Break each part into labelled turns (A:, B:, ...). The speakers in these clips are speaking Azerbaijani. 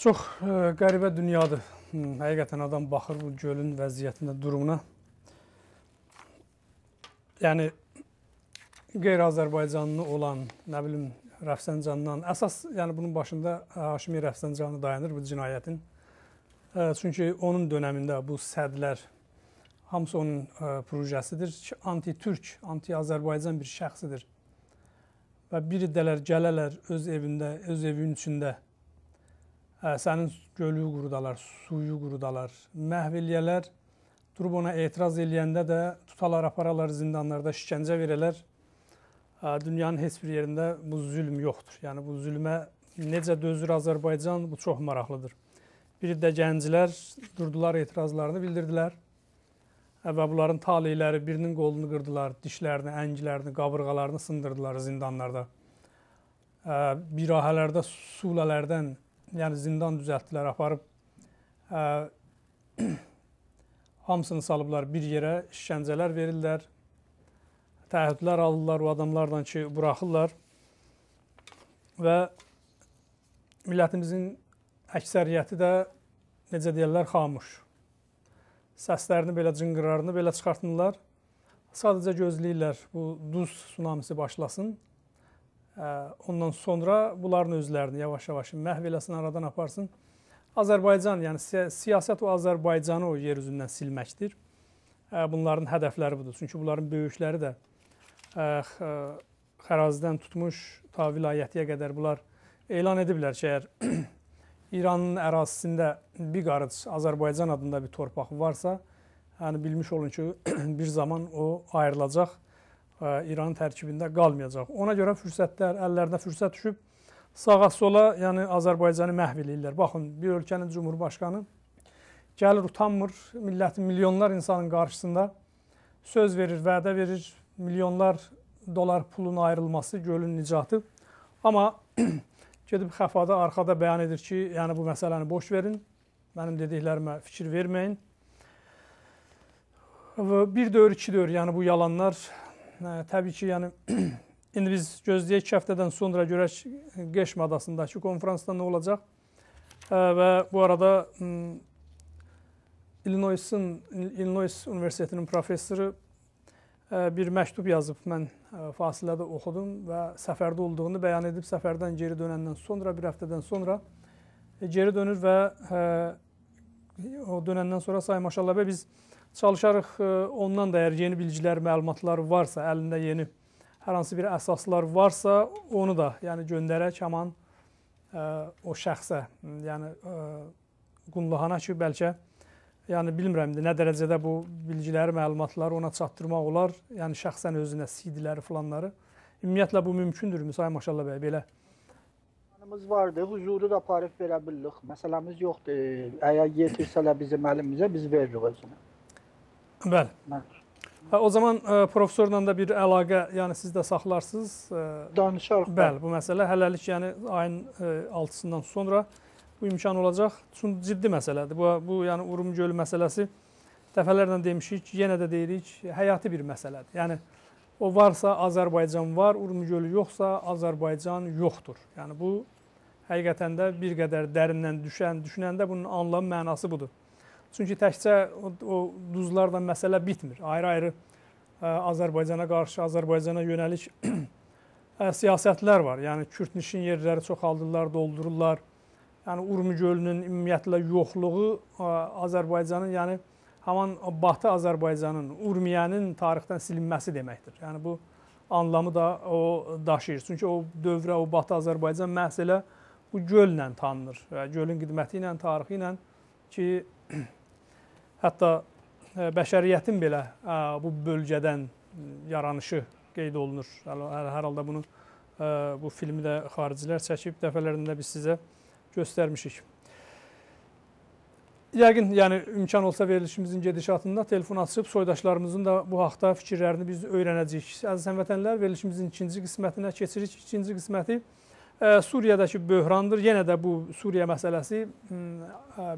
A: Çox qəribə dünyadır. Həqiqətən adam baxır bu gölün vəziyyətində, durumuna. Yəni, qeyri-Azərbaycanlı olan, nə bilim, Rəfsəncandan, əsas, yəni bunun başında Haşimi Rəfsəncanı dayanır bu cinayətin. Çünki onun dönəmində bu sədlər, hamısı onun projəsidir. Anti-Türk, anti-Azərbaycan bir şəxsidir. Və bir idələr gələrlər öz evində, öz evinin içində sənin gölü qurudalar, suyu qurudalar, məhv eləyərlər. Durub ona etiraz eləyəndə də tutalar, aparalar, zindanlarda şikəncə verələr. Dünyanın heç bir yerində bu zülm yoxdur. Yəni, bu zülmə necə dözür Azərbaycan, bu çox maraqlıdır. Bir də gənclər durdular, etirazlarını bildirdilər. Və bunların taleyləri birinin qolunu qırdılar, dişlərini, əngilərini, qabırğalarını sındırdılar zindanlarda. Birahələrdə, sulələrdən, yəni zindan düzəltdilər, aparıb hamısını salıblar bir yerə, işgəncələr verirlər, təəhhüdlər alırlar o adamlardan ki, buraxırlar və millətimizin əksəriyyəti də, necə deyərlər, xamuş. Səslərini belə, cınqırlarını belə çıxartmırlar. Sadəcə gözləyirlər bu duz tsunamisi başlasın. Ondan sonra bunların özlərini yavaş-yavaş məhv eləsin, aradan aparsın. Azərbaycan, yəni siyasət o Azərbaycanı o yer üzündən silməkdir. Bunların hədəfləri budur. Çünki bunların böyükləri də xərazidən tutmuş ta vilayətiyə qədər bunlar elan ediblər ki, əgər İranın ərazisində bir qarıc Azərbaycan adında bir torpaq varsa, yəni bilmiş olun ki, bir zaman o ayrılacaq, İranın tərkibində qalmayacaq. Ona görə fürsətlər, əllərinə fürsət düşüb, sağa sola, yəni Azərbaycanı məhv eləyirlər. Baxın, bir ölkənin cumhurbaşqanı gəlir, utanmır, millətin, milyonlar insanın qarşısında söz verir, vədə verir, milyonlar dolar pulun ayrılması, gölün nicatı. Amma gedib xəfada, arxada bəyan edir ki, yəni bu məsələni boş verin, mənim dediklərimə fikir verməyin. Bir dövr, iki dövr, yəni bu yalanlar, təbii ki, yəni indi biz gözləyək 2 həftədən sonra görək Qeşm adasındakı konferansda nə olacaq və bu arada Illinois Universitetinin professoru bir məktub yazıb, mən fasilədə oxudum və səfərdə olduğunu bəyan edib, səfərdən geri dönəndən sonra, 1 həftədən sonra geri dönür və o dönəndən sonra say maşallah və biz çalışarıq ondan da əgər yeni bilgilər, məlumatlar varsa, əlində yeni hər hansı bir əsaslar varsa, onu da yəni göndərək həman o şəxsə, yəni Qunluhana ki, bəlkə yəni bilmirəm, nə dərəcədə bu bilgiləri, məlumatları ona çatdırmaq olar. Yəni şəxsən özünə CD-ləri filanları. Ümumiyyətlə bu mümkündür, Müsay Maşallah bəy, belə.
B: Planımız vardı, huzuru da aparıb verə bilirik. Məsələmiz yoxdur. Əgər yetirsələr bizim əlimizə, biz veririk özünə.
A: Bəli. O zaman profesorla da bir əlaqə, yəni siz də saxlarsınız.
B: Danışarıq.
A: Bəli, bu məsələ hələlik yəni ayın 6-sından sonra bu imkan olacaq. Çünki ciddi məsələdir. Bu yəni Urumi gölü məsələsi dəfələrlə demişik, yenə də deyirik, həyati bir məsələdir. Yəni o varsa Azərbaycan var, Urumi gölü yoxsa Azərbaycan yoxdur. Yəni bu həqiqətən də bir qədər dərindən düşünəndə bunun anlam, mənası budur. Çünki təkcə o duzlarla məsələ bitmir. Ayrı-ayrı Azərbaycana qarşı, Azərbaycana yönəlik siyasətlər var. Yəni kürdnişin yerləri çoxaldırlar, doldururlar. Yəni Urumi gölünün ümumiyyətlə yoxluğu Azərbaycanın, yəni haman Batı Azərbaycanın, Urmiyənin tarixdən silinməsi deməkdir. Yəni bu anlamı da o daşıyır. Çünki o dövrə, o Batı Azərbaycan məhz elə bu göllə tanınır. Gölün qidməti ilə, tarixi ilə ki, hətta bəşəriyyətin belə bu bölgədən yaranışı qeyd olunur. Hər halda bunu bu filmi də xaricilər çəkib, dəfələrində biz sizə göstərmişik. Yəqin, yəni imkan olsa verilişimizin gedişatında telefon açıb soydaşlarımızın da bu haqda fikirlərini biz öyrənəcəyik. Əziz həmvətənlər, verilişimizin 2-ci qismətinə keçirik. 2-ci qisməti Suriyadakı böhrandır. Yenə də bu Suriya məsələsi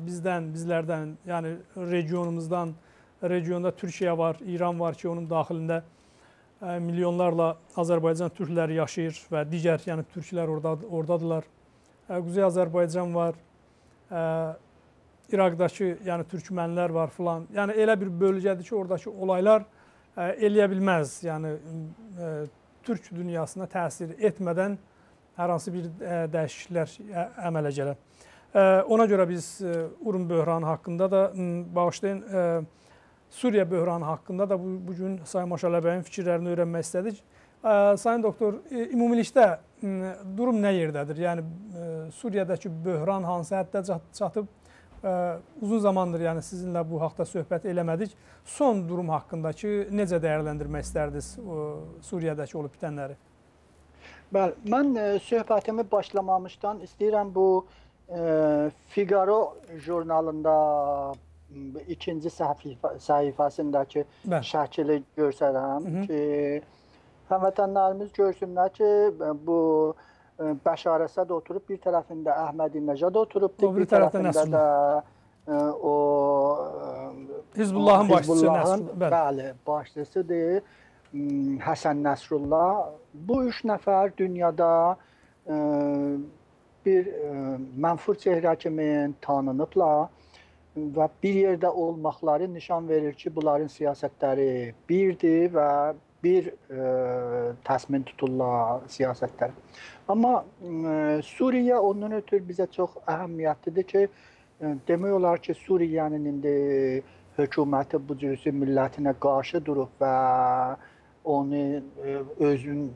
A: bizlərdən, yəni regionumuzdan, regionda Türkiyə var, İran var ki, onun daxilində milyonlarla Azərbaycan türkləri yaşayır və digər yəni türklər oradadırlar. Quzey Azərbaycan var, İraqdakı yəni türkmənlər var filan. Yəni elə bir bölgədir ki, oradakı olaylar eləyə bilməz. Yəni türk dünyasına təsir etmədən hər hansı bir dəyişikliklər əmələ gələr. Ona görə biz Urum böhranı haqqında da bağışlayın, Suriya böhranı haqqında da bu gün Sayın Maşallah bəyin fikirlərini öyrənmək istədik. Sayın doktor, ümumilikdə durum nə yerdədir? Yəni Suriyadakı böhran hansı həddə çatıb? Uzun zamandır yəni sizinlə bu haqda söhbət eləmədik. Son durum haqqındakı necə dəyərləndirmək istərdiniz Suriyadakı olub bitənləri?
B: Bəli, mən söhbətimi başlamamışdan istəyirəm bu Figaro jurnalında ikinci səhifəsindəki şəkili görsədəm ki, həmvətənlərimiz görsünlər ki, bu Bəşar Əsəd oturub, bir tərəfində Əhmədi-Necad oturubdur, bir tərəfində də o
A: Hizbullahın başçısı,
B: başçısıdır Həsən Nəsrullah. Bu üç nəfər dünyada bir mənfur çehrə kimi tanınıblar və bir yerdə olmaqları nişan verir ki, bunların siyasətləri birdir və bir təsmin tuturlar siyasətləri. Amma Suriya ondan ötürü bizə çox əhəmiyyətlidir ki, demək olar ki, Suriyanın indi hökuməti bu cürüsü millətinə qarşı durub və onu özün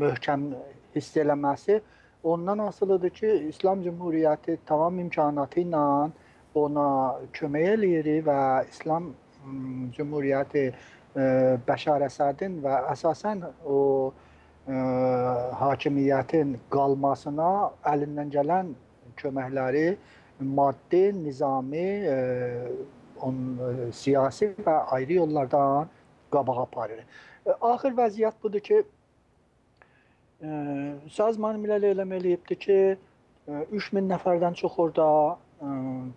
B: möhkəm hiss eləməsi ondan asılıdır ki, İslam Cümhuriyyəti tamam imkanatı ilə ona kömək eləyir və İslam Cümhuriyyəti Bəşar Əsədin və əsasən o hakimiyyətin qalmasına əlindən gələn köməkləri maddi, nizami, siyasi və ayrı yollardan qabağa aparır. Axır vəziyyət budur ki, Sazman Milal elam eləyibdir ki, 3000 nəfərdən çox orada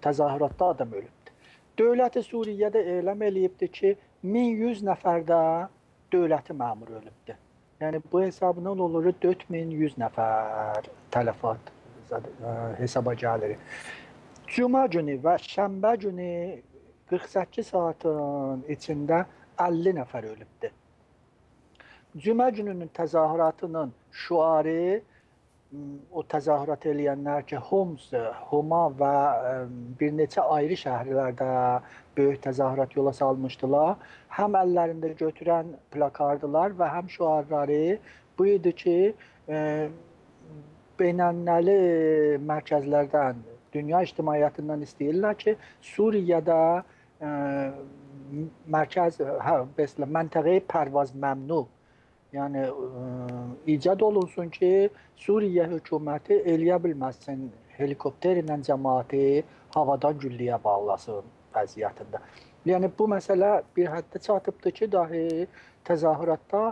B: təzahüratda adam ölübdür. Dövləti Suriyədə elam eləyibdir ki, 1100 nəfərdə dövləti məmur ölübdür. Yəni bu hesabından olur 4100 nəfər tələfat hesaba gəlir. Cuma günü və şənbə günü 48 saatın içində 50 nəfər ölübdür. Cümə gününün təzahüratının şüarı o təzahürat eləyənlər ki, Homs, Homa və bir neçə ayrı şəhərlərdə böyük təzahürat yola salmışdılar. Həm əllərində götürən plakardılar və həm şüarları bu idi ki, beynəlməli mərkəzlərdən, dünya ictimaiyyətindən istəyirlər ki, Suriyədə məntəqəyi pərvaz məmnu, yəni icad olunsun ki, Suriyə hökuməti eləyə bilməsin helikopter ilə cəmaati havadan gülləyə bağlasın vəziyyətində. Yəni bu məsələ bir həddə çatıbdır ki, dahi təzahüratda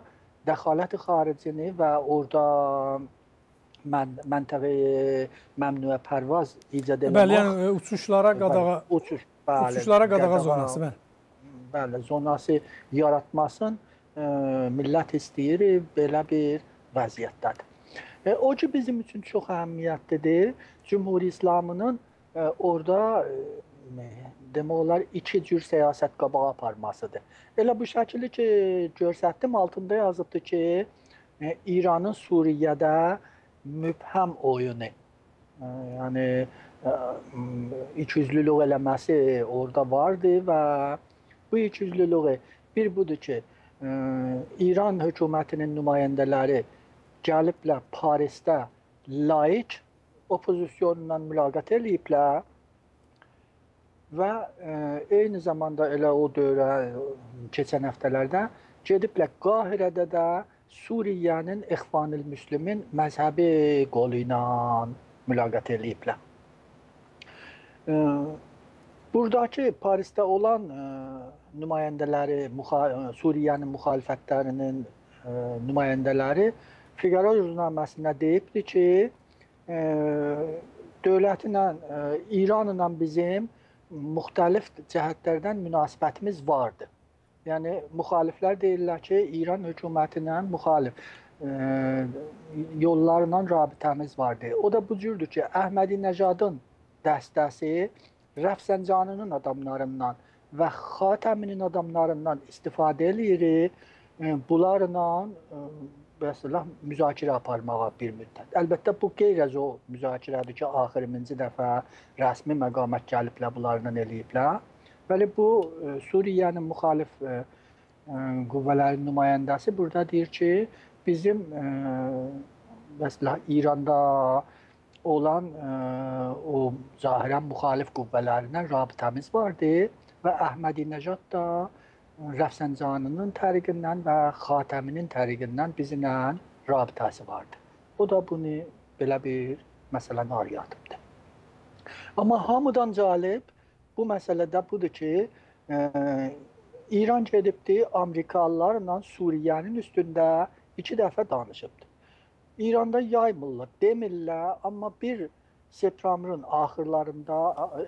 B: dəxalət-i xaricini və orada məntəqəyi məmnuə pərvaz icad eləmək.
A: Bəli, yəni uçuşlara qadağa zonası.
B: Bəli, zonası yaratmasın. Millət istəyir, belə bir vəziyyətdədir. O ki, bizim üçün çox əhəmiyyətlidir. Cümhuri İslamının orada demək olar iki cür siyasət qabağa aparmasıdır. Elə bu şəkili ki, görsətdim, altında yazıbdır ki, İranın Suriyədə mübhəm oyunu, yəni ikiyüzlülük eləməsi orada vardı və bu ikiyüzlülüğü bir budur ki, İran hökumətinin nümayəndələri gəliblər Parisdə laik opozisyonla mülaqat eləyiblər və eyni zamanda elə o dövrə keçən həftələrdə gediblər Qahirədə də Suriyənin İxvanül Müslimin məzhəbi qolu ilə mülaqat eləyiblər. Buradakı Parisdə olan nümayəndələri, Suriyənin müxalifətlərinin nümayəndələri Figaro jurnalməsində deyibdir ki, dövlətinlə, İranla bizim müxtəlif cəhətlərdən münasibətimiz vardır. Yəni, müxaliflər deyirlər ki, İran hökumətinə müxalif yollarla rabitəmiz vardır. O da bu cürdür ki, Əhmədi-Necadın dəstəsi Rəfsəncaninin adamlarından və Xatəminin adamlarından istifadə eləyir. Bunlarla mesela müzakirə aparmağa bir müddət. Əlbəttə bu qeyri o müzakirədir ki, axırıncı dəfə rəsmi məqamət gəliblər, bunlarla eləyiblər. Bəli, bu Suriyenin müxalif qüvvələrin nümayəndəsi burada deyir ki, bizim mesela İranda olan o zahirən müxalif qüvvələrindən rabitəmiz vardı və Əhmədinəcad da Rəfsəncanının təriqindən və Xatəminin təriqindən bizimlə rabitəsi vardı. O da bunu belə bir məsələni arayatıbdır. Amma hamıdan cəlib bu məsələdə budur ki, İran gedibdi Amerikalılarla Suriyenin üstündə 2 dəfə danışıbdır. İranda yaymırlar, demirlər, amma bir septembrın axırlarında,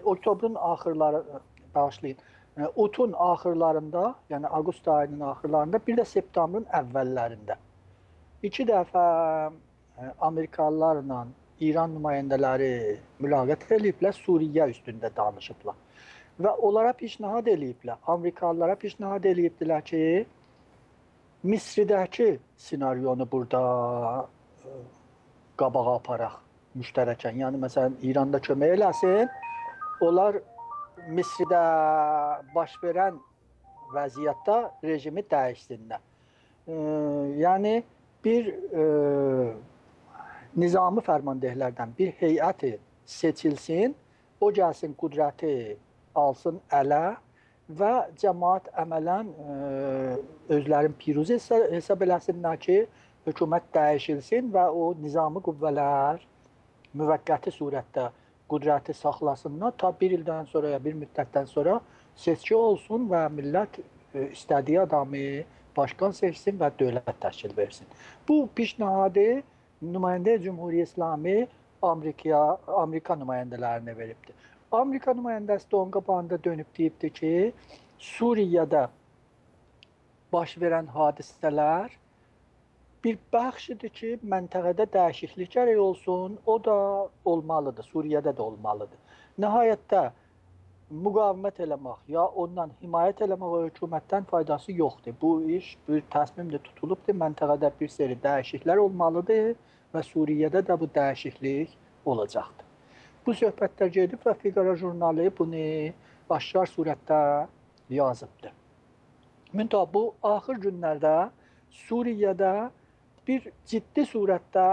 B: oktobrun axırları, bağışlayın, otun axırlarında, yəni avqust ayının axırlarında, bir də septembrın əvvəllərində 2 dəfə Amerikalılarla İran nümayəndələri mülaqət ediblər, Suriyə üstündə danışıblar. Və onlara pişnahad ediblər, Amerikalılara pişnahad edibdilər ki, Misridəki senaryonu burada qabağa aparaq müştərəkən. Yəni, məsələn, İranda kömək eləsin, onlar Misridə baş verən vəziyyətdə rejimi dəyişsinlər. Yəni, bir nizami fərmandehlərdən bir heyəti seçilsin, o gəlsin qüdrəti alsın ələ və cəmaat əmələn özlərin piruz hesab eləsinlər ki, hökumət dəyişilsin və o nizami qüvvələr müvəqqəti surətdə qüdrəti saxlasınlar, ta bir ildən sonra ya bir müddətdən sonra seçki olsun və millət istədiyi adamı başkan seçsin və dövlət təşkil versin. Bu pişnahadı nümayəndə Cümhuriyyə İslami Amerika nümayəndələrinə veribdir. Amerika nümayəndəsi də onun qabağında dönüb deyibdir ki, Suriyədə baş verən hadisələr bir bəxşidir ki, məntəqədə dəyişiklik gərək olsun, o da olmalıdır, Suriyədə də olmalıdır. Nəhayətdə müqavimət eləmək, ya ondan himayət eləmək hökumətdən faydası yoxdur. Bu iş bir təsmimlə tutulubdur, məntəqədə bir seri dəyişikliklər olmalıdır və Suriyədə də bu dəyişiklik olacaqdır. Bu söhbətlər gedib və Figaro jurnalı bunu aşkar surətdə yazıbdır. Müntəha bu axır günlərdə Suriyədə bir ciddi surətdə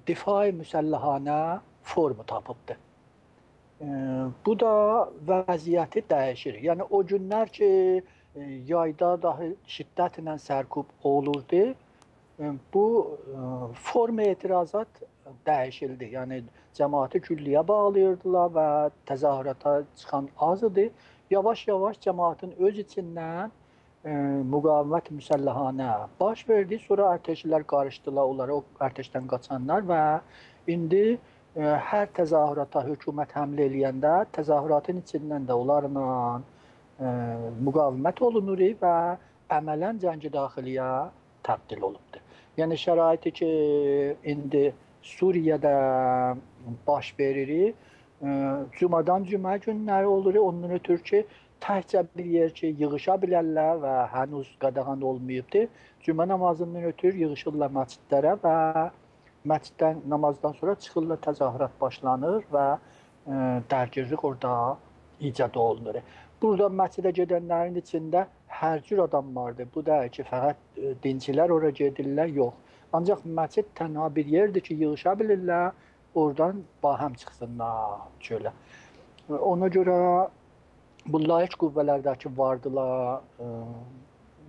B: difai müsəlləhanə formu tapıbdır. Bu da vəziyyəti dəyişir. Yəni o günlər ki, yayda daha şiddətlə sərkub olurdu, bu form etirazat dəyişildi. Yəni cəmaatı külliyə bağlayırdılar və təzahürata çıxan az idi. Yavaş-yavaş cəmaatın öz içindən müqavimət müsəlləhanə baş verdi. Sonra ərtəşlər qarışdılar, onlara o ərtəşdən qaçanlar və indi hər təzahürata hökumət həmlə eləyəndə təzahüratın içindən də onlarla müqavimət olunur və əmələn cəngi daxiliyə təbdil olubdur. Yəni şəraiti ki, indi Suriyədə baş verir, cumadan cümə günləri olur, onun ötürü ki, təkcə bir yer ki, yığışa bilərlər və hənuz qadağan olmayıbdır. Cümə namazından ötürü yığışırlar məscidlərə və məsciddən, namazdan sonra çıxırlar, təzahürat başlanır və dərgirlik orada icad olunur. Burada məscidə gedənlərin içində hər cür adam vardır. Bu da ki, fəqət dincilər ora gedirlər, yox. Ancaq məscid tənha bir yerdir ki, yığışa bilirlər, oradan bahəm çıxsınlar çölə. Ona görə bu layiq qüvvələrdəki vardılar,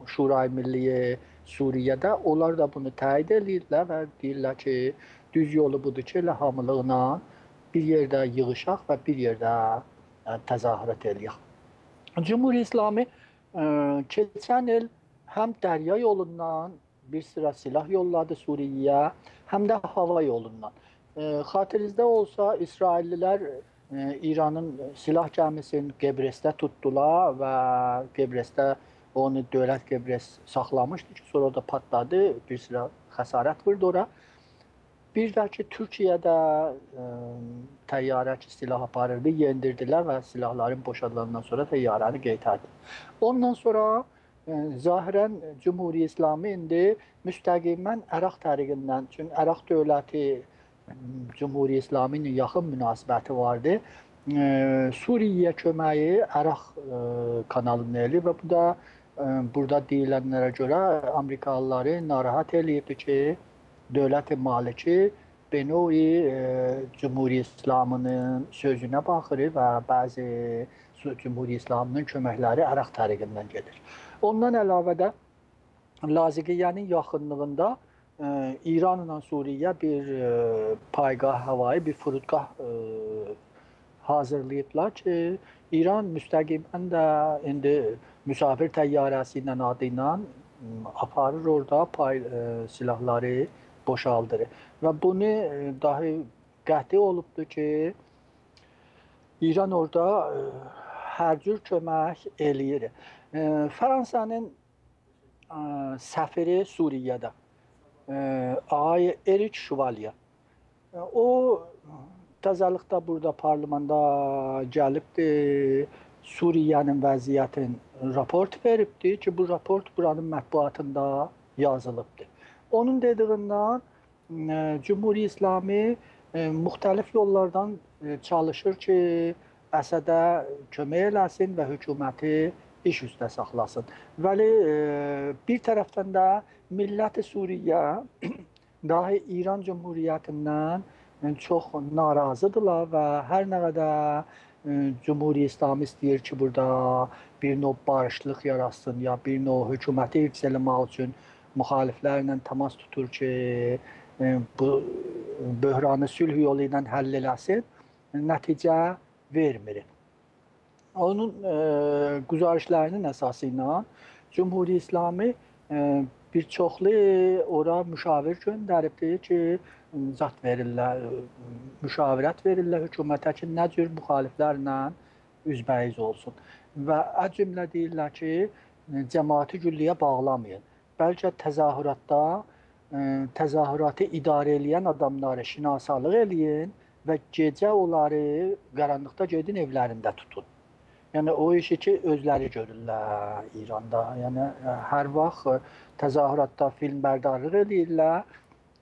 B: Şurayı Milliyə Suriyədə, onlar da bunu təyid edirlər və deyirlər ki, düz yolu budur ki, elə hamılıqla bir yerdə yığışaq və bir yerdə təzahürat eləyək. Cümhuriyyə İslami keçən il həm dərya yolundan bir sıra silah yolladı Suriyyə, həm də hava yolundan. Xatirinizdə olsa, İsraillilər İranın silah gəmisini Qebrəsdə tutdular və Qebrəsdə onu dövlət Qebrəs saxlamışdı ki, sonra da patladı, bir sıra xəsarət vurdu ora. Bir də ki, Türkiyədə təyyarə ki, silah aparırdı, yendirdilər və silahların boşadılandan sonra təyyarəni qaytardı. Ondan sonra zahirən Cümhuriyyət İslamı indi müstəqilən Ərəq təriqindən, çünki Ərəq dövləti Cümhuriyyət İslamı ilə yaxın münasibəti vardı. Suriyyə köməyi Ərəq kanalına eləyib və bu da burada deyilənlərə görə Amerikalıları narahat eləyibdi ki, dövlət-i maliki benovi Cümhuriyyət İslamının sözünə baxır və bəzi Cümhuriyyət İslamının köməkləri Ərəq təriqindən gedir. Ondan əlavə də Laziqiyyənin yaxınlığında İranla Suriyə bir paygah havayı, bir fırıdqah hazırlayıblar ki, İran müstəqilən də indi müsafir təyyarəsi ilə adı ilə aparır orada silahları boşaldır. Və bunu daha qəti olubdur ki, İran orada hər cür kömək eləyir. Fransanın səfiri Suriyədə, ağay Erik Şuvalye, o təzəlikdə burada parlamenda gəlibdir, Suriyənin vəziyyətini raport veribdir ki, bu raport buranın mətbuatında yazılıbdır. Onun dediğindən Cümhuriyyət İslamı müxtəlif yollardan çalışır ki, Əsədə kömək eləsin və hökuməti iş üstə saxlasın. Bəli, bir tərəfdən də millət-i Suriyə dahi İran Cümhuriyyətindən çox narazıdırlar və hər nə qədər Cümhuriyyət İslamı istəyir ki, burada bir növ barışlıq yaratsın, ya bir növ hökuməti hifz eləmək üçün müxaliflərlə təmas tutur ki, bu böhranı sülh yolu ilə həll eləsin, nəticə vermir. Onun güzarişlərinin əsası ilə Cümhuriyyət İslamı bir çoxlu ora müşavir göndəribdir ki, zat verirlər, müşavirət verirlər hökumətə ki, nə cür müxaliflərlə üzbəyiz olsun. Və cümlə deyirlər ki, cəmaati külliyə bağlamayın. Bəlkə təzahüratda təzahüratı idarə edən adamları şinasalıq eləyin və gecə onları qaranlıqda gedin evlərində tutun. Yəni o işi ki, özləri görürlər İranda. Yəni hər vaxt təzahüratda film bərdarlıq eləyirlər,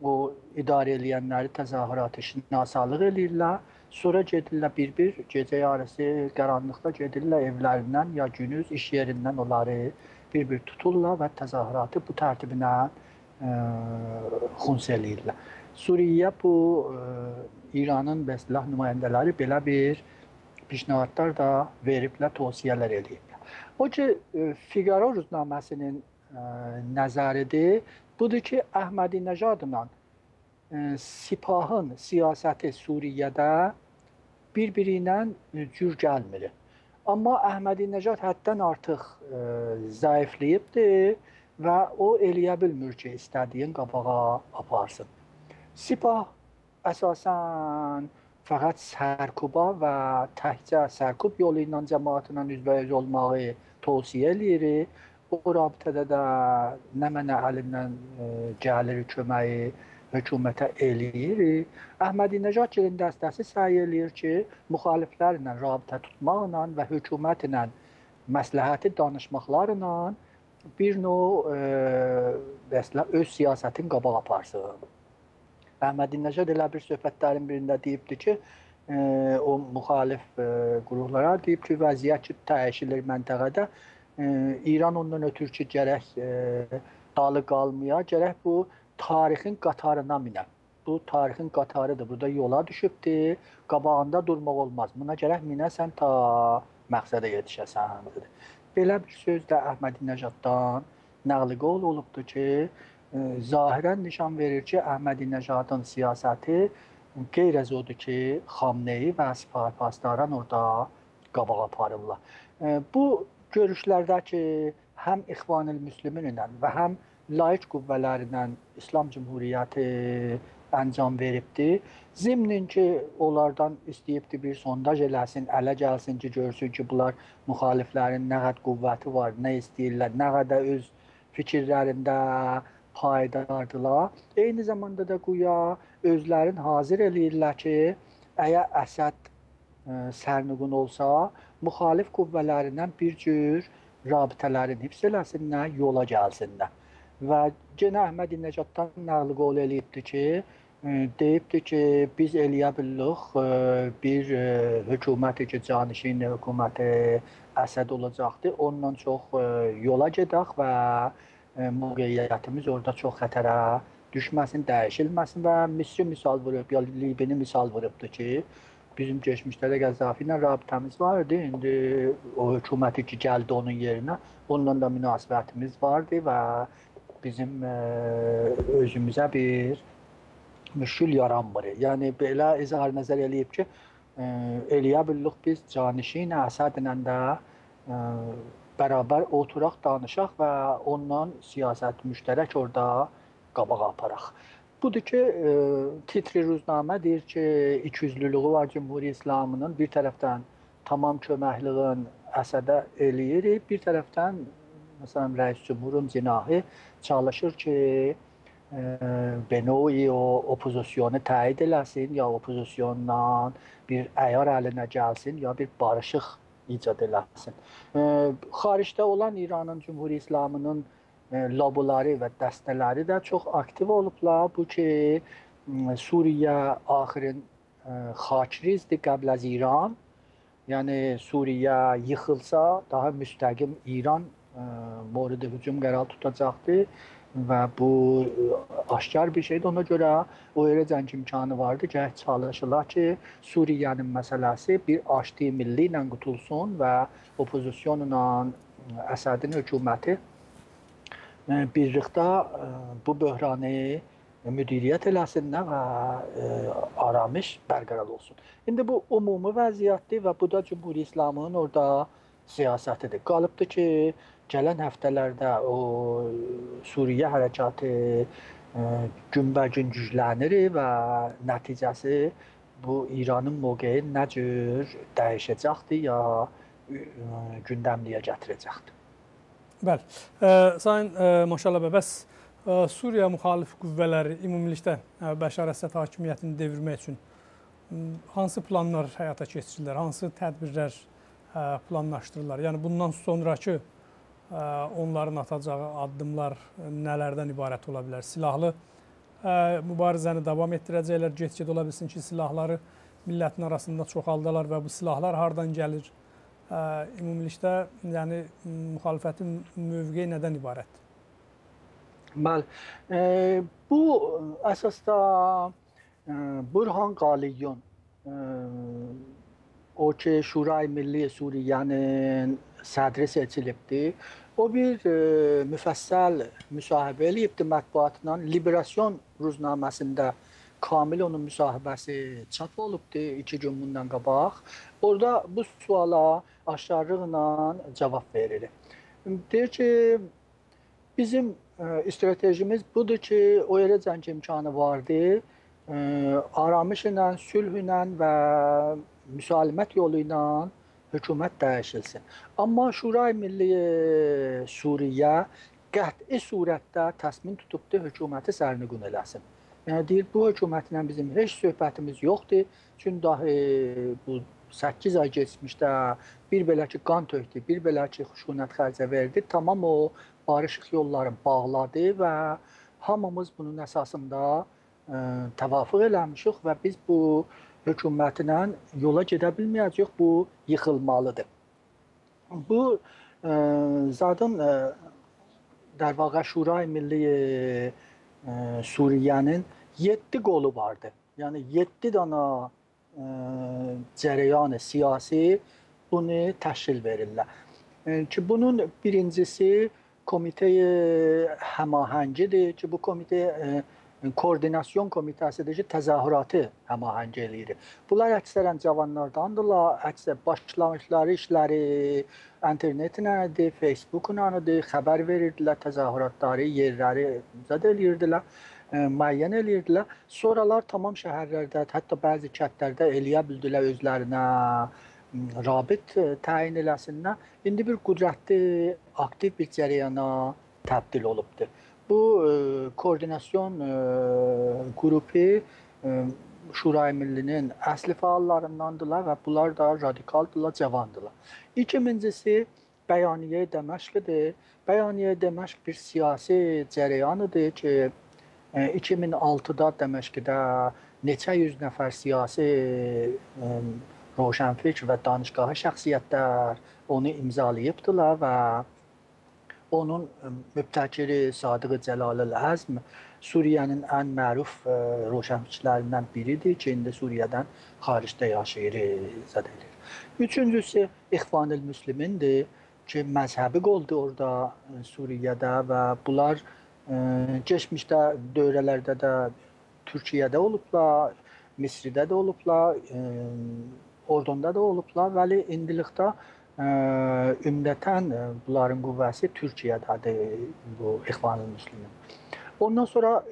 B: o idarə edənləri təzahüratı şinasalıq eləyirlər, sonra gedirlər bir-bir gecə yarısı qaranlıqda gedirlər evlərindən ya günüz iş yerindən onları bir-bir tuturlar və təzahüratı bu tərtibinə xuns eləyirlər. Suriyyə bu İranın və silah nümayəndələri belə bir pişnahadlar da veriblər, tövsiyələr eləyiblər. O ki, Figaro rüznaməsinin nəzəridir, budur ki, Əhmədinəcadla Sipahın siyasəti Suriyyədə bir-biri ilə cür gəlmir. Amma Əhmədinəcad həddən artıq zəifləyibdir və o eləyə bilmir ki, istədiyin qabağa aparsın. Sipah əsasən fəqət sərkuba və təkcə sərkub yolu ilə cəmaatla üzbəyiz olmağı tövsiyə eləyir. O rabitədə də nə mənə əlindən gəlir köməyi hökumətə eləyir. Əhmədinəcadın dəstəsi səy eləyir ki, müxaliflərlə rabitə tutmaqla və hökumətlə məsləhəti danışmaqlarla bir növ öz siyasətin qabaq aparsın. Əhmədinəcad elə bir söhbətlərin birində deyibdi ki, o müxalif qurumlara deyib ki, vəziyyət dəyişilir məntəqədə. İran ondan ötürü ki, gərək dalı qalmaya, gərək bu tarixin qatarına minə. Bu tarixin qatarıdır, burada yola düşübdür, qabağında durmaq olmaz. Buna gərək minəsən ta məqsədə yetişəsən. Belə bir söz də Əhmədinəcaddan nəqli qol olubdur ki, zahirən nişan verir ki, Əhmədinəcadın siyasəti qeyr-əz odur ki, Xamneyi və Sipah-ı-Pasdaran orada qabağa aparırlar. Bu görüşlərdə ki, həm İxvan-ül Müslümin ilə və həm laik qüvvələrlə İslam Cümhuriyyəti əncam veribdir. Zimnin ki, onlardan istəyibdir bir sondaj eləsin, ələ gəlsin ki, görsün ki, bunlar müxaliflərin nə qədər qüvvəti var, nə istəyirlər, nə qədər öz fikirlərində paydardılar. Eyni zamanda da güya özlərin hazır eləyirlər ki, əgər Əsəd sərnişin olsa, müxalif qüvvələrindən bir cür rabitələrin hifz eləsinlər, yola gəlsinlər. Və yenə Əhməd Necatdan nəqli qol eləyibdi ki, deyibdi ki, biz eləyə bilirik bir hökuməti ki, canişin hökuməti Əsəd olacaqdır. Ondan çox yola gedək və mövqeyiyyətimiz orada çox xətərə düşməsin, dəyişilməsin və Misri misal vurub, ya Libini misal vurubdur ki, bizim geçmişdə də Qəzzafi ilə rabitəmiz vardı. İndi o hökuməti ki, gəldi onun yerinə, onunla da münasibətimiz vardı və bizim özümüzə bir müşkül yaranmır. Yəni belə izhar nəzər eləyib ki, eləyə bilirik biz canişin Əsədlə də bərabər oturaq, danışaq və ondan siyasət müştərək orada qabağa aparaq. Budur ki, titri Ruznamə deyir ki, ikiyüzlülüğü var Cümhuri İslamının. Bir tərəfdən tamam köməkliğin Əsədə eləyirik, bir tərəfdən məsələn Rəis Cümhurun cinahı çalışır ki, benoyi o opozisyonu təyid eləsin, ya opozisyondan bir əyar əlinə gəlsin, ya bir barışıq icad eləsin. Xaricdə olan İranın Cümhuri İslamının lobuları və dəstələri də çox aktiv olublar. Bu ki, Suriyə axirin xaçrizdir qəbl az İran. Yəni Suriyə yıxılsa, daha müstəqim İran moridi hücum qərar tutacaqdır. Və bu aşkar bir şeydir. Ona görə o elə cəng imkanı vardı ki, çalışırlar ki, Suriyənin məsələsi bir aşti milli ilə qutulsun və opozisyonla Əsədin hökuməti birlikdə bu böhranı müdiriyyət eləsinlər və aramış bərqərar olsun. İndi bu ümumi vəziyyətdir və bu da Cümhuri İslamının orada siyasətidir. Qalıbdır ki, gələn həftələrdə o Suriyə hərəkatı günbəgün güclənir və nəticəsi bu İranın mövqeyi nə cür dəyişəcəkdir ya gündəmliyə gətirəcəkdir.
A: Bəli. Sayın Maşallah bəy, bəs Suriya müxalif qüvvələri ümumilikdə Bəşar Əsəd hakimiyyətini devirmək üçün hansı planlar həyata keçirirlər, hansı tədbirlər planlaşdırırlar? Yəni bundan sonrakı onların atacağı addımlar nələrdən ibarət ola bilər? Silahlı mübarizəni davam etdirəcəklər, get-ged ola bilsin ki, silahları millətin arasında çoxaldalar və bu silahlar hardan gəlir? Ümumilikdə yəni müxalifətin mövqeyi nədən ibarətdir?
B: Bəli. Bu əsasda Burhan Qaliyun, o ki Şurayı Milli Suriyənin sədri seçilibdir. O bir müfəssəl müsahibə eləyibdir mətbuatla. Liberasyon ruznaməsində kamil onun müsahibəsi çap olubdur 2 gün bundan qabaq. Orada bu suala aşkarlıqla cavab verir. Deyir ki, bizim stratejimiz budur ki, o yerə cəng imkanı vardır. Aramış ilə, sülh ilə və müsalimət yolu ilə hökumət dəyişilsin. Amma Şurayı Milli Suriyə qəti surətdə təsmin tutubdur hökuməti sərnişin eləsin. Yəni deyir, bu hökumətlə bizim heç söhbətimiz yoxdur. Çünki dahi bu 8 ay geçmişdə bir belə ki qan tökdü, bir belə ki xuşunət xərcə verdi. Tamam o barışıq yolları bağladı və hamımız bunun əsasında təvafuq eləmişik və biz bu hökumətlə yola gedə bilməyəcəyik, bu yıxılmalıdır. Bu zaten dərvaqa Şurayı Milli Suriyənin 7 qolu vardı. Yəni 7 dana cərəyanı siyasi bunu təşkil verirlər. Ki bunun birincisi komitəyi həmahəngidir ki, bu komitə koordinasyon komitəsidir ki, təzahüratı həmahəng eləyir. Bunlar əksərən cavanlardandırlar, əksər başlamışları işləri internetinədir, Facebook'unədir, xəbər verirdilər, təzahüratları, yerləri zəd eləyirdilər, müəyyən eləyirdilər. Sonralar tamam şəhərlərdə, hətta bəzi kətlərdə eləyə bildilər özlərinə rabit təyin eləsinlər. İndi bir qüdrətli, aktiv bir cərəyana təbdil olubdur. Bu koordinasyon qrupu Şurayı Milli'nin əsli fəallarındandılar və bunlar da radikaldırlar, cavandılar. İkincisi Bəyaniyə Dəməşqdir. Bəyaniyə Dəməşq bir siyasi cərəyanıdır ki, 2006-da Dəməşqdə neçə yüz nəfər siyasi roşənfikr və danışgahı şəxsiyyətlər onu imzalayıbdılar və onun mübtəkiri Sadığı Cəlalül-Əzm Suriye'nin en məruf roşənfikirlərindən biridir ki, indi Suriye'dən xaricdə yaşayır, zədəlir. Üçüncüsü İxvanül Müslimindir ki, məzhəbi qoldu orada Suriye'də və bunlar geçmişdə dövrələrdə də Türkiyədə olublar, Misridə də olublar, Ordonda da olublar, vəli indilikdə ümdətən bunların qüvvəsi Türkiyədədir, bu İxvanül Müslimin. Ondan sonra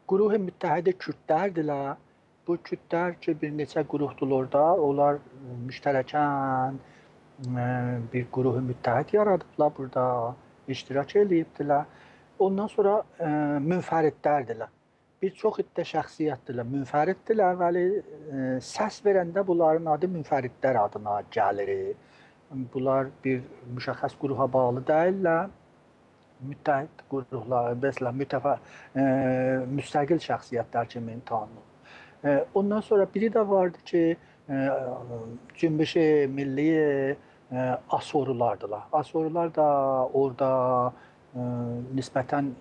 B: Quruh-i Müttəhid Kürdlərdirlər. Bu Kürdlər ki, bir neçə qruhdur orada. Onlar müştərəkən bir Quruh-i Müttəhid yaradıblar burada, iştirak edibdilər. Ondan sonra münfəriddlərdirlər. Bir çox iddə şəxsiyyətdirlər, münfəriddirlər, vəli səs verəndə bunların adı münfəriddlər adına gəlir. Bunlar bir müşəxəs quruha bağlı deyirlər. Müttəhid quruluqlar, mesela müstəqil şəxsiyyətlər kimi tanınır. Ondan sonra biri də vardı ki, Cümbüşü Milli Asorulardılar. Asorular da orada nisbətən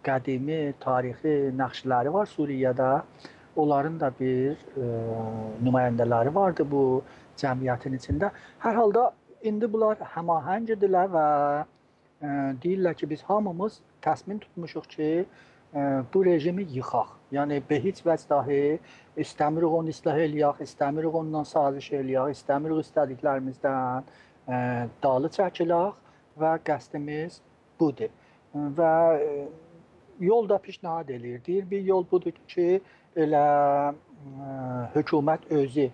B: qədimi, tarixi nəqşləri var Suriyədə. Onların da bir nümayəndələri vardı bu cəmiyyətin içində. Hər halda indi bunlar həmahəngdirlər və deyirlər ki, biz hamımız təsmin tutmuşuq ki, bu rejimi yıxaq. Yəni, heç vəc dahi istəmirik onu islah eləyək, istəmirik ondan saziş eləyək, istəmirik istədiklərimizdən dalı çəkilək və qəsdimiz budur. Və yol da pişnahad eləyir. Deyir, bir yol budur ki, elə hökumət özü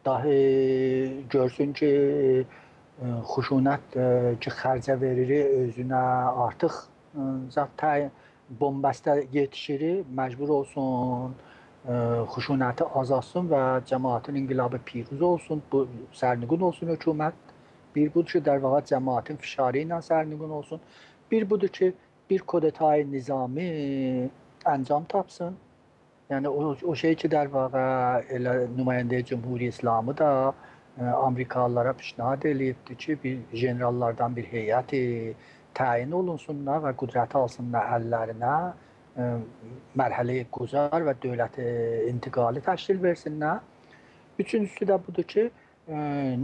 B: dahi görsün ki, xuşunət ki, xərcə verir özünə artıq zaten bombəstə yetişir, məcbur olsun, xuşunəti azalsın və cəmaətin inqilabı piruz olsun, bu sərnişin olsun hökumət. Bir budur ki, der vaxt cəmaətin fişarı ilə sərnişin olsun. Bir budur ki, bir kodetay nizami əncam tapsın. Yəni o şey ki, der vaxt elə nümayəndə Cümhuri İslamı da Amerikalılara pişnahad eləyibdir ki, bir generallardan bir heyəti təyin olunsunlar və qüdrəti alsınlar əllərinə, mərhələ-i quzar və dövləti intiqali təşkil versinlər. Üçüncüsü də budur ki,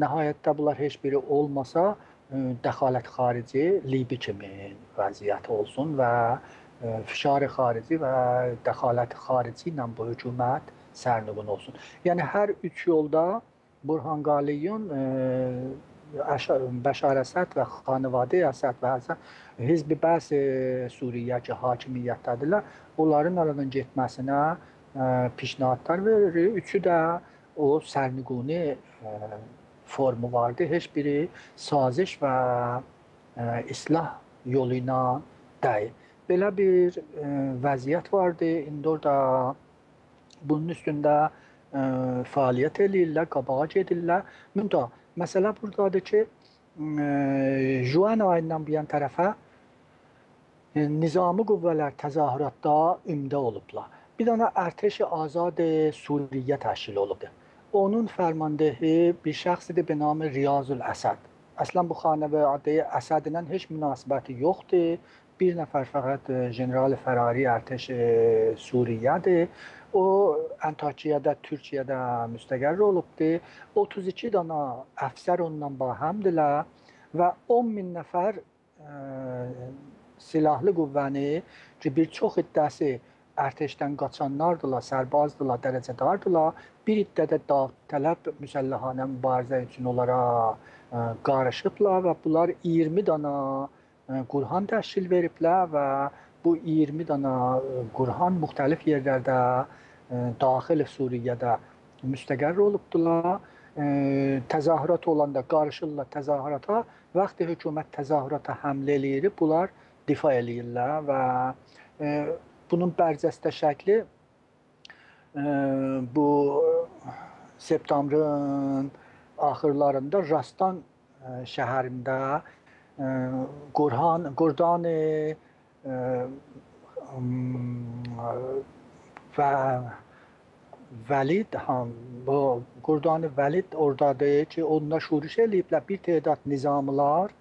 B: nəhayətdə bunlar heç biri olmasa, dəxalət xarici Libi kimi vəziyyəti olsun və fişar-ı xarici və dəxalət xarici ilə bu hökumət sərnişin olsun. Yəni, hər üç yolda Burhan Qaliyun, Bəşar Əsəd və Xanıvadə Əsəd və Hizb-i Bəs Suriyə ki, hakimiyyətdədirlər, onların aradan getməsinə pişnahadlar verir. Üçü də o sərnişini formu vardı. Heç biri saziş və islah yolu ilə deyil. Belə bir vəziyyət vardı. İndi orada bunun üstündə fəaliyyət eləyirlər, qabağa gedirlər. Müntəh, məsələ buradadır ki, juan ayından bu yan tərəfə nizami qüvvələr təzahüratda ümdə olublar. Bir dənə Ərteş-i Azad Suriyə təşkil olubdur. Onun fərmandehi bir şəxsidir be namı Riyazül Əsəd. Əslən bu xanəvadə Əsəd ilə heç münasibəti yoxdur. Bir nəfər fəqət General Fərari Ərteş Suriyədir. O, Antakiyədə, Türkiyədə müstəqərr olubdur. 32 dana əfsər ondan bahəmdirlər və 10.000 nəfər silahlı qüvvəni ki, bir çox iddəsi ərteşdən qaçanlardırlar, sərbazdırlar, dərəcədardırlar. Bir iddədə tələb müsəlləhanə mübarizə üçün onlara qarışıblar və bunlar 20 dana qurhan təşkil veriblər və bu 20 dana qurhan müxtəlif yerlərdə daxil Suriyədə müstəqərr olubdular. Təzahürat olanda qarışırlar təzahürata, vaxtı hökumət təzahürata həmlə eləyir, bunlar difa eləyirlər və bunun bərcəstə şəkli bu septembrın axırlarında Rastan şəhərində Qurdani və Vəlid bu Qurdani Vəlid oradadır ki, onda şuriş eləyiblər bir tədad nizamlar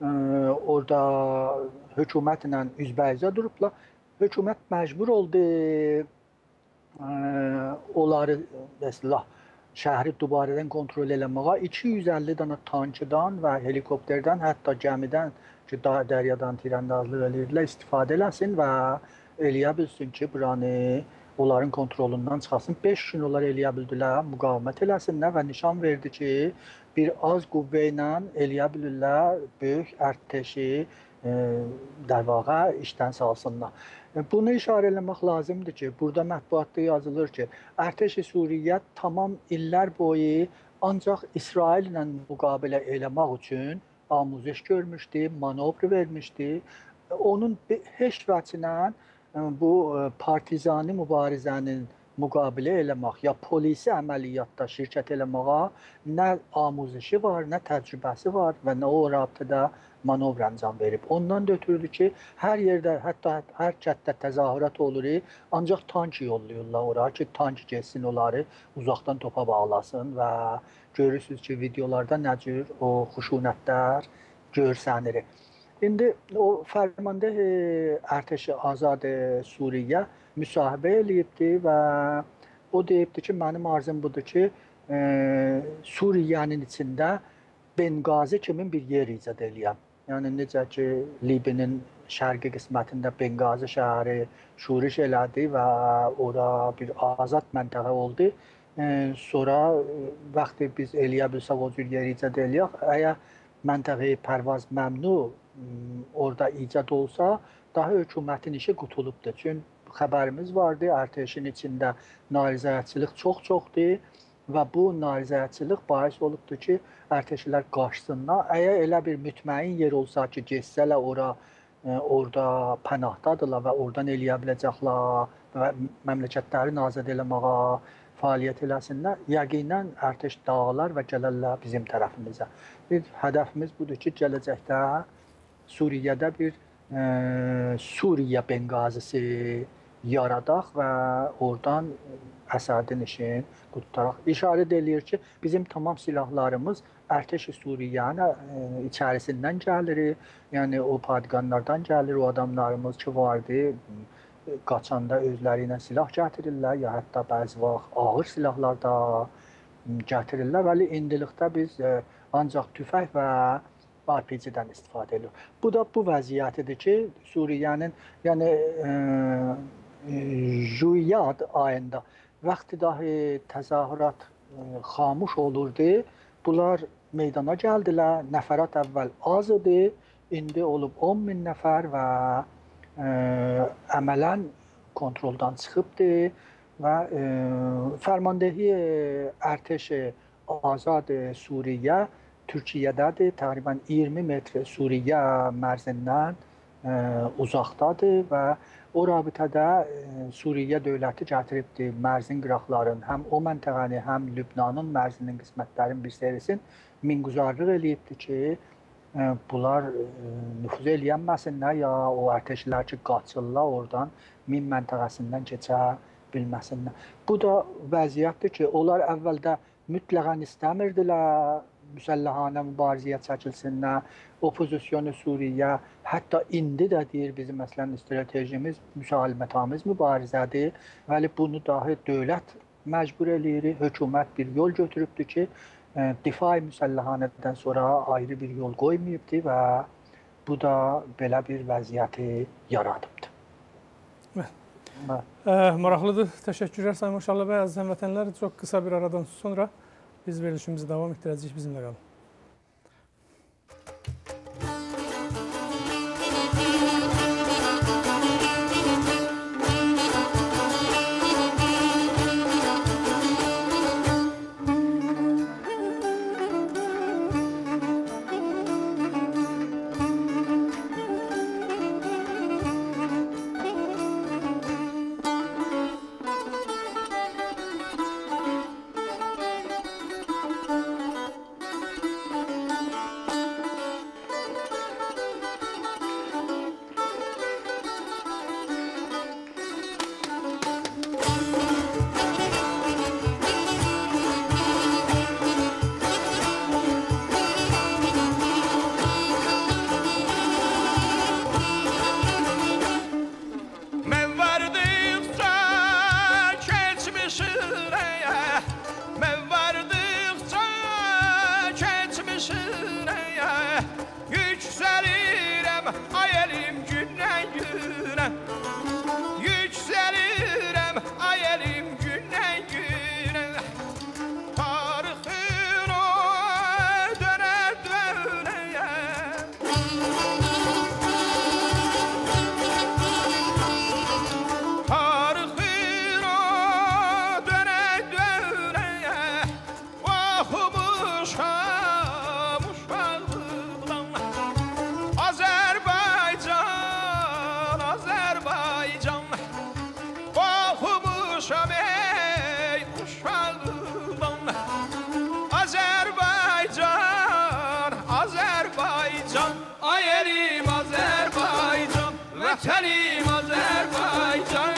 B: orada hökumətlə üzbəyizə durublar. Hökumət məcbur oldu onları məsələ şəhəri dubarədən kontrol eləməyə 250 dənə tankdan və helikopterdən, hətta gəmidən ki, dəryadan tirəndazlıq eləyirdilər, istifadə eləsin və eləyə bilsin ki, buranı onların kontrolundan çıxasın. 5 gün onlar eləyə bildilər, müqavimət eləsinlər və nişan verdi ki, bir az qüvvə ilə eləyə bilirlər, böyük ərtəşi در واقع işdən salsınlar. Bunu işarə eləmək lazımdır ki, burada mətbuatda yazılır ki, Ərtəş-i Suriyə tamam illər boyu ancaq İsrail ilə müqabilə eləmək üçün amuzəş görmüşdü, manovr vermişdi. Onun heç vəcinə bu partizani mübarizənin müqabilə eləmək, ya polisi əməliyyatda şirkət eləməyə nə amuzəşi var, nə təcrübəsi var və nə o rabitədə manovr əncam verib. Ondan da ötürüdür ki, hər yerdə, hətta hər kənddə təzahürat olur, ancaq tank yollayırlar ora ki, tank geçsin onları uzaqdan topa bağlasın və görürsünüz ki, videolarda nə cür o xuşunətlər görsənir. İndi o fərmanda Ərtəş-i Azad Suriyə müsahibə eləyibdi və o deyibdi ki, mənim arzum budur ki, Suriyənin içində Benqazi kimi bir yer icad eləyəm. Yəni necə ki, Libya'nın şərqi qismətində Benqazi şəhəri şuriş elədi və ora bir azad məntəqə oldu. Sonra vaxtı biz eləyə bilsək o cür yer icad eləyək. Əgər məntəqəyi Pərvaz Məmnu orada icad olsa, daha hökumətin işi qutulubdur. Çünki xəbərimiz vardı, Ərtəşin içində narizəçilik çoxdur və bu narizəçilik bahis olubdur ki, ərtəşilər qaçsınlar. Əgər elə bir mütməyin yer olsa ki, geçsələr orada pənahdadırlar və oradan eləyə biləcəklər və məmləkətlərini azad eləməyə fəaliyyət eləsinlər, yəqinən ərtəş dağılar və gələrlər bizim tərəfimizə. Hədəfimiz budur ki, gələcəkdə Suriyədə bir Suriyə Benqazisi yaradaq və oradan Əsədin işini qutaraq. İşarə edilir ki, bizim tamam silahlarımız Ərtəş-i Suriyənin içərisindən gəlir. Yəni o padqanlardan gəlir, o adamlarımız ki vardı, qaçanda özləri ilə silah gətirirlər, ya hətta bəzi vaxt ağır silahlar da gətirirlər. Vəli indilikdə biz ancaq tüfək və RPG-dən istifadə edilir. Bu da bu vəziyyətidir ki, Suriyənin, yəni Juiyad ayında vaxtı dahi təzahürat xamuş olurdu. Bunlar meydana gəldilər. Nəfərat əvvəl az idi. İndi olub 10.000 nəfər və əmələn kontroldan çıxıbdır və fərmandehi Ərtəş-i Azad Suriyə Türkiyədədir. Təqribən 20 metr Suriyə mərzindən uzaqdadır və o rabitədə Suriyə dövləti gətiribdir mərzin qıraqların, həm o məntəqəni, həm Lübnanın mərzinin qismətlərin bir serisin minquzarlıq eləyibdir ki, bunlar nüfuz eləyənməsinlər, ya o ərtəşlər ki, qaçırlar oradan min məntəqəsindən keçə bilməsinlər. Bu da vəziyyətdir ki, onlar əvvəldə mütləqən istəmirdilər müsəlləhanə mübarizəyə çəkilsinlər. Opozisiyonu Suriyə hətta indi də deyir bizim məsələn stratejimiz müsahibətamiz mübarizədir. Vəli bunu dahi dövlət məcbur eləyir. Hökumət bir yol götürübdür ki, difai müsəlləhanədən sonra ayrı bir yol qoymayıbdır və bu da belə bir vəziyyəti yaradıbdır.
A: Maraqlıdır. Təşəkkürlər Sayın Maşallah bəy. Əziz həmvətənlər, çox qısa bir aradan sonra biz verilişimizi davam etdirəcəyik. Bizimlə qalın.
C: vətənim Azərbaycan.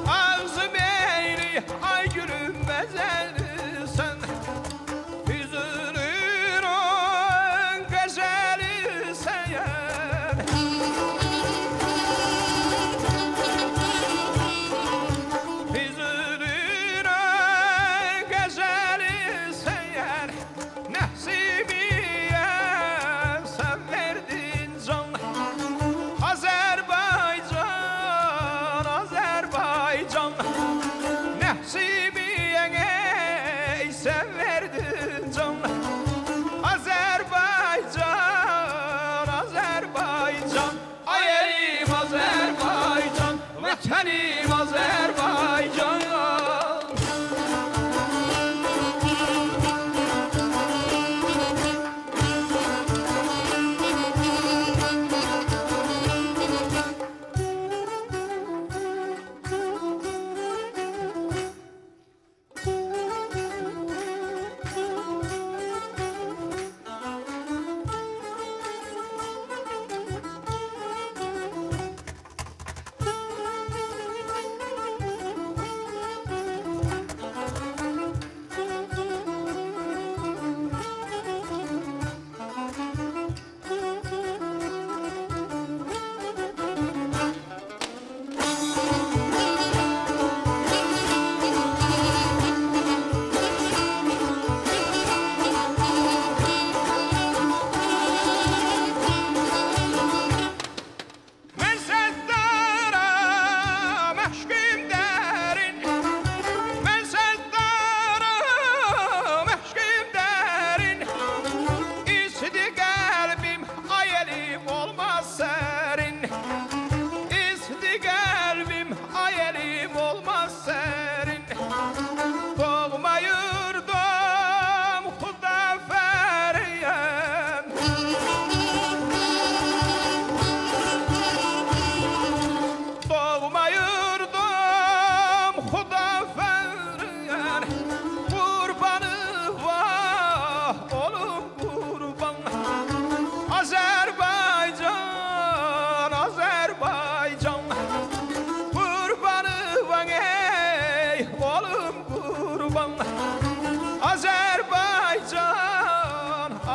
C: Ağzım eğri, ay gülüm bezelsen, hüzünün on gazeli sen. Hüzünün on gazeli sen, nasibiye sen verdin can. Azerbaycan, nəsibiyənə sən verdin can. Azərbaycan, ay elim Azərbaycan, vətənim Azərbaycan.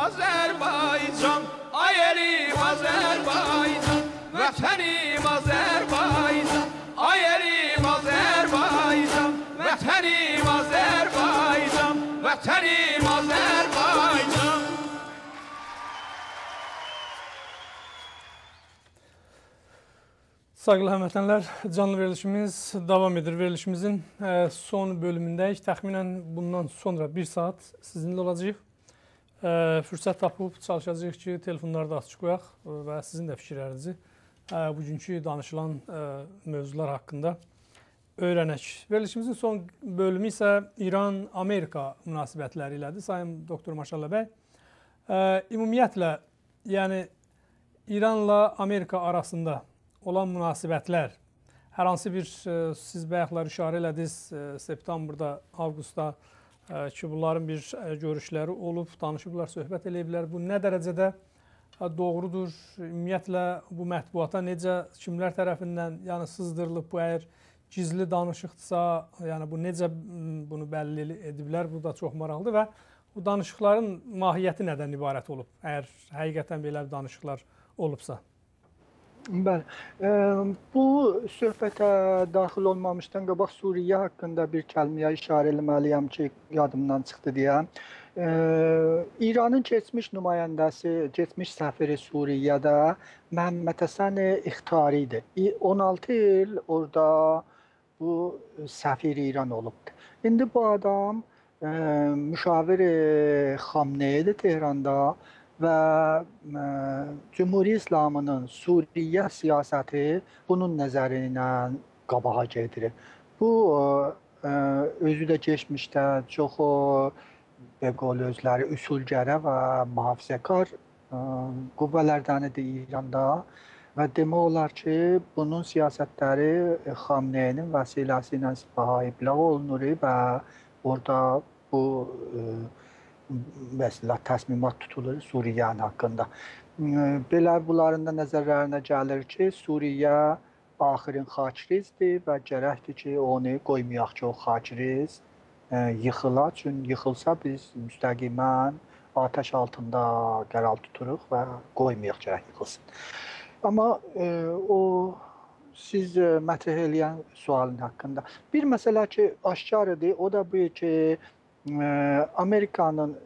C: Azerbaycan, ay elim Azerbaycan, vətənim Azerbaycan, ay elim Azerbaycan, vətənim Azerbaycan, vətənim Azerbaycan.
A: Sayğılı həmvətənlər, canlı verilişimiz davam edir. Verilişimizin son bölümündəyik. Təxminən bundan sonra 1 saat sizinlə olacağıq. Fürsət tapıb çalışacağıq ki, telefonları da açıq qoyaq və sizin də fikirlərinizi bugünkü danışılan mövzular haqqında öyrənək. Verilişimizin son bölümü isə İran-Amerika münasibətləri ilədir. Sayın Doktor Maşallah bəy, ümumiyyətlə, yəni İranla Amerika arasında olan münasibətlər, hər hansı bir, siz bayaqlar işarə elədiniz, septembrda, avqustda ki, bunların bir görüşləri olub, danışıblar, söhbət eləyiblər. Bu nə dərəcədə doğrudur? Ümumiyyətlə, bu mətbuata necə, kimlər tərəfindən sızdırılıb, bu əgər gizli danışıqdırsa, yəni bu necə bunu bəlli ediblər, bu da çox maraqlıdır və Bu danışıqların mahiyyəti nədən ibarət olub? Əgər həqiqətən belə bir danışıqlar olubsa.
B: Bəli. Bu söhbətə daxil olmamışdan qabaq Suriyə haqqında bir kəlməyə işarə etməliyəm ki, yadımdan çıxdı deyə. İranın keçmiş nümayəndəsi, keçmiş səfiri Suriyədə Məhəmməd Həsən İxtari idi. 16 il orada bu səfir İran olubdu. İndi bu adam müşavir Xamneyidir Tehranda və Cümhuriyyə İslamının Suriyə siyasəti bunun nəzəri ilə qabağa gedir. Bu özü də keçmişdə çox özləri üsulgərə və mühafizəkar qüvvələrdən idi İranda və demək olar ki, bunun siyasətləri Xamneyinin vəsiləsi ilə ibləğ olunur və orada bu mesela təsmimat tutulur Suriye'nin haqqında. Belə bunların da nəzərlərinə gəlir ki, Suriye axirin xaçrizdir və gərəkdir ki, onu qoymayaq ki, o xaçriz yıxıla. Çünki yıxılsa biz müstəqimən ateş altında qərar tuturuq və qoymayaq gərək yıxılsın. Amma o siz mətrəh eləyən sualın haqqında bir məsələ ki, aşkarıdır, o da bu ki, Amerikanın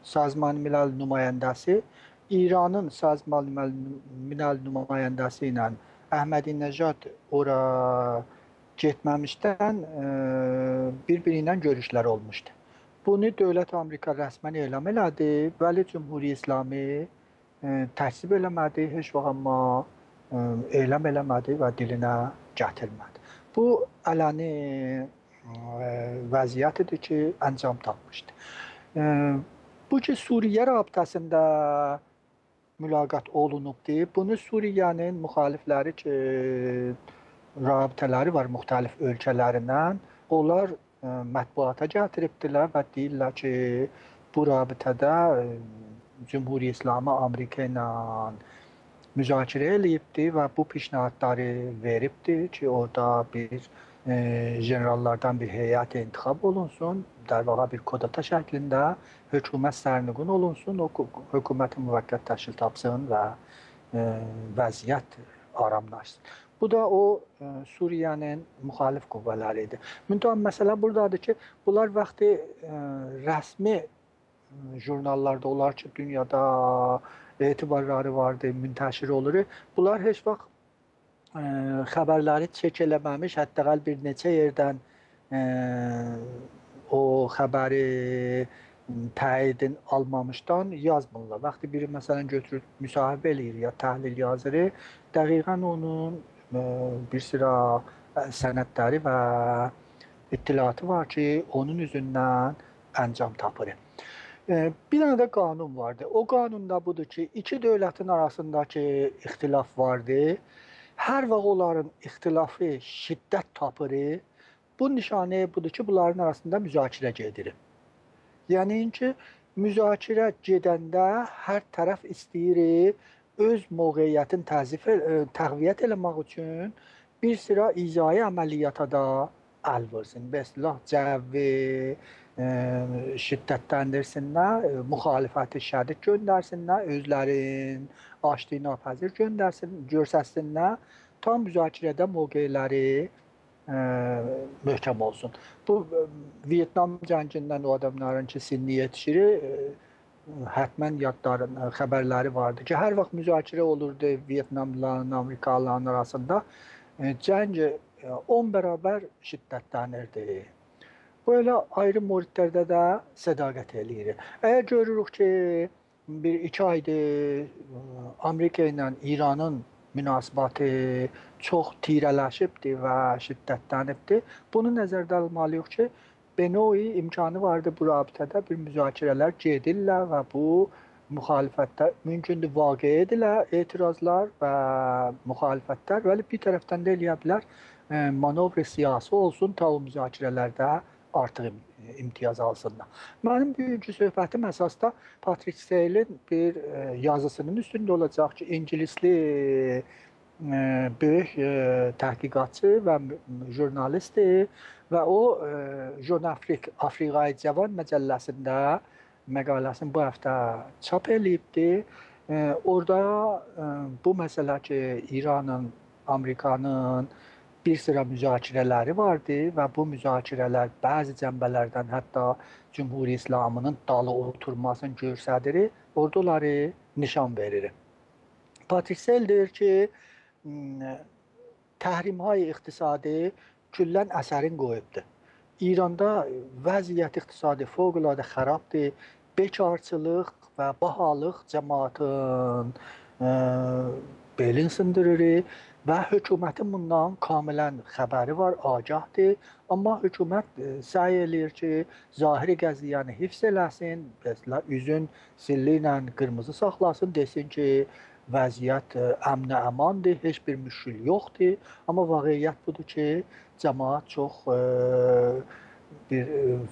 B: Sazman Milal nümayəndəsi İranın Sazman Milal nümayəndəsi ilə Əhmədinəcad ora getməmişdən bir-biri ilə görüşlər olmuşdu. Bunu Dövlət Amerika rəsmən elan elədi, bəli Cümhuriyyə İslami təksib eləmədi, heç vaxt amma elan eləmədi və dilinə gətirmədi. Bu ələni vəziyyətidir ki, əncam tapmışdı. Bu ki, Suriyə rabitəsində mülaqat olunubdur. Bunu Suriyənin müxalifləri ki, rabitələri var müxtəlif ölkələrindən. Onlar mətbuata gətiribdilər və deyirlər ki, bu rabitədə Cümhuriyyə İslamı Amerika ilə müzakirə eləyibdir və bu pişnahadları veribdir ki, orada bir generallardan bir heyət intixab olunsun, dərvaqa bir kodata şəklində hökumət sərnüqun olunsun, o hökumətin müvəqqət təşkil tapsın və vəziyyət aramlaşsın. Bu da o Suriyənin müxalif qüvvələridir. Müntəhə məsələ buradadır ki, bunlar vaxtı rəsmi jurnallarda olar ki, dünyada etibarları vardır, müntəşir olur. Bunlar heç vaxt xəbərləri çək eləməmiş, hətta bir neçə yerdən o xəbəri təyidin almamışdan yazmırlar. Vaxtı biri məsələn götürür, müsahibə eləyir ya təhlil yazır, dəqiqən onun bir sıra sənədləri və ittilatı var ki, onun üzündən əncam tapır. Bir dənə də qanun vardır. O qanunda budur ki, iki dövlətin arasındakı ixtilaf vardır. Hər vaxt onların ixtilafı şiddət tapır. Bu nişanə budur ki, bunların arasında müzakirə gedir. Yəni ki, müzakirə gedəndə hər tərəf istəyir öz mövqeyyətini təqviyyət eləmək üçün bir sıra icraî əməliyyata da əl vursun. Məsələn, cəvi şiddətləndirsinlər, müxalifəti şədid göndərsinlər, özlərin açdığı napəzir göstərsinlər, tam müzakirədə mövqeləri möhkəm olsun. Bu, Vyetnam cəngindən o adamların ki, sinni yetişir, hətmən yadların, xəbərləri vardı ki, hər vaxt müzakirə olurdu Vyetnamlıların, Amerikalıların arasında, cəng 10 bərabər şiddətlənirdi. Böyle ayrı muhitlərdə də sədaqət eləyir. Əgər görürük ki, bir 2 aydır Amerika ilə İranın münasibəti çox tirələşibdir və şiddətlənibdir. Bunu nəzərdə almalıyıq ki, Benoyi imkanı vardı bu rabitədə bir müzakirələr gedirlər və bu müxalifətlər mümkündür vaqe edilə etirazlar və müxalifətlər və bir tərəfdən də eləyə bilər manovr siyasi olsun ta o müzakirələrdə artıq imtiyaz alsınlar. Mənim bugünkü söhbətim əsasda Patrick Sey'lin bir yazısının üstündə olacaq ki, ingilisli böyük təhqiqatçı və jurnalistdir və o Afriqaya Cavan məcəlləsində məqaləsini bu həftə çap eləyibdi. Orada bu məsələ ki, İranın, Amerikanın bir sıra müzakirələri vardı və bu müzakirələr bəzi cənbələrdən hətta Cümhuri İslamının dalı oturmasını göstərir. Orada onları nişan verir. Patriksel deyir ki, təhrimhay iqtisadi küllən əsərin qoyubdur. İranda vəziyyət iqtisadi fövqəladə xarabdır. Bekarçılıq və bahalıq cəmaatın belin sındırır və hökumətin bundan kamilən xəbəri var, agahdır. Amma hökumət səy eləyir ki, zahiri qəziyyəni hifz eləsin, üzün silli ilə qırmızı saxlasın, desin ki, vəziyyət əmnə əmandır, heç bir müşkül yoxdur. Amma vaqiyyət budur ki, cəmaat çox bir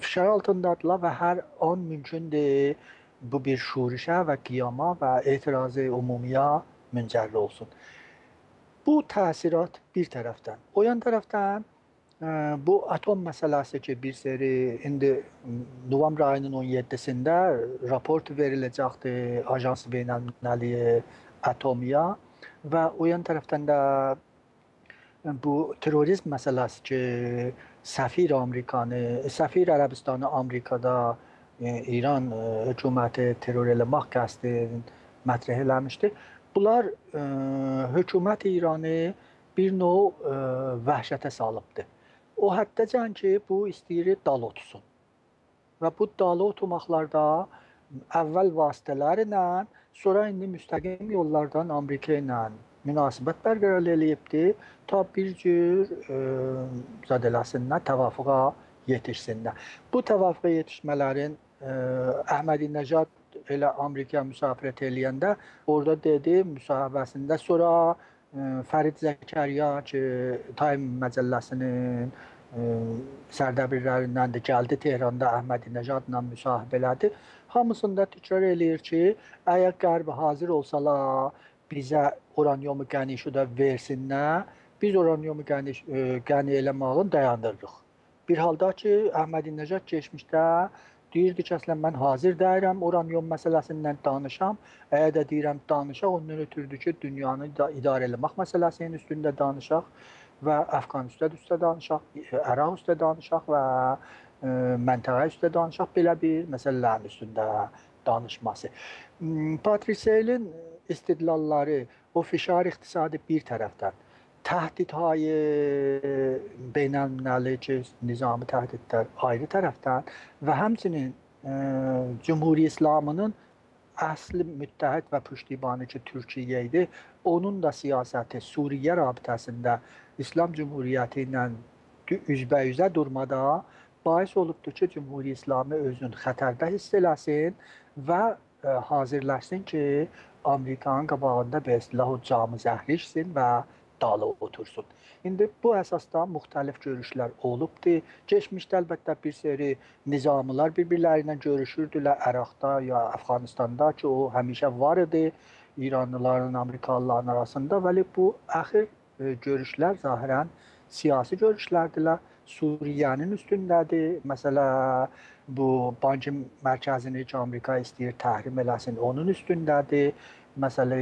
B: fişar altındadırlar və hər an mümkündür bu bir şurişə və qiyama və etirazı umumiyə müncərli olsun. Bu təsirat bir tərəfdən. O yan tərəfdən bu atom məsələsi ki, bir seri indi novembr ayının 17-sində raport veriləcəkdir Ajans Beynəlmiləli Atomiya və o yan tərəfdən də bu terrorizm məsələsi ki, Səfir Ərəbistanı Amerikada İran hökuməti terror eləmək qəsdini mətrəh eləmişdi. Bunlar hökumət İranı bir növ vəhşətə salıbdır. O həddəcən ki, bu istəyir dal otusun. Və bu dalı oturmaqlarda əvvəl vasitələrlə, sonra indi müstəqim yollardan Amerika ilə münasibət bərqərar eləyibdir, ta bir cür zədələsinlər, təvafuqa yetişsinlər. Bu təvafuqa yetişmələrin Əhmədinəcad elə Amerikaya müsafirət eləyəndə orada dedi, müsahibəsində sonra Fərid Zəkərya ki, Time məcəlləsinin sərdəbirlərindəndir, gəldi Tehranda Əhmədinəcadla müsahibə elədi. Hamısında təkrar eləyir ki, əgər Qərb hazır olsalar, bizə uranyumu qənişi də versinlər, biz uranyumu qəni eləmağını dayandırırıq. Bir halda ki, Əhmədinəcad keçmişdə deyirdi ki, əslən mən hazır deyirəm, uranyum məsələsindən danışam. Əgər də deyirəm danışaq, ondan ötürdü ki, dünyanı idarə eləmək məsələsinin üstündə danışaq və Əfqan üstə danışaq, Əraq üstə danışaq və məntəqə üstə danışaq, belə bir məsələlərin üstündə danışması. Patriselin istidlalları, o fişar iqtisadi bir tərəfdən, təhdidhayı beynəlmiləli ki, nizami təhdidlər ayrı tərəfdən və həmçinin Cümhuri İslamının əsli müttəhid və püştibanı ki, Türkiyə idi, onun da siyasəti Suriyə rabitəsində İslam Cümhuriyyəti ilə üzbəyüzə durmada bais olubdur ki, Cümhuri İslamı özünü xətərdə hiss eləsin və hazırlaşsın ki, Amerikanın qabağında bir istilah camı zəhlişsin və dalı otursun. İndi bu əsasda müxtəlif görüşlər olubdur. Keçmişdə əlbəttə bir seri nizamlılar bir-birləri ilə görüşürdülər Əraqda ya Əfqanistanda ki, o həmişə var idi İranlıların, Amerikalıların arasında. Vəli bu əxir görüşlər zahirən siyasi görüşlərdirlər. Suriyənin üstündədir. Məsələ bu Banki Mərkəzini ki, Amerika istəyir təhrim eləsin, onun üstündədir. Məsələ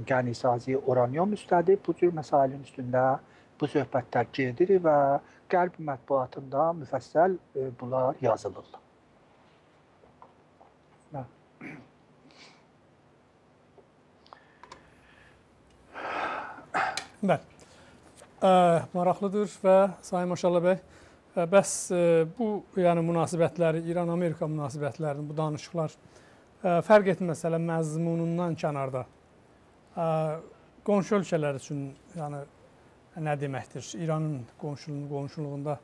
B: qənisazi uranyum üstədir. Bu cür məsailin üstündə bu söhbətlər gedir və Qərb mətbuatında müfəssəl bunlar yazılırlar.
A: Bəli. Maraqlıdır və Sayın Maşallah bəy, bəs bu yəni münasibətləri, İran-Amerika münasibətlərinin bu danışıqlar fərq etməsələ məzmunundan kənarda qonşu ölkələr üçün yəni nə deməkdir? İranın qonşuluğunda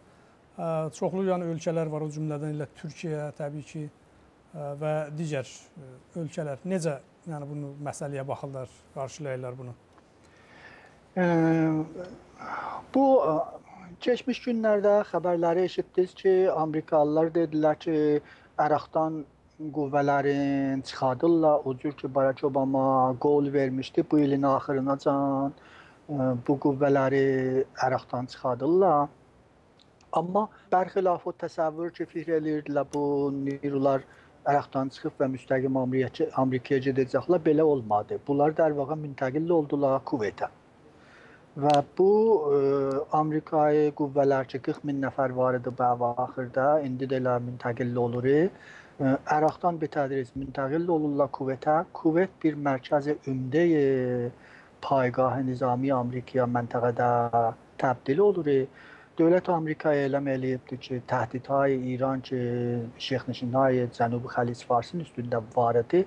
A: çoxlu yəni ölkələr var, o cümlədən ilə Türkiyə təbii ki və digər ölkələr necə yəni bunu məsələyə baxırlar, qarşılayırlar bunu?
B: Bu keçmiş günlərdə xəbərləri eşitdiniz ki, Amerikalılar dedilər ki, Əraqdan qüvvələrin çıxadırlar. O cür ki, Barack Obama qol vermişdi bu ilin axırınacan. Bu qüvvələri Əraqdan çıxadırlar. Amma bərxilaf o təsəvvür ki, fikr eləyirdilər bu nirular Əraqdan çıxıb və müstəqim Amerikaya gedəcəklər, belə olmadı. Bunlar dərvaqa müntəqil oldular Kuveytə. Və bu Amerikaya qüvvələr ki, 40 min nəfər var idi bəvaxırda, indi də elə müntəqil olur. Əraqdan betədriz müntəqil olurlar Kuveytə. Kuveyt bir mərkəzi ümdə paygah nizami Amerikaya məntəqədə təbdil olur. Dövlət Amerikaya elan eləyibdir ki, təhdidهای İran ki, şexnişinهای Cənubi Xəlic Farsın üstündə var idi.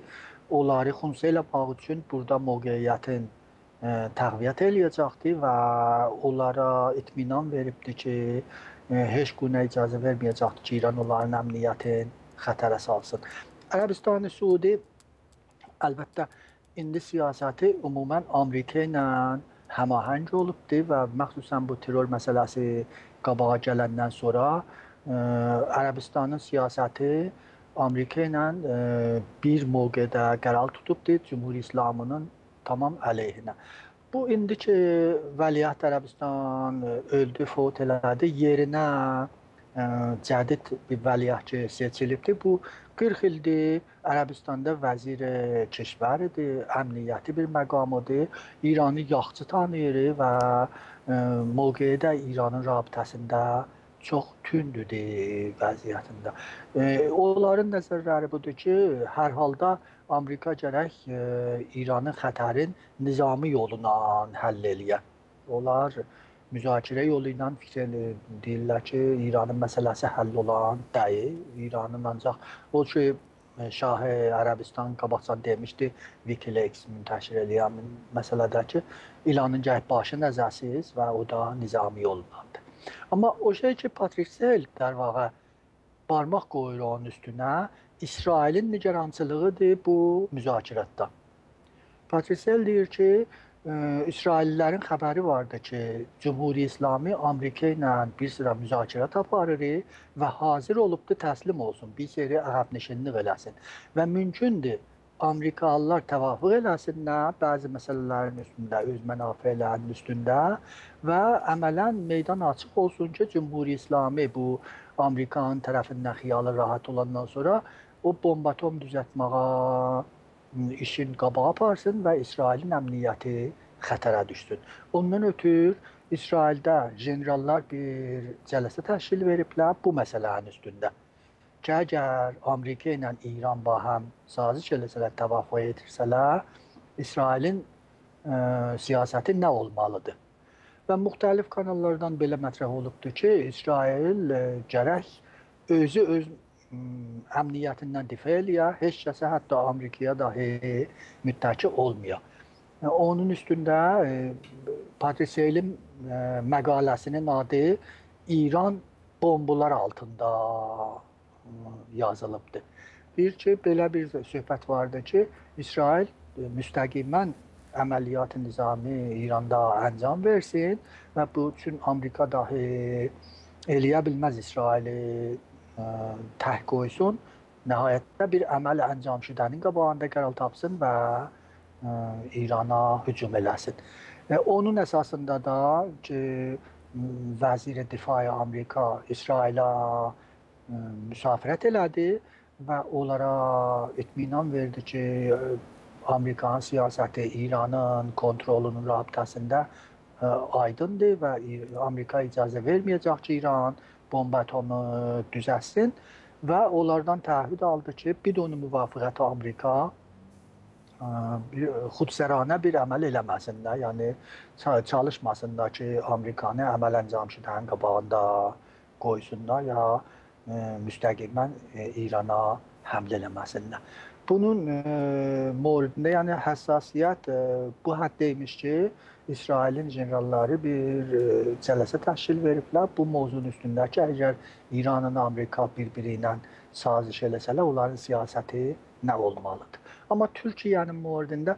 B: Onları xunsa ilə bağ üçün burada mövqeyiyyətin təqviyyət eləyəcəkdir və onlara itminan veribdir ki, heç günə icazə verməyəcəkdir ki, İran onların əmniyyətin xətərə salsın. Ərəbistan-ı Suudi əlbəttə indi siyasəti ümumən Amerika ilə həmahəng olubdur və məxsusən bu terror məsələsi qabağa gələndən sonra Ərəbistanın siyasəti Amerika ilə bir mövqedə qərar tutubdur, Cümhur İslamının tamam əleyhinə. Bu indiki Vəliəhd Ərəbistan öldü, fot elədi, yerinə cədid bir vəliəhd ki, seçilibdir. Bu 40 ildir Ərəbistanda vəzir keşvəridir, əmniyyəti bir məqamıdır. İranı yaxşı tanıyır və mövqeyi də İranın rabitəsində çox tündüdür vəziyyətində. Onların nəzərləri budur ki, hər halda Amerika gərək İranın xətərin nizami yolla həll eləyə. Onlar müzakirə yolu ilə fikir deyirlər ki, İranın məsələsi həll olan deyil. İranın ancaq o ki, Şah-ı Ərəbistan qabaqcan demişdi, Wikileaks müntəşir eləyən məsələdə ki, İranın gərək başı nəzəsiz və o da nizami yollandı. Amma o şey ki, Patriksel dərvaqa barmaq qoyur onun üstünə, İsrailin nigarançılığıdır bu müzakirətdə. Patriksel deyir ki, İsraillilərin xəbəri vardı ki, Cümhuri İslami Amerika ilə bir sıra müzakirət aparır və hazır olubdur təslim olsun, bir seri əhəbnişinlik eləsin. Və mümkündür, Amerikalılar təvafuq eləsinlər bəzi məsələlərin üstündə, öz mənafelərinin üstündə və əmələn meydan açıq olsun ki, Cümhuri İslami bu Amerikanın tərəfindən xiyalı rahat olandan sonra o bombatom düzəltməyə işin qabağa aparsın və İsrailin əmniyyəti xətərə düşsün. Ondan ötürü İsraildə generallar bir cələsə təşkil veriblər bu məsələnin üstündə. Ki, əgər Amerika ilə İran bahəm saziş eləsələr, təvafuq etirsələr, İsrailin siyasəti nə olmalıdır? Və müxtəlif kanallardan belə mətrəh olubdur ki, İsrail gərək özü öz əmniyyətindən difa eləyə, heç kəsə hətta Amerikaya dahi müttəki olmaya. Onun üstündə Patriselin məqaləsinin adı İran bombalar altında yazılıbdır. Bir ki, belə bir söhbət vardı ki, İsrail müstəqimən əməliyyat-ı nizami İranda əncam versin və bu üçün Amerika dahi eləyə bilməz İsraili təh qoysun, nəhayətdə bir əməl əncam şüdənin qabağında qərar tapsın və İrana hücum eləsin. Onun əsasında da ki, vəzir difai Amerika İsrailə müsafirət elədi və onlara itminan verdi ki, Amerikanın siyasəti İranın kontrolunun rabitəsində aydındır və Amerika icazə verməyəcək ki, İran bomba atomu düzəlsin və onlardan təhvil aldı ki, bidonu müvafiqəti Amerika xudsəranə bir əməl eləməsinlər, yəni çalışmasınlar ki, Amerikanı əməl əncam şüdənin qabağında qoysunlar ya müstəqimən İrana həmlə eləməsinlər. Bunun moridində, yəni həssasiyyət bu həddəymiş ki, İsrailin generalları bir cələsə təşkil veriblər bu mövzunun üstündə ki, əgər İranın Amerika bir-biri ilə saziş eləsələr, onların siyasəti nə olmalıdır? Amma Türkiyənin moridində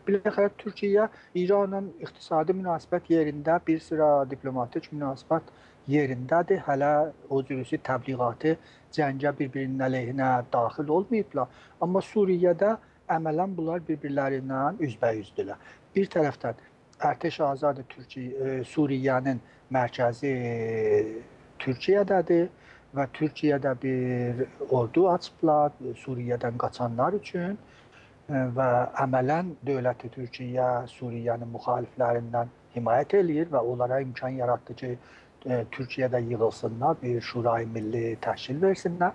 B: biləxərə Türkiyə İranla iqtisadi münasibət yerində bir sıra diplomatik münasibət yerindədir. Hələ o cürüsü təbliğatı cəngə bir-birinin əleyhinə daxil olmayıblar. Amma Suriyədə əmələn bunlar bir-birlərindən üzbəyüzdürlər. Bir tərəfdən Ərteş Azadı Suriyənin mərkəzi Türkiyədədir və Türkiyədə bir ordu açıblar Suriyədən qaçanlar üçün və əmələn dövləti Türkiyə Suriyənin müxaliflərindən himayət eləyir və onlara imkan yaratdı ki, Türkiyədə yığılsınlar, bir Şurayı Milli təşkil versinlər.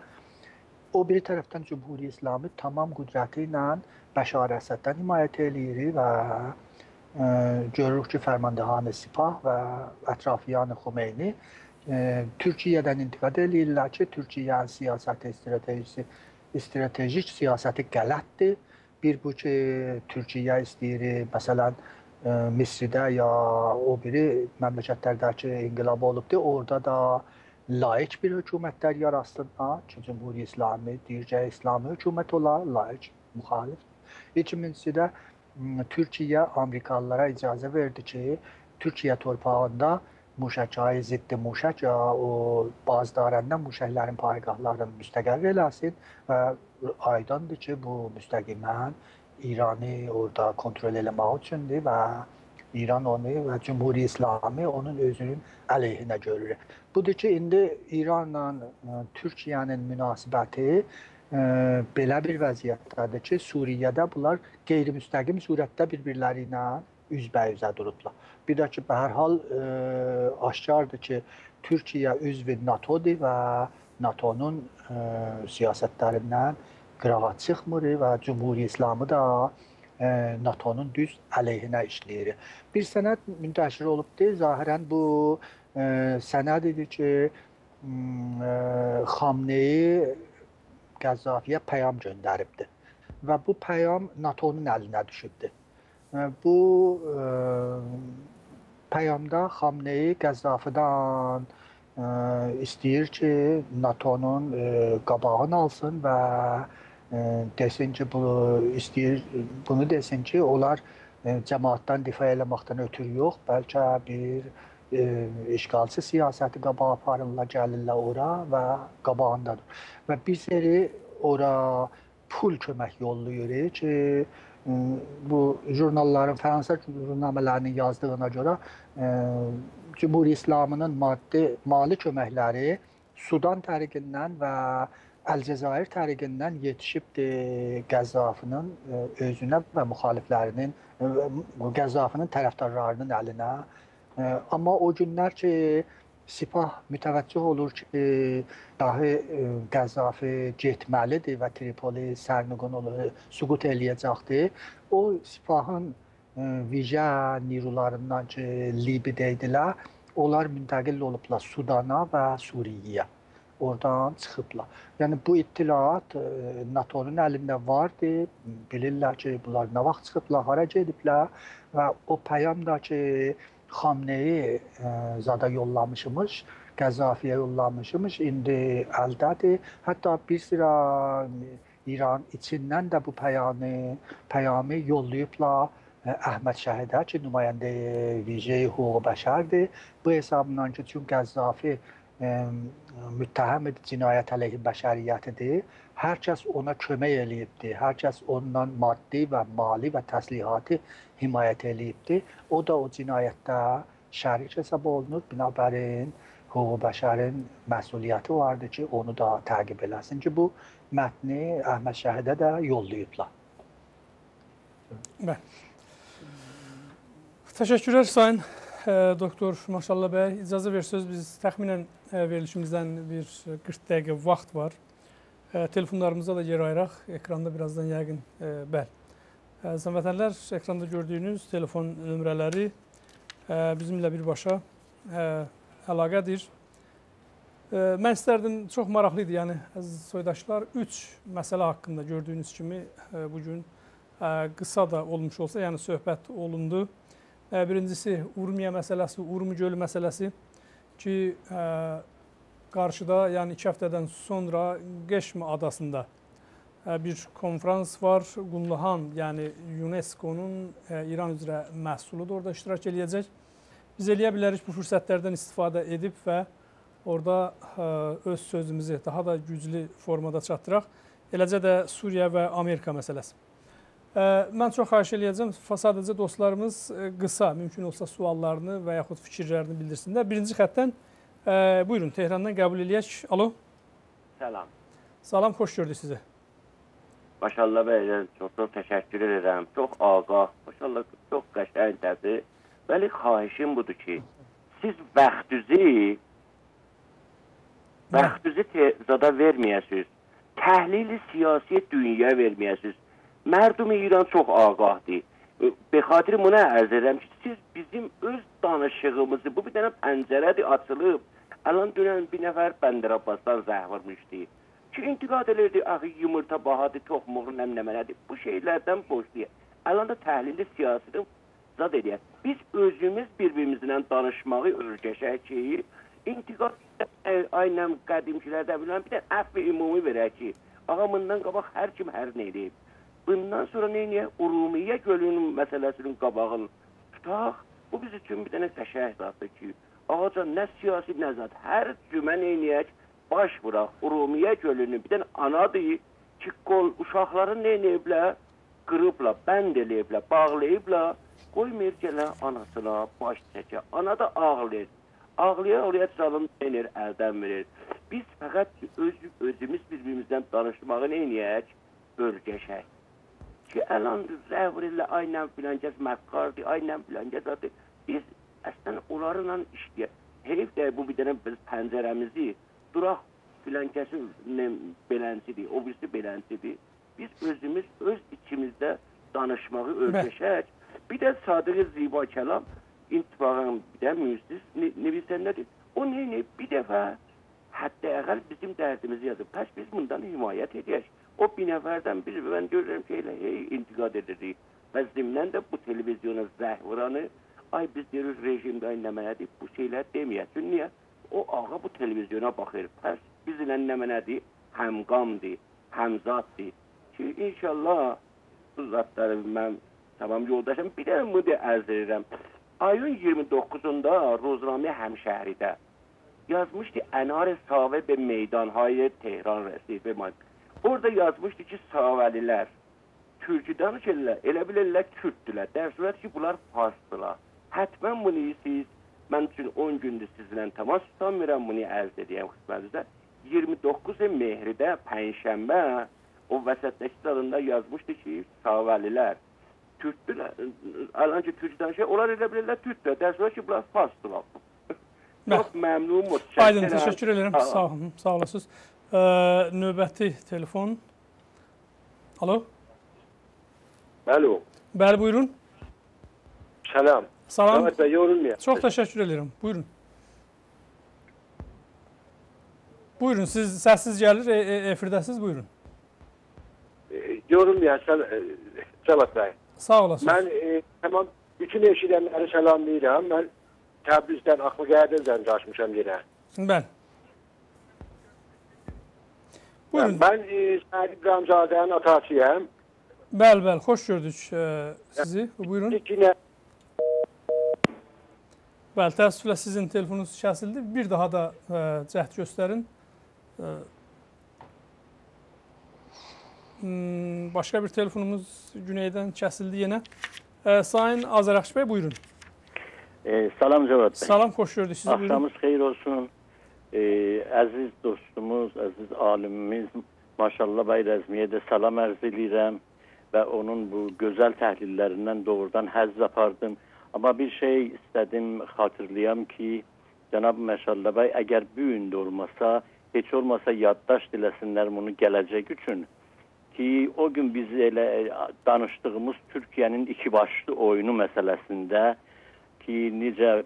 B: O biri tərəfdən Cümhuri İslamı tamam qüdrəti ilə Bəşar Əsəddən himayət eləyir və görürük ki, Fərmandahan-ı Sipah və ətrafiyyan-ı Xumeyni Türkiyədən intiqad eləyirlər ki, Türkiyənin siyasəti, stratejik siyasəti qələtdir. Bir bu ki, Türkiyə istəyir, məsələn, Misridə ya o biri məmləkətlərdəki inqilab olubdur, orada da laik bir hökumətlər yaratsınlar ki, Cümhuri İslami deyircə İslami hökumət olar, laik, müxalif. İkincisi də Türkiyə Amerikalılara icazə verdi ki, Türkiyə torpağında muşəkayı, ziddi muşək ya o bazılarında muşəklərin paygahlarını müstəqil eləsin və aydındır ki, bu müstəqimən İranı orada kontrol eləmək üçündür və İran onu və Cümhuri İslami onun özünün əleyhinə görür. Budur ki, indi İranla Türkiyənin münasibəti belə bir vəziyyətdədir ki, Suriyədə bunlar qeyri-müstəqim surətdə bir-birləri ilə üzbəyüzə durublar. Bir də ki, hər hal aşkardır ki, Türkiyə üzv NATO-dur və NATO-nun siyasətlərindən qırağa çıxmır və Cümhuri İslamı da NATO-nun düz əleyhinə işləyir. Bir sənəd müntəşir olubdur. Zahirən bu sənəd idi ki, Xamneyi Qəzzafiyə pəyam göndəribdir və bu pəyam NATO-nun əlinə düşübdür. Bu pəyamda Xamneyi Qəzzafidən istəyir ki, NATO-nun qabağını alsın və desin ki, bunu desin ki, onlar cəmaatdan difa eləməkdən ötürü yox, bəlkə bir işğalçı siyasəti qabağa aparırlar, gəlirlər ora və qabağındadır. Və bir seri ora pul kömək yollayır ki, bu jurnalların, Fransa jurnalmələrinin yazdığına görə Cümhuri İslamının mali köməkləri Sudan təriqindən və Əlcəzair təriqindən yetişibdir Qəzzafinin özünə və müxaliflərinin, Qəzzafinin tərəfdarlarının əlinə. Amma o günlər ki, Sipah mütəvəccüh olur ki, dahi Qəzzafi getməlidir və Tripoli sərnüqun süqut eləyəcəkdir. O Sipahın vicə nirularından ki, Libidə idilər, onlar müntəqil olublar Sudana və Suriyyə. Oradan çıxıblar. Yəni bu ittilaat NATO-nun əlində vardı. Bilirlər ki, bunlar nə vaxt çıxıblar, hara gediblər və o pəyam da ki, Xamneyi zada yollamışmış, Qəzzafiyə yollamışmış, indi əldədir. Hətta bir sıra İran içindən də bu pəyamı yollayıblar Əhməd Şəhidə ki, nümayəndə vicə hüquq bəşərdir. Bu hesabla ki, çünki Qəzzafi müttəhəm cinayət əleyhi bəşəriyyətidir. Hər kəs ona kömək eləyibdir. Hər kəs ondan maddi və mali və təslihatı himayət eləyibdir. O da o cinayətdə şərik hesab olunur. Binabərin hüquq bəşərin məsuliyyəti vardır ki, onu da təqib eləsin ki, bu mətni Əhməd Şəhidə də yollayıblar.
A: Təşəkkürlər Sayın Doktor Maşallah bəy. İcazə versiniz, biz təxminən verilişimizdən bir 40 dəqiqə vaxt var. Telefonlarımıza da yer ayıraq. Ekranda birazdan yəqin bəli. Əzizən vətənlər, ekranda gördüyünüz telefon nömrələri bizimlə birbaşa əlaqədir. Mən istərdim, çox maraqlıdır, yəni əziz soydaşlar, 3 məsələ haqqında gördüyünüz kimi bugün qısa da olmuş olsa, yəni söhbət olundu. Birincisi Urmiya məsələsi, Urmi gölü məsələsi ki, qarşıda, yəni 2 həftədən sonra Qəşmi adasında bir konferans var. Qumluhan, yəni UNESCO-nun İran üzrə məhsulu da orada iştirak edəcək. Biz eləyə bilərik bu fürsətlərdən istifadə edib və orada öz sözümüzü daha da güclü formada çatdıraq. Eləcə də Suriya və Amerika məsələsi. Mən çox xahiş eləyəcəm, sadəcə dostlarımız qısa, mümkün olsa suallarını və yaxud fikirlərini bildirsinlər. Birinci xəttdən, buyurun, Tehrandan qəbul eləyək. Alo.
D: Salam.
A: Salam, xoş gördük sizi.
D: Maşallah bəy, çox təşəkkür edirəm. Çox ağah, maşallah çox qəşəngdir. Bəli, xahişim budur ki, siz vaxtınızı zada verməyəsiniz. Təhlili siyasi dünyaya verməyəsiniz. Mərdum İran çox ağahdır. Bexatir buna ərz edirəm ki, siz bizim öz danışığımızı, bu bir dənə pəncərədir açılıb. Alan dünən bir nəfər Bəndər Abbasdan zəh vurmuşdu. Ki, intiqad edirdi, axı yumurta bahadır, toxmuğu nəmnəmələdir. Bu şeylərdən boşlayır. Alan da təhlili siyasını zad edək. Biz özümüz bir-birimizlə danışmağı öyrəşək ki, intiqad aynən qədimkilərdə bilən bir də əfv-i ümumi verək ki, ağamından qabaq hər kim hər nə edib. Bundan sonra neyiniyə? Urumiyyə gölünün məsələsinin qabağını tutaq. Bu biz üçün bir dənə qəşəng zatdır ki, ağaca nə siyasi nə zat, hər cümə neyiniyək, baş vuraq. Urumiyyə gölünü bir dənə anadır ki, uşaqları neyniyiblər, qırıblar, bənd eləyiblər, bağlayıblar, qoymur gələ anasına baş çəkə. Ana da ağlayır. Ağlaya çalın denir, əldən verir. Biz fəqət özümüz bir-birimizdən danışmağı neyniyək? Örgəşək. Ki, əlan zəvr ilə aynən filancəz məqqardır, aynən filancəz adı. Biz əslən onlarla işləyək. Heyf də bu bir dənə biz pəncərəmizi duraq filancəsin belənsidir, o birisi belənsidir. Biz özümüz öz içimizdə danışmağı örgəşək. Bir də Sadığı Ziba Kəlam İntibağın bir də mühüssiz nevisən nədir? O neyini bir dəfə hətta əqəl bizim dərdimizi yazıb. Pəs biz bundan himayət edək. O bir nəfərdən biri, mən görürəm ki, elə intiqad edirik. Və zimnən də bu televizyona zəh vuranı, ay biz deyirik rejimdə nəmənədir, bu şeylər deməyəsin. Niyə? O ağa bu televizyona baxır. Pəs bizlə nəmənədir, həmqamdır, həmzaddır. Ki, inşallah bu zatları mən tamam yoldaşım. Bir də bunu da ərz edirəm. Ayın 29'unda Rozname Həmşəhridə yazmışdı Ənar Savə be meydanhay Tehran rəsifi. Orada yazmışdı ki, Savəlilər Türkü danışırlar, elə bilirlər Kürddülər. Dərsürət ki, bunlar Farsdılar. Hətmən bunu siz, mən üçün 10 gündür sizlə təmas tutamıram, bunu ərz edəyəm xüsmənizdə. 29 Mehridə, Pənşənbə, o vəsətləşi salında yazmışdı ki, Savəlilər Türkdülər, alanca Türk danışır, onlar elə bilirlər Türkdülər. Dərsürət ki, bunlar Farsdılar. Çox məmnunum.
A: Aydın, təşəkkür ederim. Sağ olun, sağ olasınız. Növbəti telefon. Alo.
E: Alo.
A: Bəli, buyurun.
E: Salam.
A: Salam.
E: Məhəmməd bəy, yorulmayaq.
A: Çox təşəkkür ederim. Buyurun. Buyurun, siz səssiz gəlir, efirdəsiz, buyurun.
E: Yorulmayaq, Cəvat bəy.
A: Sağ olasınız.
E: Mən tamam, bütün eşidənləri salamlayıram. Mən Təbrizdən, Axmıqədədən qaçmışam yenə.
A: Bəli. Buyurun.
E: Mən Səhid İbrahimzadənin atasıyam.
A: Bəli, xoş gördük sizi. Buyurun. Bəli, təəssüflə sizin telefonunuz kəsildi. Bir daha da cəhd göstərin. Başqa bir telefonumuz Güneydən kəsildi yenə. Sayın Azərəxş bəy, buyurun.
F: Salam Cəvad bəy.
A: Salam, xoş gördük sizi.
F: Axşamınız xeyir olsun. Əziz dostumuz, əziz alimimiz Maşallah bəy Rəzmiyə də salam ərz edirəm və onun bu gözəl təhlillərindən doğrudan həzz apardım. Amma bir şey istədim, xatırlayam ki, Cənab Maşallah bəy əgər bu gün də olmasa, heç olmasa yaddaş diləsinlər bunu gələcək üçün ki, o gün biz elə danışdığımız Türkiyənin iki başlı oyunu məsələsində ki, necə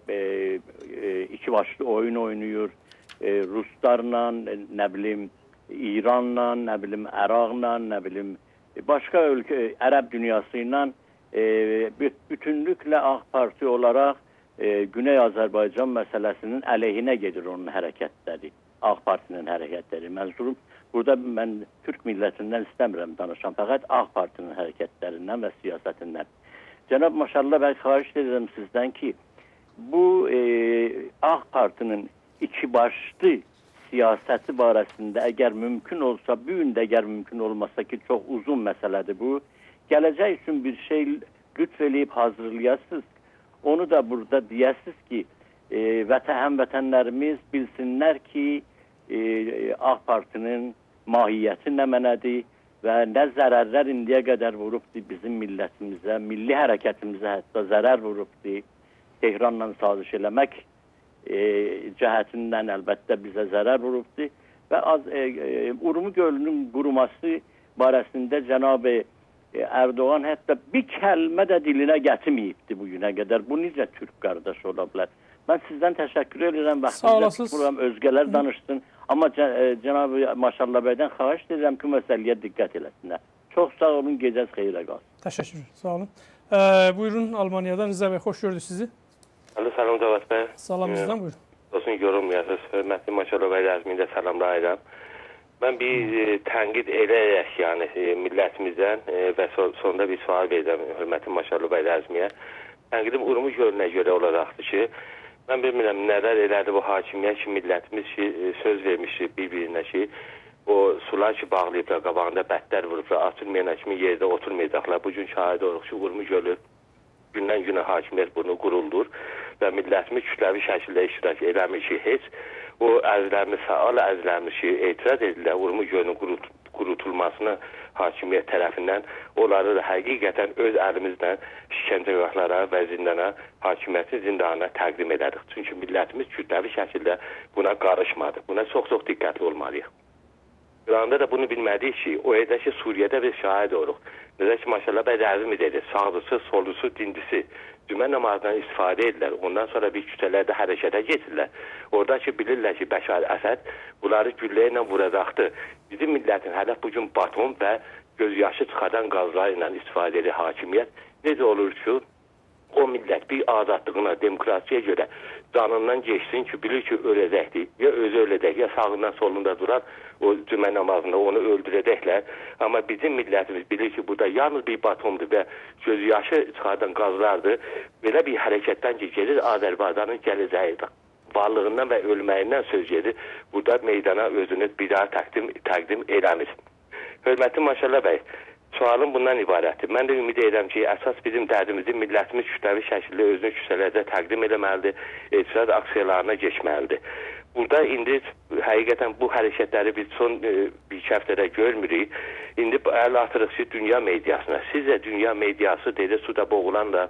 F: iki başlı oyun oynayır, Ruslarla, nə bilim, İranla, nə bilim, Əraqla, nə bilim, başqa ölkə, Ərəb dünyası ilə bütünlüklə AK Parti olaraq Güney Azərbaycan məsələsinin əleyhinə gedir onun hərəkətləri, AK Partinin hərəkətləri. Mənzurum, burada mən Türk millətindən istəmirəm danışam, fəqət AK Partinin hərəkətlərindən və siyasətindən. Cənab Maşallah bəy, xahiş edirəm sizdən ki, bu AK Partinin iki başlı siyasəti barəsində əgər mümkün olsa, bu gün də əgər mümkün olmasa ki, çox uzun məsələdir bu. Gələcək üçün bir şey lütf eləyib hazırlayasınız. Onu da burada deyəsiniz ki, həmvətənlərimiz bilsinlər ki, AK Partinin mahiyyəti nə mənədir və nə zərərlər indiyə qədər vurubdur bizim millətimizə, milli hərəkətimizə hətta zərər vurubdur. Tehranla saziş eləmək cəhətindən əlbəttə bizə zərər vurubdur və Urmu gölünün quruması barəsində Cənab-ı Erdoğan hətta bir kəlmə də dilinə gətirməyibdi bugünə qədər. Bu necə Türk qardaş ola bilər? Mən sizdən təşəkkür edirəm. Vaxtınızda tuturam, özgələr danışsın. Amma Cənab-ı Maşallah bəydən xahiş edirəm ki, məsələyə diqqət eləsinlər. Çox sağ olun, gecəz xeyrə qalsın.
A: Təşəkkür, sağ olun. Buyurun, Almaniyadan Rıza bəy, xoş gördük sizi.
G: Alo, salam Cavad bəy.
A: Salam bizdən, buyurun.
G: Olsun, yorulmayasınız. Hörmətli Maşallah bəy rəzmində salamlayıram. Mən bir tənqid edərək, yəni millətimizdən və sonunda bir sual verəcəm hörmətli Maşallah bəy rəzmiyə. Tənqidim Urmu gölünə görə olacaqdır ki, mən bilmirəm, nələr elədi bu hakimiyyət ki, millətimiz ki, söz vermişdir bir-birinə ki, o sular ki, bağlayıblar, qabağında bətlər vurublar, açılmayana kimi yerdə oturmayacaqlar. Bugün şahid oluq ki, Urmu gölü gündən günə hakimiyyət bunu quruldur və millətimiz kütləvi şəkildə iştirak eləmir ki, heç o əzlərimiz, fəal əzlərimiz ki, etiraz edirlər Urmu gölünün qurutulmasına hakimiyyət tərəfindən, onları da həqiqətən öz əlimizlə şikəncəgahlara və zindana, hakimiyyətin zindanına təqdim edərik. Çünki millətimiz kütləvi şəkildə buna qarışmadı. Buna çox-çox diqqətli olmalıyıq. İranda da bunu bilməliyik ki, o yerdə ki, Suriyədə bir şahid oluq. Necə ki, Maşallah bəy rəzm edir, sağlısı, solusu, dindisi cümə namazından istifadə edirlər. Ondan sonra bir kütələrdə hərəkətə geçirlər. Oradakı bilirlər ki, Bəşar Əsəd bunları güllə ilə vuracaqdır. Bizim millətin hələ bugün baton və gözyaşı çıxadan qazlar ilə istifadə edir hakimiyyət. Necə olur ki, o millət bir azadlığına, demokrasiyə görə canından geçsin ki, bilir ki, öləcəkdir. Ya özü öləcək, ya sağından solunda duran o cümə namazında onu öldürəcəklər. Amma bizim millətimiz bilir ki, burada yalnız bir batondur və gözyaşı çıxadan qazlardır. Belə bir hərəkətdən ki, gelir Azərbaycanın gələcəyidir. Varlığından və ölməyindən söz gedir. Burada meydana özünü bir daha təqdim eləmir. Hörmətli Maşallah bəy, sualım bundan ibarətdir. Mən də ümid edirəm ki, əsas bizim dərdimizi millətimiz kütləvi şəkildə özünü küçələrdə təqdim eləməlidir, etiraz aksiyalarına geçməlidir. Burada indi həqiqətən bu hərəkətləri biz son bir həftədə görmürük. İndi əl atırıq ki, dünya mediasına. Sizcə dünya mediası dedi, suda boğulan da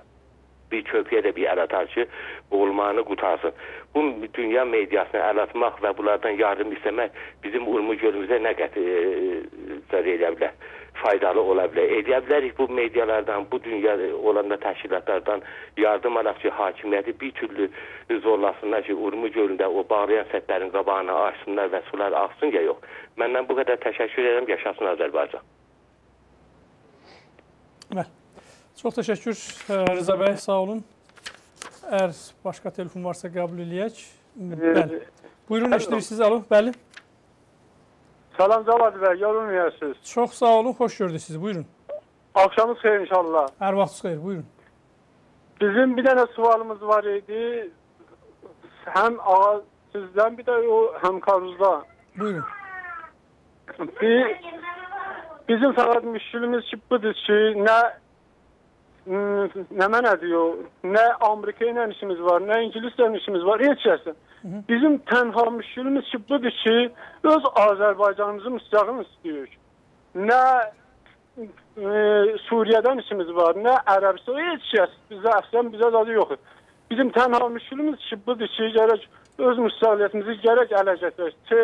G: bir köpüyə də bir əl atar ki, boğulmağını qutarsın. Bu dünya mediasına əl atmaq və bunlardan yardım istəmək bizim Urmu gölümüzə nə qədər edə bilər? Faydalı ola bilər. Edə bilərik bu medialardan, bu dünya olanda təşkilatlardan yardım alaq ki, hakimiyyəti bir türlü zorlasınlar ki, Urmu gölündə o bağlayan sətlərin qabağını açsınlar və sular axsın ya yox. Məndən bu qədər təşəkkür edirəm, yaşasın Azərbaycan.
A: Bəli. Çox təşəkkür Rıza bəy, sağ olun. Əgər başqa telefon varsa qəbul eləyək. Bəli. Buyurun, eşitirirsiniz, alo, bəli.
E: Salam Cavad bəy, yorulmayasınız.
A: Çox sağ olun, xoş gördük sizi, buyurun.
E: Akşamınız xeyir inşallah.
A: Hər vaxtınız xeyir, buyurun.
E: Bizim bir dənə sualımız var idi. Həm ağa sizdən, bir də o həmkarınızdan.
A: Buyurun.
E: Bizim fəqət müşkülümüz ki, budur ki, nə mənə diyor, nə Amerika ilə işimiz var, nə İngilislə işimiz var, heç kəsin. Bizim tənha müşkülümüz ki, budur ki, öz Azərbaycanımızı müstəqil istiyoruz. Nə Suriyədən işimiz var, nə Ərəbistan, heç kəs bizə əslən bizə dadı yoxdur. Bizim tənha müşkülümüz ki, budur ki, gərək öz müstəqiliyyətimizi gərək ələ gətirək ki,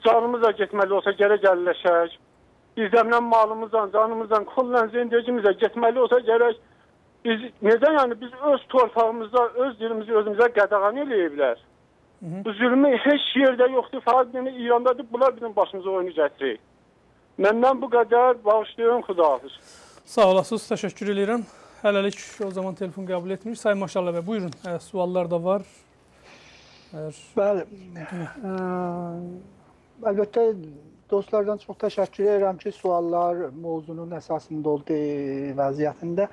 E: canımıza getməli olsa gərək əlləşək. Bizdən malımızdan, canımızdan, kolla zindegimizə getməli olsa gərək biz, necə yəni biz öz torpağımızda, öz dilimizi özümüzə qədağan eləyiblər. Bu zülmü heç yerdə yoxdur, fəqət İrandadır, bunlar bizim başımıza oyunu gətirir. Məndən bu qədər, bağışlayın, xudahafız.
A: Sağ olasınız, təşəkkür edirəm. Hələlik o zaman telefon qəbul etmirik. Sayın Maşallah bəy, buyurun, suallar da var.
B: Bəli, əlbəttə, dostlardan çox təşəkkür edirəm ki, suallar mövzunun əsasında olduğu vəziyyətində.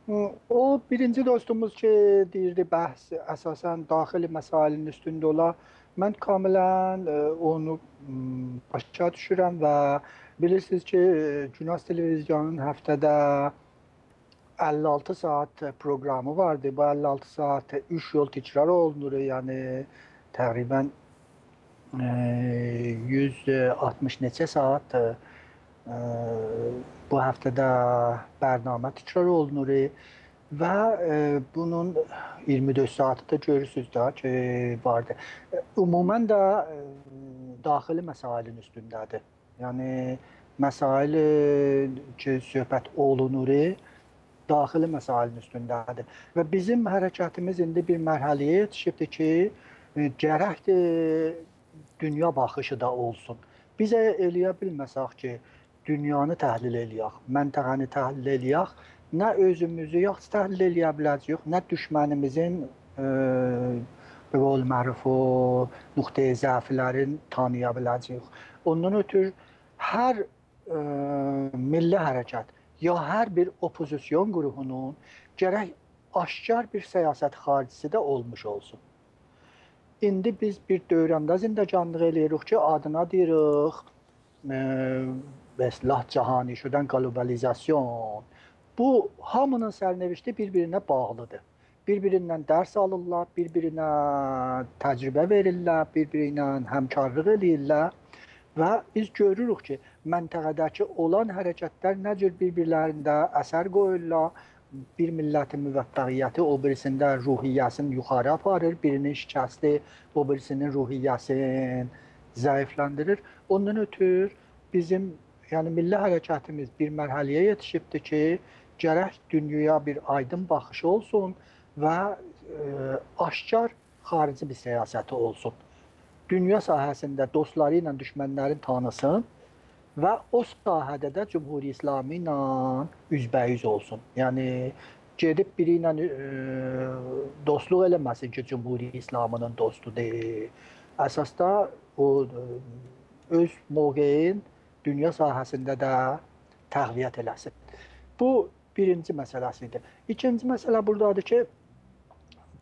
B: O birinci dostumuz ki, deyirdi bəhs əsasən daxili məsələnin üstündə ola. Mən kamilən onu başa düşürəm və bilirsiniz ki, Günas Televizyonunun həftədə 56 saat proqramı vardı. Bu 56 saat 3 yol təkrar olunur. Yəni təqribən 160 neçə saat bu həftədə bərnamə təkrar olunur və bunun 24 saatı da görürsünüz da ki, vardır. Ümumən də daxili məsailin üstündədir. Yəni məsail ki, söhbət olunur, daxili məsailin üstündədir. Və bizim hərəkətimiz indi bir mərhələyə yetişibdir ki, gərəkdir dünya baxışı da olsun. Biz eləyə bilməsək ki, dünyanı təhlil eləyək, məntəqəni təhlil eləyək, nə özümüzü yaxşı təhlil eləyə biləcəyik, nə düşmənimizin qol məruf o nöqtəyə zəflərin tanıya biləcəyik. Ondan ötürü hər milli hərəkət ya hər bir opozisyon qrupunun gərək aşkar bir siyasət xaricisi də olmuş olsun. İndi biz bir dövrəndə zindəcanlıq eləyirik ki, adına deyirik İslah cahani şudan qlobalizasyon. Bu hamının sərnevişti bir-birinə bağlıdır. Bir-birindən dərs alırlar, bir-birinə təcrübə verirlər, bir-birinə həmkarlıq eləyirlər və biz görürük ki, məntəqədəki olan hərəkətlər nə cür bir-birlərində əsər qoyurlar, bir millətin müvəffəqiyyəti o birisində ruhiyyəsini yuxarı aparır, birinin şikəsti o birisinin ruhiyyəsini zəifləndirir. Ondan ötürü bizim yəni milli hərəkətimiz bir mərhələyə yetişibdir ki, gərək dünyaya bir aydın baxışı olsun və aşkar xarici bir siyasəti olsun. Dünya sahəsində dostları ilə düşmənlərin tanısın və o sahədə də Cümhuri İslami ilə üzbəüz olsun. Yəni gedib biri ilə dostluq eləməsin ki, Cümhuri İslamının dostudur. Əsasda o öz mövqeyin dünya sahəsində də təqviyyət eləsin. Bu birinci məsələsidir. İkinci məsələ buradadır ki,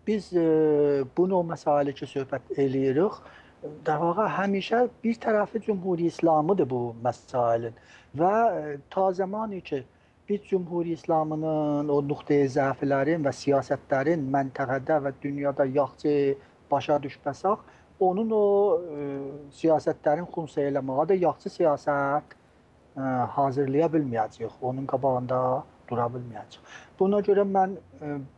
B: biz bunu o məsələ ki, söhbət eləyirik. Dəvaqa həmişə bir tərəfi Cümhuri İslamıdır bu məsəlin və ta zamanı ki, biz Cümhuri İslamının o nöqtəyə zəflərin və siyasətlərin məntəqədə və dünyada yaxşı başa düşməsək, onun o siyasətlərin xumsa eləməyə də yaxşı siyasət hazırlaya bilməyəcəyik, onun qabağında dura bilməyəcəyik. Buna görə mən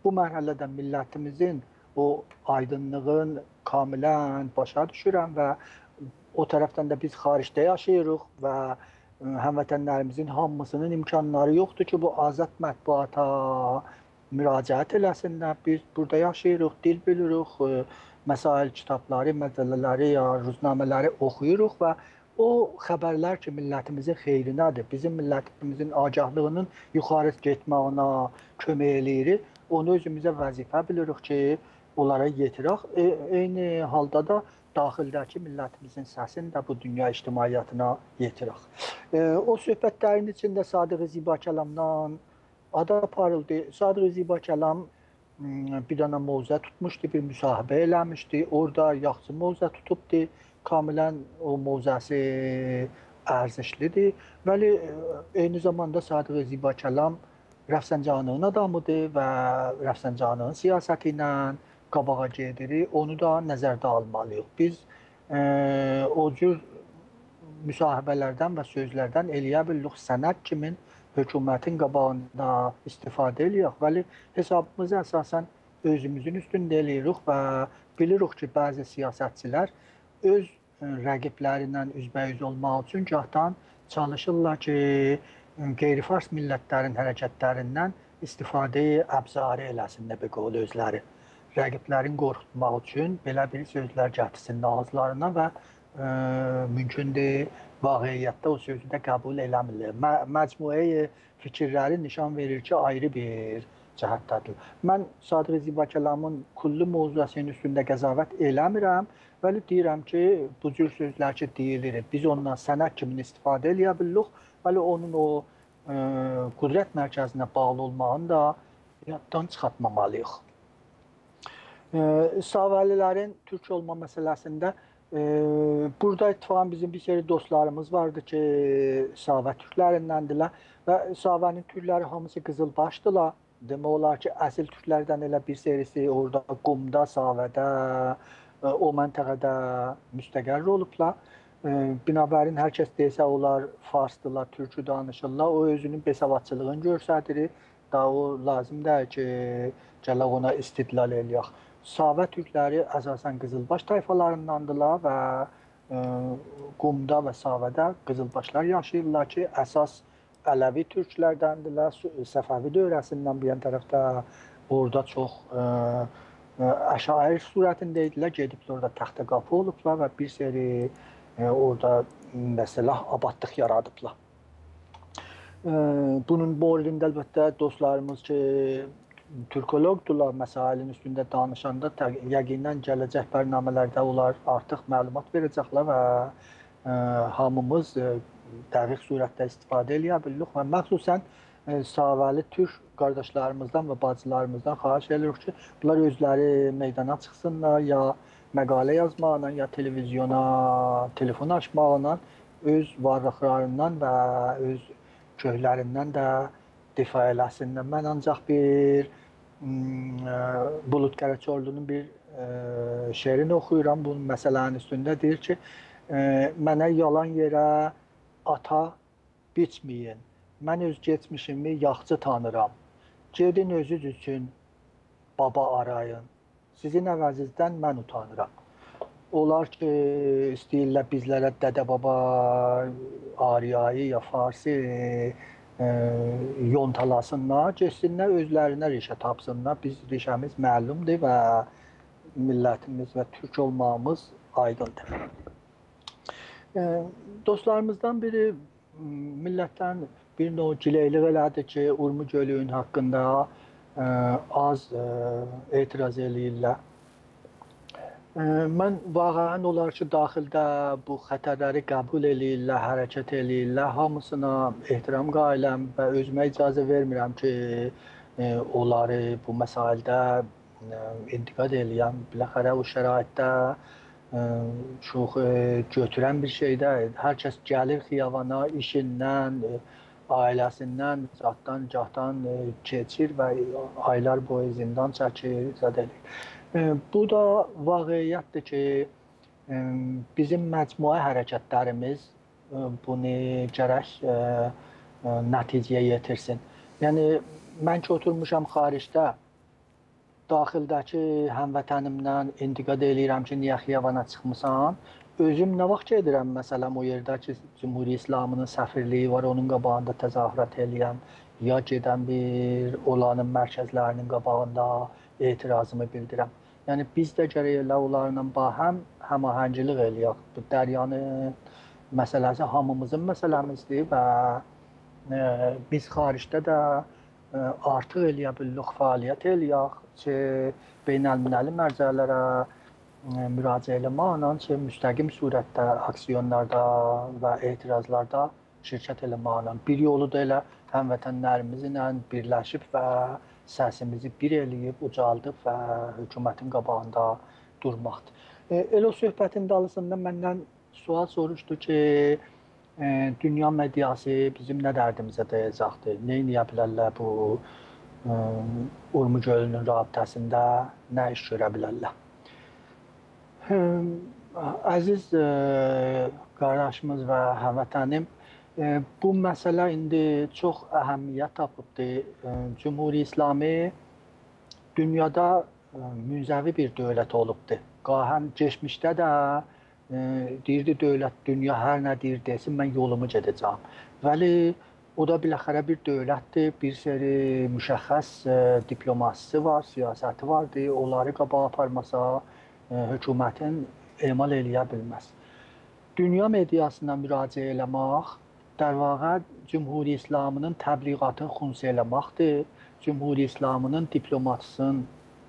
B: bu mərhələdə millətimizin o aydınlığın kamilən başa düşürəm və o tərəfdən də biz xaricdə yaşayırıq və həmvətənlərimizin hamısının imkanları yoxdur ki, bu azad mətbuata müraciət eləsinlər. Biz burada yaşayırıq, dil bilirik, məsail kitabları, məcəllələri ya ruznamələri oxuyuruq və o xəbərlər ki, millətimizin xeyrinədir, bizim millətimizin agahlığının yuxarı getməyinə kömək eləyirik, onu özümüzə vəzifə bilirik ki, onlara yetirək. Eyni halda da daxildəki millətimizin səsini də bu dünya ictimaiyyətinə yetirək. O söhbətlərin içində Sadiq Ziba Kəlamdan adı aparıldı. Sadiq Ziba Kəlam bir dənə mövzə tutmuşdu, bir müsahibə eləmişdi. Orada yaxşı mövzə tutubdu. Kamilən o mövzəsi ərzişlidir. Vəli eyni zamanda Sadiq Ziba Kəlam Rəfsəncanlığın adamıdır və Rəfsəncanlığın siyasəti ilə qabağa gedirik. Onu da nəzərdə almalıyıq. Biz o cür müsahibələrdən və sözlərdən eləyə bilirik sənət kimin hökumətin qabağında istifadə edirik, vəli hesabımızı əsasən özümüzün üstündə eləyirik və bilirik ki, bəzi siyasətçilər öz rəqiblərindən üzbəüz olmaq üçün gahdan çalışırlar ki, qeyri-fars millətlərin hərəkətlərindən istifadə əbzarı eləsinlər bir qol özləri. Rəqiblərin qorxutmaq üçün belə bir sözlər gətirsinlər ağızlarına və mümkündür vaqiyyətdə o sözü də qəbul eləmirlər. Məcmuəyə fikirləri nişan verir ki, ayrı bir cəhətdədir. Mən Sadiq Ziba Kəlamın kulli mövzusinin üstündə qəzavət eləmirəm, vəli deyirəm ki, bu cür sözlər ki, deyilir. Biz ondan sənət kimi istifadə eləyə bilirik, vəli onun o qüdrət mərkəzinə bağlı olmağını da yaddan çıxartmamalıyıq. Savəlilərin türk olma məsələsində burada ittifaqən bizim bir seri dostlarımız vardı ki, Savə türklərindəndirlər və Savənin türkləri hamısı qızılbaşdılar. Demək olar ki, əsl türklərdən elə bir serisi orada Qumda, Savədə, o məntəqədə müstəqərr olublar. Binabərin hər kəs desə onlar farsdılar, türkü danışırlar. O özünün besavadçılığını göstərir. Daha o lazım deyil ki, gələk ona istidlal eləyək. Savə türkləri əsasən qızılbaş tayfalarındandılar və Qumda və Savədə qızılbaşlar yaşayırlar ki, əsas Ələvi türklərdəndirlər. Səfəvi dövrəsindən bir yan tərəfdə orada çox əşair surətində idilər. Gediblər orada taxta qapı olublar və bir seri orada məsələ abadlıq yaradıblar. Bunun borcunda əlbəttə dostlarımız ki, türkologdurlar, məsailin üstündə danışanda yəqindən gələcək bərnamələrdə onlar artıq məlumat verəcəklər və hamımız dəqiq surətdə istifadə eləyə bilirik və məxsusən Savəli türk qardaşlarımızdan və bacılarımızdan xahiş edirik ki, bunlar özləri meydana çıxsınlar, ya məqalə yazmaqla, ya televizyona telefon açmaqla öz varlıqlarından və öz köklərindən də difa eləsinlər. Mən ancaq bir Bulut Qəraçorlunun bir şeirini oxuyuram. Bu məsələnin üstündə deyir ki, mənə yalan yerə ata biçməyin. Mən öz geçmişimi yaxşı tanıram. Gedin özünüz üçün baba arayın. Sizin əvəzinizdən mən utanıram. Onlar ki, istəyirlər bizlərə dədə baba Ariyayı ya Farsi yontalasınlar, geçsinlər, özlərinə rişə tapsınlar. Biz rişəmiz məlumdur və millətimiz və türk olmağımız aydındır. Dostlarımızdan biri millətdən bir növ gileylik elədi ki, Urmu gölünün haqqında az etiraz eləyirlər. Mən vaqəən olar ki, daxildə bu xətərləri qəbul eləyirlər, hərəkət eləyirlər. Hamısına ehtiram qailəm və özümə icazə vermirəm ki, onları bu məsaildə intiqad eləyəm. Biləxərə o şəraitdə çox götürən bir şeydə hər kəs gəlir xiyavana, işindən, ailəsindən, zatdan, cahdan keçir və aylar boyu zindan çəkir, zədəlir. Bu da vaqiyyətdir ki, bizim məcmua hərəkətlərimiz bunu gərək nəticəyə yetirsin. Yəni, mən ki, oturmuşam xaricdə, daxildəki həmvətənimdən intiqad eləyirəm ki, niyə xiyavana çıxmısan? Özüm nə vaxt gedirəm, məsələn, o yerdə ki, Cümhuri İslamının səfirliyi var, onun qabağında təzahürat eləyəm, ya gedən bir olanın mərkəzlərinin qabağında etirazımı bildirəm. Yəni, biz də gərək elə onlarla həm həmahəngçilik eləyək. Bu dəryanın məsələsi hamımızın məsələmizdir və biz xaricdə də artıq eləyə bilirik, fəaliyyət eləyək ki, beynəlminəli mərcələrə müraciə eləməklə ki, müstəqim surətdə aksiyonlarda və etirazlarda şirkət eləməklə. Bir yolu da elə həmvətənlərimizlə birləşib və səsimizi bir eləyib, ucaldıb və hökumətin qabağında durmaqdır. Elə söhbətin dalısında məndən sual soruşdu ki, dünya mediası bizim nə dərdimizə dəyəcəkdir? Nə eləyə bilərlər bu Urmu gölünün rabitəsində, nə iş görə bilərlər? Əziz qardaşımız və həmvətənim, bu məsələ indi çox əhəmiyyət tapıbdır. Cümhuri İslami dünyada münzəvi bir dövlət olubdur. Həm keçmişdə də deyirdi dövlət, dünya hər nə deyir desin, mən yolumu gedəcəm. Vəli o da biləxərə bir dövlətdir, bir seri müşəxəs diplomasisi var, siyasəti vardır. Onları qabağa aparmasa hökumətin emal eləyə bilməz. Dünya mediasına müraciə eləmək, در واقع Cümhuri İslamının təbliğatını xunsa eləməkdir, Cümhuri İslamının diplomatısını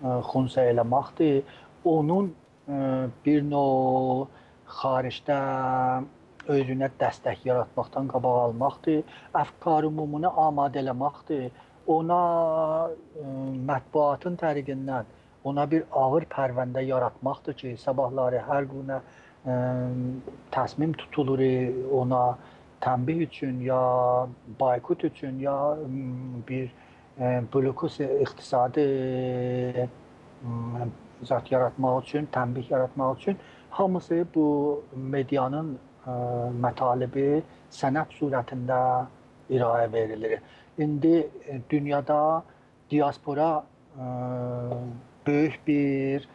B: xunsa eləməkdir, onun bir növ xaricdə özünə dəstək yaratmaqdan qabaq almaqdır, əfkar-ümumunu amadə eləməkdir, ona mətbuatın təriqindən ona bir ağır pərvəndə yaratmaqdır ki, sabahları hər günə təsmim tutulur ona tənbih üçün ya baykut üçün ya bir blokus iqtisadi zat yaratmaq üçün, tənbih yaratmaq üçün hamısı bu medianın mətalibi sənət surətində irayə verilir. İndi dünyada diaspora böyük bir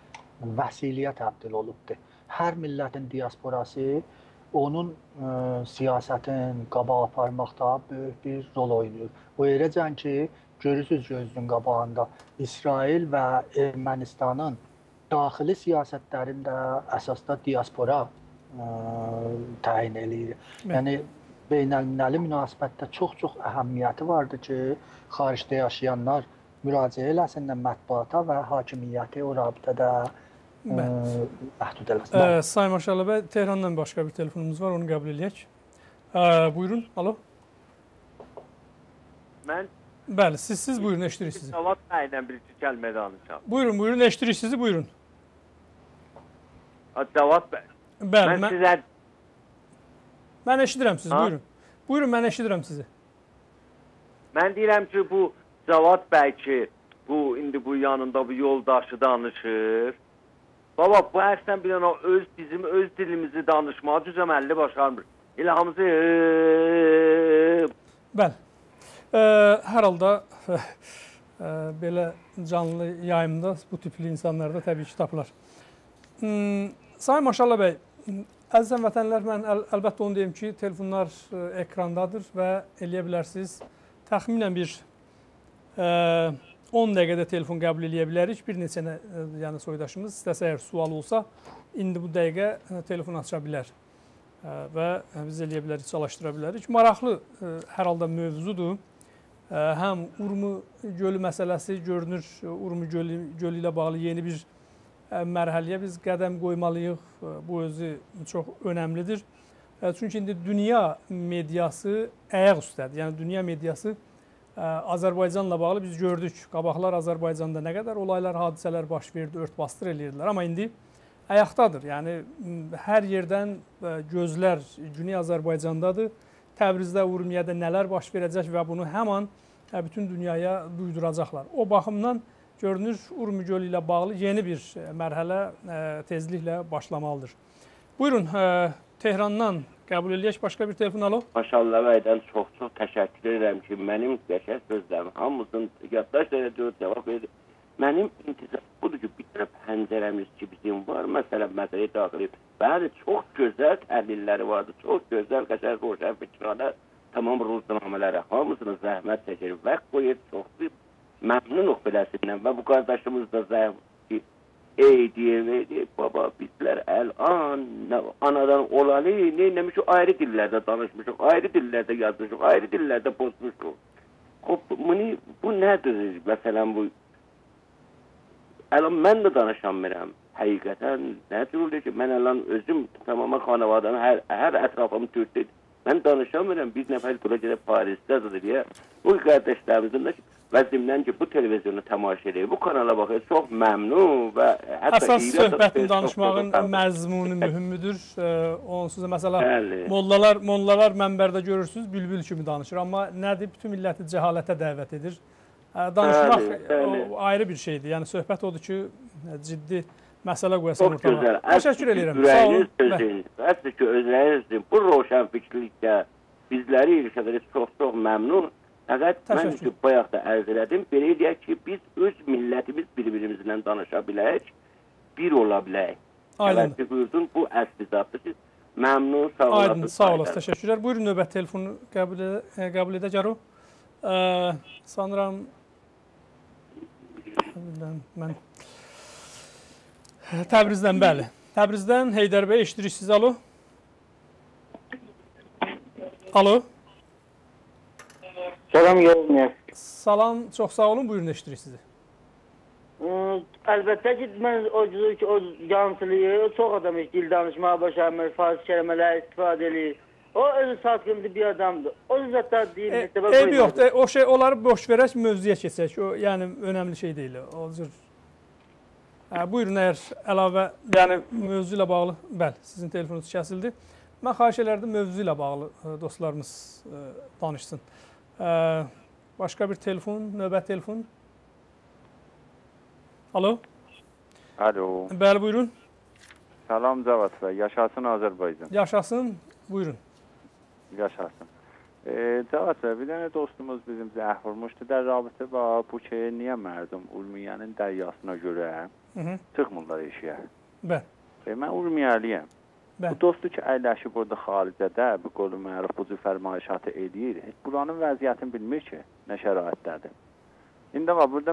B: vəsiliyə təbdil olubdur. Hər millətin diasporası onun siyasətin qabağa aparmaqda böyük bir rol oynayır. O yerəcən ki, görürsünüz gözünün qabağında İsrail və Ermənistanın daxili siyasətlərində əsasda diaspora təyin eləyir. Yəni beynəlmiləli münasibətdə çox əhəmiyyəti vardır ki, xaricdə yaşayanlar müraciə eləsinlər mətbuata və hakimiyyəti o rabitədə məhdud eləsinlər.
A: Sayın Maşallah bəy, Tehrandan başqa bir telefonumuz var, onu qəbul edək. Buyurun, alo.
H: Mən
A: Bəli, siz buyurun, eşidirik sizi.
H: Cavad bəylə bir-iki kəlmə danışam.
A: Buyurun, eşidirik sizi, buyurun.
H: Cavad bəy.
A: Bəli,
H: mən sizə...
A: Mən eşidirəm sizi, buyurun. Buyurun, mən eşidirəm sizi.
H: Mən deyirəm ki, bu Cavad bəy ki, indi bu yanında bu yoldaşı danışır. Baba, bu hərsən bir yana bizim öz dilimizi danışmağa düzəməlli başarmır. Elə hamısı...
A: Bəli. Hər halda belə canlı yayımda bu tipli insanlar da təbii ki, tapılar. Sayın Maşallah bəy, əziz həmvətənlər, mən əlbəttə onu deyim ki, telefonlar ekrandadır və eləyə bilərsiniz. Təxminən bir 10 dəqiqədə telefon qəbul eləyə bilərik. Bir neçə yəni soydaşımız istəsə əgər sual olsa, indi bu dəqiqə telefon aça bilər və biz eləyə bilərik, çalışdıra bilərik. Maraqlı hər halda mövzudur. Həm Urmu gölü məsələsi görünür, Urmu gölü ilə bağlı yeni bir mərhələyə biz qədəm qoymalıyıq. Bu özü çox önəmlidir. Çünki indi dünya mediası ayaq üstədir. Yəni dünya mediası Azərbaycanla bağlı biz gördük. Qabaqlar Azərbaycanda nə qədər olaylar, hadisələr baş verdi, ört-basdır eləyirdilər. Amma indi ayaqdadır. Yəni hər yerdən gözlər Güney Azərbaycandadır. Təbrizdə, Urmiyədə nələr baş verəcək və bunu həman bütün dünyaya duyduracaqlar. O baxımdan görünür, Urmu gölü ilə bağlı yeni bir mərhələ tezliklə başlamalıdır. Buyurun, Tehrandan qəbul edək. Başqa bir telefon alo.
D: Maşallah bəydən çox təşəkkür edirəm ki, mənim qəşəng sözlərim hamısının yaddaş edəcək cavab verir. Mənim intizam budur ki, bir tərəf pəncərəmiz ki, bizim var, məsələyə daxil edir. Bəli, çox gözəl təhlilləri vardır, çox gözəl, qəşəng, roşən fikirlərə, tamam ruznamələrə, hamısını zəhmət çəkir, vaxt qoyur, çox məmnunuq beləsindən və bu qardaşımız da zəhmət ki, deyir, baba, bizlər əl-an, anadan olalı, neynəmişik, ayrı dillərdə danışmışıq, ayrı dillərdə yazmışıq, ayrı dillərdə pozmuşuq. Bu nədir, məsələn, bu Əlan, mən də danışamıram. Həqiqətən, nə cürüldür ki, mən əlan özüm tamamen xanavadanın hər ətrafımı türkdür. Mən danışamıram, bir nəfər bura gedib Parisdədir deyə. Bu qardaşlarımızın da vəzimdən ki, bu televizyonu təmaşa edir, bu kanala baxır, çox məmnun və hətta...
A: Əsas söhbətin danışmağın məzmunu mühümüdür. Onsuz da, məsələ, mollalar mənbərdə görürsünüz, bülbül kimi danışır. Amma nədir? Bütün milləti cəhalətə dəvət edir. Danışmaq ayrı bir şeydir. Yəni, söhbət odur ki, ciddi məsələ qoyasan ortaya. Təşəkkür edirəm. Sağ olun.
D: Hətta ki, özlərinizdir. Bu roşan fikirlikdə bizləri ilişələri çox məmnun. Fəqət mən ki, bayaq da ərz elədim. Belə deyək ki, biz öz millətimiz bir-birimizlə danışa bilək, bir ola bilək.
A: Aydındır.
D: Buyurdun, bu əsli zatdır. Siz məmnun, sağ olasınız.
A: Aydın, sağ olasınız. Təşəkkürlər. Buyurun, növbət telefonu qəbul edəcək o. Sanıram mən Təbrizdən, bəli. Təbrizdən Heydər bəy, eşidirik sizi, alo. Alo.
I: Salam, yolunuz.
A: Salam, çox sağ olun, buyurun, eşidirik sizi.
I: Əlbəttə ki, mən o yansılıyı, çox adam dil danışmağa başlamır, fars kəlmələr istifadə edir. O özü satqındı bir adamdır. O zətlər deyil, məktəbə
A: Eybi
I: qoymadı.
A: yoxdur. O şey onları boş verək, mövzuya keçək. O yəni önəmli şey deyil. O cür. Buyurun, əgər əlavə, yəni mövzu ilə bağlı, bəli, sizin telefonunuz kəsildi. Mən xahiş elərdim mövzu ilə bağlı dostlarımız danışsın. Başqa bir telefon, növbət telefon. Alo.
J: Alo.
A: Bəli, buyurun.
J: Salam Cavad bəy, yaşasın Azərbaycan.
A: Yaşasın, buyurun.
J: Yaşasın. Cavad bəy, bir dənə dostumuz bizim zəh vurmuşdu da rabitə bu ki, niyə mərdum Urmiyanın dəryasına görə çıxmırlar eşiyə?
A: Bəli.
J: Mən Urmiyalıyam. Bu dostu ki, əyləşib burada xaricədə, bu qolu məruf, bu cür fərmayişatı eləyir. Buranın vəziyyətini bilmir ki, nə şəraitdədir. İndi var, burada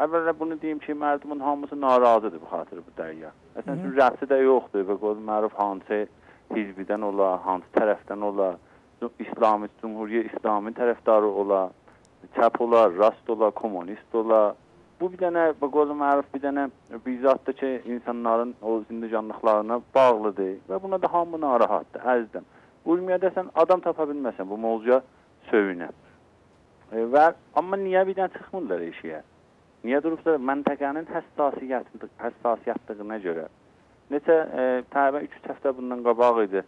J: əvvəllə bunu deyim ki, mərdumun hamısı narazıdır bu xatırı bu dərya. Əslən, rəbsi də yoxdur. Və qolu məruf hansı hizbidən ola, hansı tərəfdən ola, İslami, Cumhuriyyə İslami tərəfdarı ola, çəp ola, rast ola, komünist ola. Bu bir dənə, bu qolu məruf bir dənə bizzatdır ki, insanların o zindicanlıqlarına bağlıdır və buna da hamı narahatdır, əzizəm. Urmiyədə sən adam tapa bilməsən, bu mövzuya sövünə. Amma niyə bir dənə çıxmırlar eşiyə? Niyə durubsa məntəqənin həssasiyyətliyinə görə? Necə təqribən 3 həftə bundan qabaq idi,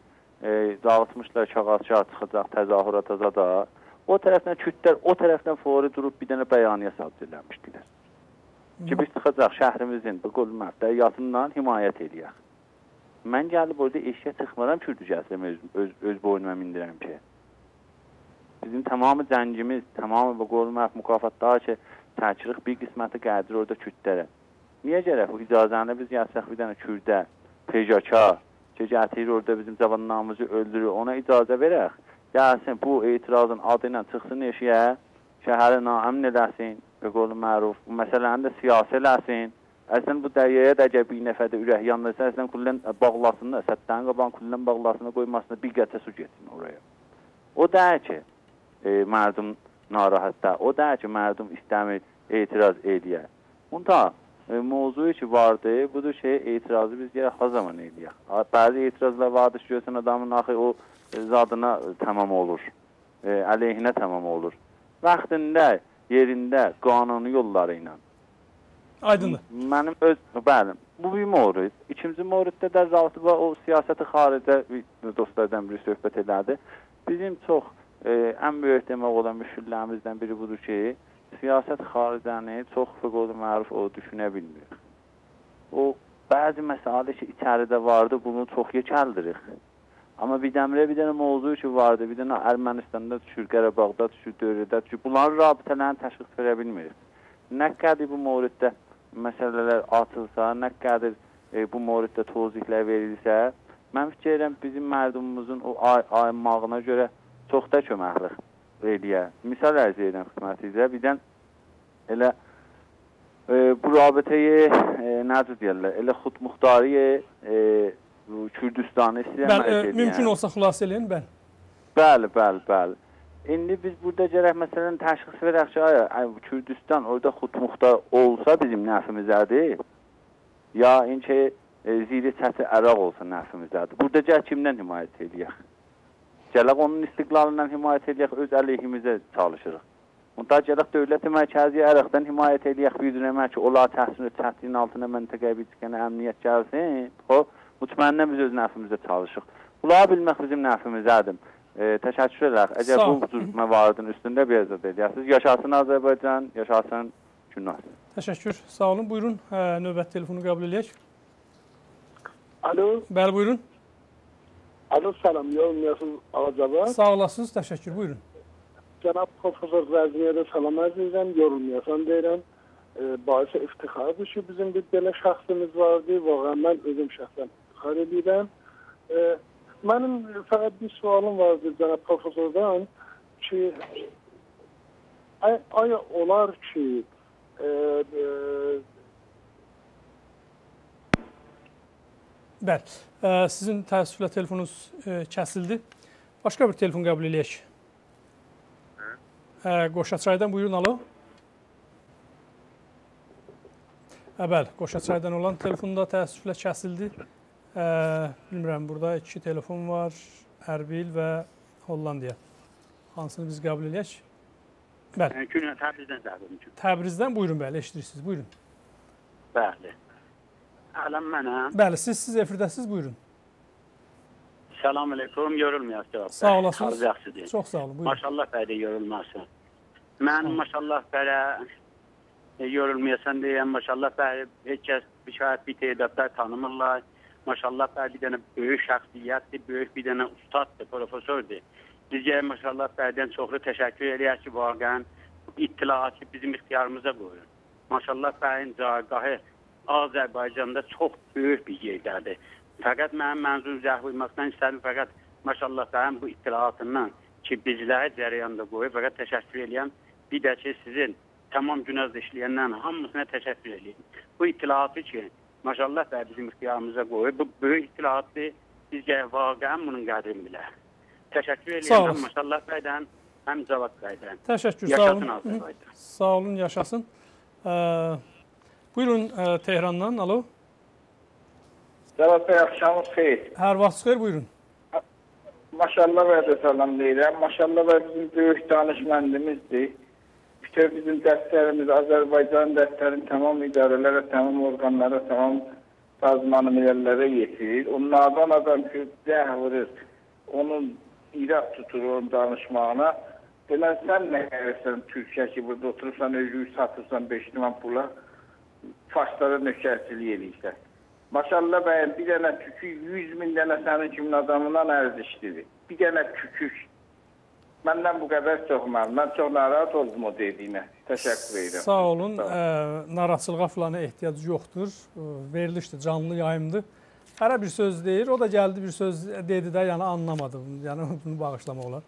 J: dağıtmışlar kağızçığa çıxacaq, təzahürat azada. O tərəfdən kütlər, o tərəfdən fori durub bir dənə bəyaniyyə sadə eləmişdilər. Ki biz çıxacaq şəhrimizin bu qolmər dəryasından himayət eləyək. Mən gəlib orada eşiyə çıxmaram, kürdü gəlsəm öz boynuma mindirəm ki. Bizim tamamı cəngimiz, tamamı bu qolmər mükafatlar ki, təkriq bir qisməti qədir orada kürdlərə. Niyə gərək bu icazəni biz gəlsək bir dənə kürdə, pejaka, ki gətirir orada bizim cavanlarımızı öldürür, ona icazə verək. Gəlsin bu etirazın adı ilə çıxsın eşiyə, şəhəri naəmin edəsin. Və qolu məruf, bu məsələni də siyasi eləsin. Əslən, bu dəryaya da bir nəfədə ürək yanırsa, əslən, kullən bağlasını, sətdən qaban kullən bağlasını qoymasına bir qətrə su getsin oraya. O deyir ki, mərdum narahatda, o deyir ki, mərdum istəmir, etiraz eləyə. Bundan mövzu ki vardı, budur ki, etirazı biz gərək ha zaman eləyək. Bəzi etirazlar vardır ki, görsən adamın axı o zadına tamam olur, əleyhinə tamam olur. Vaxtında, yerində, qanuni yolları ilə.
A: Aydındır.
J: Mənim bəli, bu bir mövrid. İkinci mövriddə də zaltı və o siyasəti xaricə dostlardan biri söhbət elədi. Bizim çox ən böyük demək olan müşkillərimizdən biri budur ki, siyasət xaricəni çox fəqoğlu məruf o düşünə bilmir. O, bəzi məsələ ki, içəridə vardı, bunu çox yekəldirik. Amma bir dənə mövzu ki vardı, bir dənə Ermənistanda düşür, Qarabağda düşür, Dövrədə düşür. Bunların rabitələrini təşxis verə bilmirik. Nə qədər bu mövriddə məsələlər atılsa, nə qədər bu mövriddə toziklər verilsə, mən fikir edirəm bizim mərdumumuzun o ayınmağına görə çox da köməklik eləyə. Misal ərz edirəm xidmətinizə, birdən elə bu rabitəyi nədir deyərlər, elə xudmuxtariyə Kürdistanı istəyəm.
A: Mümkün olsa xilas eləyin,
J: bəli. İndi biz burada gərək məsələn təşxis verək ki, Kürdistan orada xudmuxtar olsa bizim nəfimizdədir, ya inki ziri çəti əraq olsa nəfimizdədir. Burada gəl kimdən himayət edəyək? Gələk onun istiqlalından himayət edəyək, öz əleyhimizə çalışırıq. Onda gələk dövləti mərkəzi əraqdan himayət edəyək, bir dünəmək ki, olar təhsilin altına məntəqəyə bir çıxana əmniyyət gəlsin, mutmainlə biz öz nəfimizə çalışıq. Bunları bilmək bizim nəfimizdədir. Təşəkkür edək. Əgər bu cür məvaridin üstündə bir əzad edərsiniz. Yaşasın Azərbaycan, yaşasın Günah.
A: Təşəkkür, sağ olun. Buyurun, növbət telefonu qəbul edək.
E: Alo.
A: Bəli, buyurun.
E: Alo, salam. Yorulmayasın Ağacaba.
A: Sağ olasınız, təşəkkür. Buyurun.
E: Cənab Profesor Rəzmiyə də salam əzizəm. Yorulmayasan deyirəm. Baisi iftixardır ki, bizim bir belə şəxsimiz vardı. Vaxən mən özüm şəxsən iftixar edirəm. Mənim fəqət bir sualım vardı cənab profesordan ki, aya olar ki,
A: bəli, sizin təəssüflə telefonunuz kəsildi. Başqa bir telefon qəbul edək. Qoşaçaydan buyurun, alo. Bəli, Qoşaçaydan olan telefonda təəssüflə kəsildi. Bilmirəm, burada iki telefon var. Ərbil və Hollandiya. Hansını biz qəbul edək? Bəli.
K: Günə Təbrizdən zərbim üçün.
A: Təbrizdən buyurun, bəli, eşidirsiniz. Buyurun.
K: Bəli. Ələm mənəm.
A: Bəli, siz efirdəsiz, buyurun.
K: Salam aleyküm, yorulmayasınız.
A: Sağ olasınız.
K: Yaxşıdır.
A: Çox sağ olun, buyurun.
K: Maşallah bəri yorulmasın. Mən maşallah bəri yorulmayasan deyəm, maşallah bəri heç kəs şayət bir tədadlar tanımırlar. Maşallah bəri bir dənə böyük şəxsiyyətdir, böyük bir dənə ustaddır, profesordur. Bizə maşallah bəridən çoxlu təşəkkür edək ki, vaqən ittilaatı bizim ixtiyarımıza qoyur. Maşallah bərin cərgahı Azərbaycanda çox böyük bir yerdədir. Fəqət mənim mənzur zəhv olmaqdan istədim, fəqət maşallah bərin bu ittilaatından ki, bizləri cərəyanda qoyur, fəqət təşəkkür edirəm. Bir də ki, sizin tamam günəz işləyəndən hamısına təşəkkür edirəm. Bu ittilaatı ki, maşallah bəri bizim ixtiyarımıza qoyur. Bu böyük ittilaatdır, biz vaqən bunun qədrini bilə. Təşəkkür edirəm həm maşallah bəydən, həm Cavad bəydən.
A: Təşəkkür, sağ olun. Sağ olun, yaşasın. Buyurun Tehrandan, alo.
L: Cavad bəy, axşamınız xeyir.
A: Hər vaxt xeyir, buyurun.
L: Maşallah bəy də salam deyirəm. Maşallah bəy bizim böyük danışməndimizdir. Bütün bizim dəstərimiz, Azərbaycan dəstərin tamam idarələrə, tamam orqanlara, tamam sazmanı millətlərə yetirir. Onlardan adam ki, vurur, onun irad tutur onun danışmağına. Delən sən nə gəlirsən Türkiyə ki, burada oturursan, özgür satırsan 5 liman pula, faşlara nökərçilik eləyirsən. Maşallah bəyəm, bir dənə tükük 100 min dənə sənin kimin adamından ərzişlidir. Bir dənə tükük. Məndən bu qədər çox mən çox narahat oldum o dediyinə. Təşəkkür edirəm.
A: Sağ olun. Narahatçılığa falan ehtiyac yoxdur. Verilişdir, canlı yayımdır. Hərə bir söz deyir, o da gəldi bir söz dedi də, yəni anlamadım. Yəni bunu bağışlamaq olar.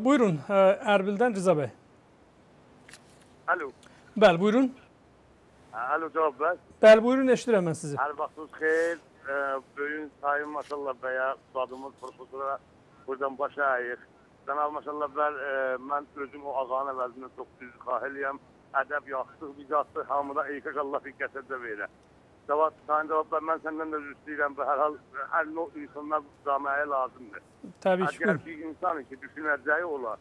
A: Buyurun, Ərbildən Rıza bəy.
M: Alo.
A: Bəli, buyurun.
M: Alo, cavab ver.
A: Bəli, buyurun, eşidirəm mən sizi.
M: Hər vaxtınız xeyir. Böyün sayın maşallah bəyə, ustadımız, profesora buradan başa əyik. Cənab maşallah bəy, mən özüm o ağanın əvəzindən çox düz xahiliyəm. Ədəb yaxşıq, vicatlı, hamıda eykək Allah bir qəsədə verə. Cavad, sayın cavab ver, mən səndən də üzləyirəm və hər hal, hər no insanlar camiəyə lazımdır.
A: Təbii ki.
M: Əgər bir insan ki, düşünəcəyi olar,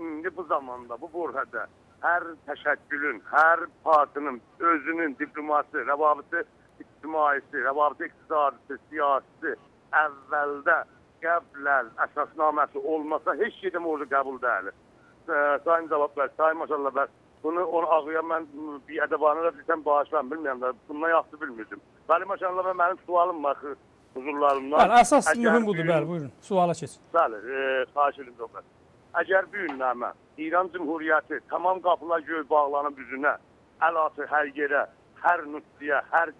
M: indi bu zamanda, bu bürhədə, hər təşəkkülün, hər partinin özünün diplomasi, rəvabiti ictimaisi, rəvabiti iqtisadisi, siyasisi əvvəldə qəbləl əsasnaməsi olmasa heç yedim orada qəbul dəyilir. Sayın cavab ver, sayın maşallah ver. Bunu ağıya mən bir ədəbanı da desəm bağışlam, bilmirəm də, bundan yaxşı bilmirdim. Bəli maşallah və mənim sualım var huzurlarımdan.
A: Bəli, əsas mühüm budur, bəli, buyurun, suala keçin.
M: Bəli, xahiş edim cavab. Əgər bu günləmə İran Cümhuriyyəti tamam qapılar göy bağlanıb üzünə, əl atı hər yerə, hər nüfsiyə, hər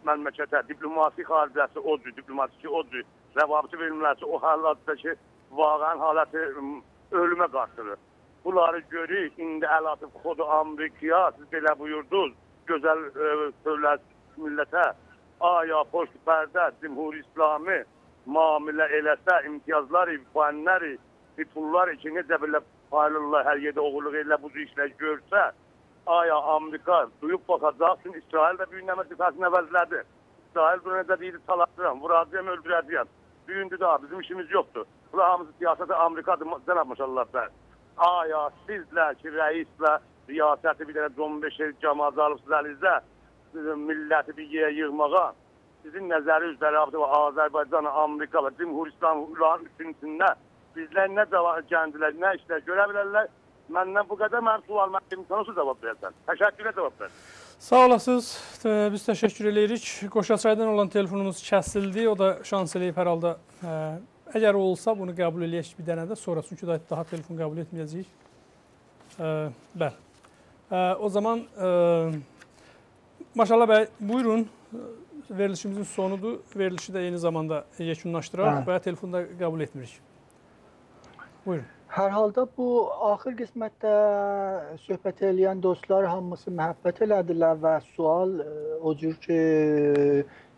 M: məmləkətə, diplomasi xaricəsi odur, diplomatiki odur, rəvabiti verilməsi o halatda ki, vaqəən haləti ölümə qarşılır. Bunları görük, indi əl atıb xodu Amerikaya, siz belə buyurdunuz, gözəl sövlər millətə, aya, poşt pərdə, Cümhur İslami, müamilə eləsə, imtiyazları, fənləri, pullar ki, necə belə paylarlar, hər yerdə oğurluq elə bu işlər görsə, aya, Amerika duyub baxacaq, çünki İsrail də büyünləmə sifəsini əvəzlədi. İsrail bunu necə deyildi, salatdıram, vuracağım, öldürəcəyəm. Büyündü daha, bizim işimiz yoxdur. Bunlar hamısı siyasəti Amerikadır, cənab maşallah bər. Aya, sizlər ki, rəislə riyasəti bir dənə 15 cəmazı alıbsınız əlinizə, milləti bir yerə yığmağa, sizin nəzəri üzrə Azərbaycan, Amerika və Cümhur İslam uların üçüncüsündə bizlər nə gəndilər, nə işlər görə bilərlər. Məndən bu qədər mənim sual, mən imkanı cavab versən. Təşəkkürlə cavab ver.
A: Sağ olasınız. Biz təşəkkür edirik. Qoşaçaydan olan telefonumuz kəsildi. O da şans eləyib hər halda. Əgər olsa bunu qəbul eləyək bir dənə də sonra. Çünki daha telefon qəbul etməyəcəyik. Bəli. O zaman maşallah bəy, buyurun. Verilişimizin sonudur. Verilişi də eyni zamanda yekunlaşdıraq və telefonda qəbul etmirik. Buyurun.
B: Hər halda bu axır qismətdə söhbət eləyən dostlar hamısı məhəbbət elədilər və sual o cür ki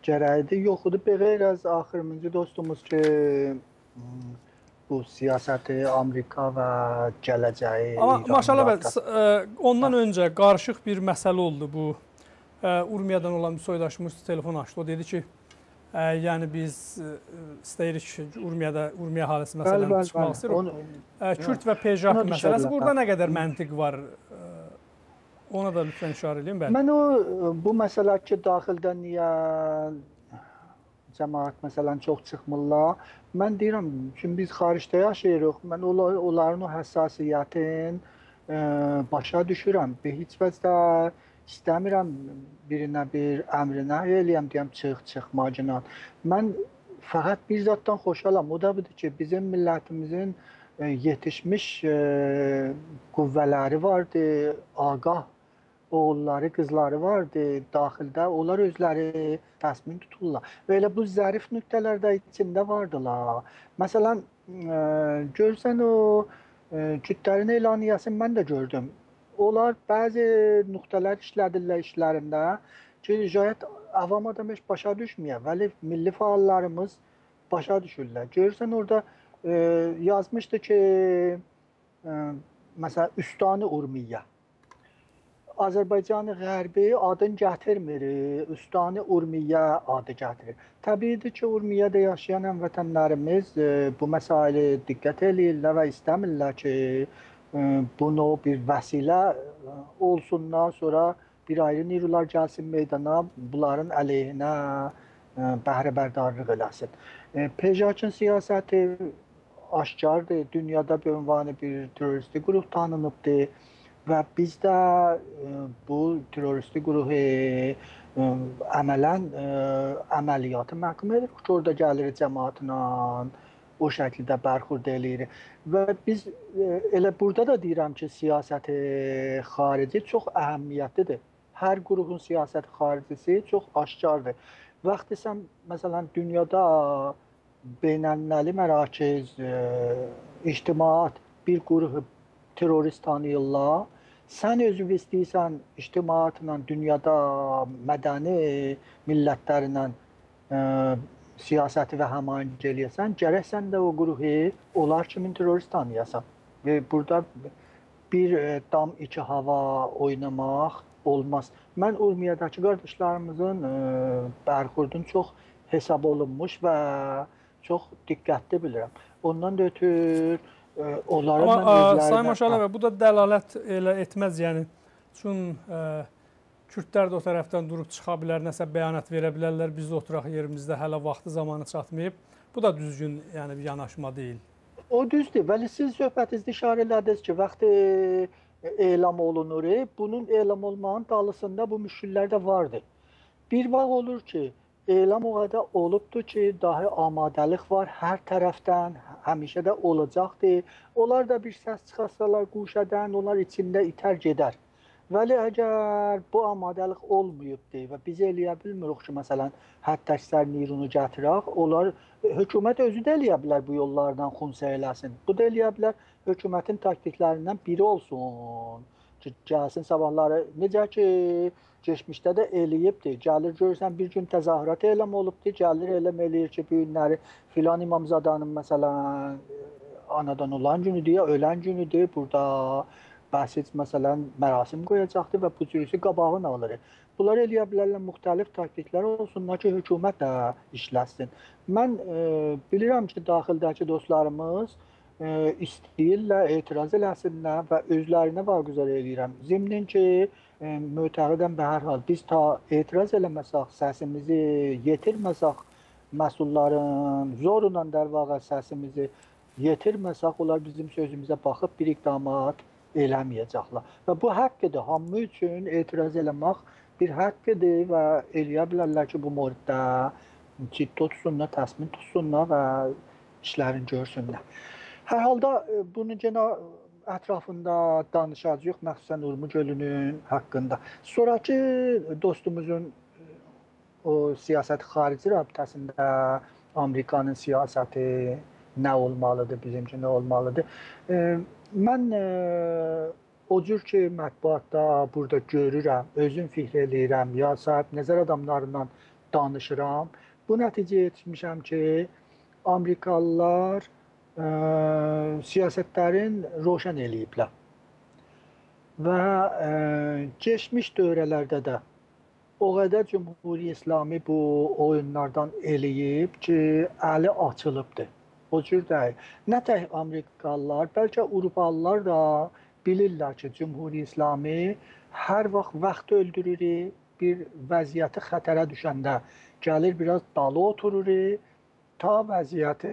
B: gərəkdir. Yoxudur, bəğəyr az axırıncı dostumuz ki bu siyasəti Amerika və gələcəyi
A: Amma maşallah bəy, ondan öncə qarışıq bir məsələ oldu bu. Urmiyadan olan bir soydaşımız telefon açdı. O dedi ki, Yəni biz istəyirik Urmiya əhalisi məsələn çıxmaq istəyirik. Kürd və PJAK məsələsi burada nə qədər məntiq var? Ona da lütfən işarə edin.
B: Mən bu məsələ ki, daxildə niyə cəmaət məsələn çox çıxmırlar. Mən deyirəm, çünki biz xaricdə yaşayırıq. Mən onların o həssasiyyətin başa düşürəm. Heç vəcdə istəmirəm birinə bir əmrinə eləyəm, deyəm çıx marginal. Mən fəqət bir zatdan xoşalam. O da budur ki, bizim millətimizin yetişmiş qüvvələri vardı, ağah oğulları, qızları vardı daxildə. Onlar özləri təsmin tuturlar. Və elə bu zərif nöqtələrdə içində vardılar. Məsələn, görsən o Kürdlərin elaniyəsini mən də gördüm. Onlar bəzi nöqtələr işlədirlər işlərində ki, şayət avam adam heç başa düşmüyor. Vəli milli fəallarımız başa düşürlər. Görsən orada yazmışdı ki, məsələn, Üstani Urmiyə. Azərbaycanı Qərbi adını gətirmir, Üstani Urmiyə adı gətirir. Təbiidir ki, Urmiyədə yaşayan həmvətənlərimiz bu məsailə diqqət eləyirlər və istəmirlər ki, bunu bir vəsilə olsundan sonra bir ayrı nirular gəlsin meydana, bunların əleyhinə bəhrəbərdarlıq eləsin. PJAK-ın siyasəti aşkardır, dünyada bu ünvanı bir teröristi qrup tanınıbdır. Və biz də bu teröristi qrupu əməliyyatı məhkum edirik ki, orada gəlirik cəmaatla, o şəkildə bərxurd eləyirik. Və biz elə burada da deyirəm ki, siyasəti xarici çox əhəmiyyətlidir. Hər qrupun siyasəti xaricisi çox aşkardır. Vaxtı sən, məsələn, dünyada beynəlməli mərakiz, ictimaat bir qrupu terörist tanıyırlar. Sən özün istəyirsən ictimaatla, dünyada mədəni millətlərlə siyasəti və həmayincə eləyəsən, gərək sən də o qrupu onlar kimi terörist tanıyasan. Və burada bir dam iki hava oynamaq olmaz. Mən Urmiyədəki qardaşlarımızın bərxurdunu çox hesab olunmuş və çox diqqətli bilirəm. Ondan da ötürü
A: Amma Sayın Maşalov, bu da dəlalət elə etməz, yəni. Çünki Kürdlər də o tərəfdən durub çıxa bilər, nəsə bəyanat verə bilərlər, biz də oturaq yerimizdə, hələ vaxtı zamanı çatmayıb. Bu da düzgün yəni, bir yanaşma deyil.
B: O düzdür, vəli siz söhbətinizdə işarə elədiniz ki, vaxtı elam olunur, bunun elam olmağın dalısında bu müşkillər də vardır. Bir vaxt olur ki, elam o qədər olubdur ki, dahi amadəlik var hər tərəfdən, həmişə də olacaqdır. Onlar da bir səs çıxarsalar quşədən, onlar içində itər gedər. Vəli əgər bu amadəlik olmayıbdır və biz eləyə bilmirik ki, məsələn, hətta əksər nirunu gətirək, onlar, hökumət özü də eləyə bilər bu yollardan xunsa eləsin. Bu da eləyə bilər hökumətin taktiklərindən biri olsun. Gəlsin sabahları, necə ki, geçmişdə də eləyibdir. Gəlir, görürsən, bir gün təzahürat eyləm olubdur, gəlir eyləm eləyir ki, bu günləri filan İmamzadanın, məsələn, anadan olan günüdür, ya ölən günüdür. Burada bəsit, məsələn, mərasim qoyacaqdır və bu cürüsü qabağını alır. Bunlar eləyə bilərlər müxtəlif taktiklər olsunlar ki, hökumət də işləsin. Mən bilirəm ki, daxildəki dostlarımız istəyirlər, etiraz eləsinlər və özlərinə vargüzar eləyirəm. Zimnin ki, mütəqidəm və hər hal biz ta etiraz eləməsək, səsimizi yetirməsək, məsulların zorla dərvaqa səsimizi yetirməsək, onlar bizim sözümüzə baxıb bir iqdamat eləməyəcəklər. Və bu haqqıdır, hamı üçün etiraz eləmək bir haqqıdır və eləyə bilərlər ki, bu moriddə ciddi tutsunlar, təsmin tutsunlar və işlərini görsünlər. Hər halda bunu genə ətrafında danışacağıq, məxsusən Urmu gölünün haqqında. Sonraki dostumuzun o siyasəti xarici rabitəsində Amerikanın siyasəti nə olmalıdır, bizimki nə olmalıdır. Mən o cür ki, mətbuatda burada görürəm, özüm fikr eləyirəm, ya sahib nəzər adamlarından danışıram. Bu nəticəyə yetişmişəm ki, Amerikalılar siyasətlərin roşan eləyiblər. Və keçmiş dövrələrdə də o qədər Cümhuri İslami bu oyunlardan eləyib ki, əli açılıbdır. O cür deyil. Nə tək Amerikalılar, bəlkə Avropalılar da bilirlər ki, Cümhuri İslami hər vaxt öldürür, bir vəziyyəti xətərə düşəndə gəlir, biraz dalı oturur, ta vəziyyəti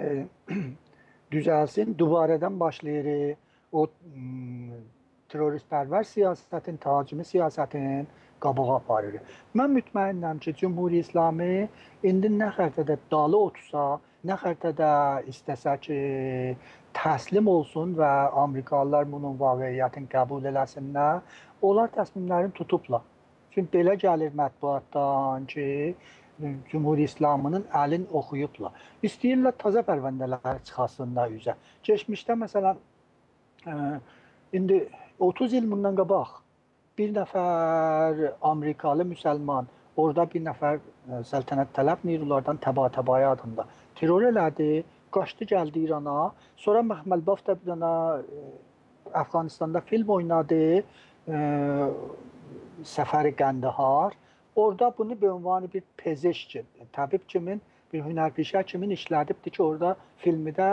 B: düzəlsin, dubarədən başlayır, o teröristpərvər siyasətin, tacimi siyasətin qabağa aparır. Mən mütməinnəm ki, Cümhuri İslami indi nə xərtədə dalı otursa, nə xərtədə istəsə ki, təslim olsun və Amerikalılar bunun vaqiyyətini qəbul eləsinlər, onlar təslimlərini tutublar. Çünki belə gəlir mətbuatdan ki, Cümhuri İslamının əlini oxuyublar. İstəyirlər taza pərvəndələr çıxasınlar üzə. Keçmişdə məsələn, indi 30 il bundan qabaq bir nəfər Amerikalı müsəlman, orada bir nəfər səltənət tələb neyrulardan Təba-Təbaya adında terror elədi, qaçdı gəldi İrana, sonra Məxməlbaf da bir dənə Əfqanistanda film oynadı, Səfəri Qəndahar. Orada bunu bir ünvanı bir pezeşk, təbib kimin, bir hünərpişə kimin işlədibdir ki, orada filmi də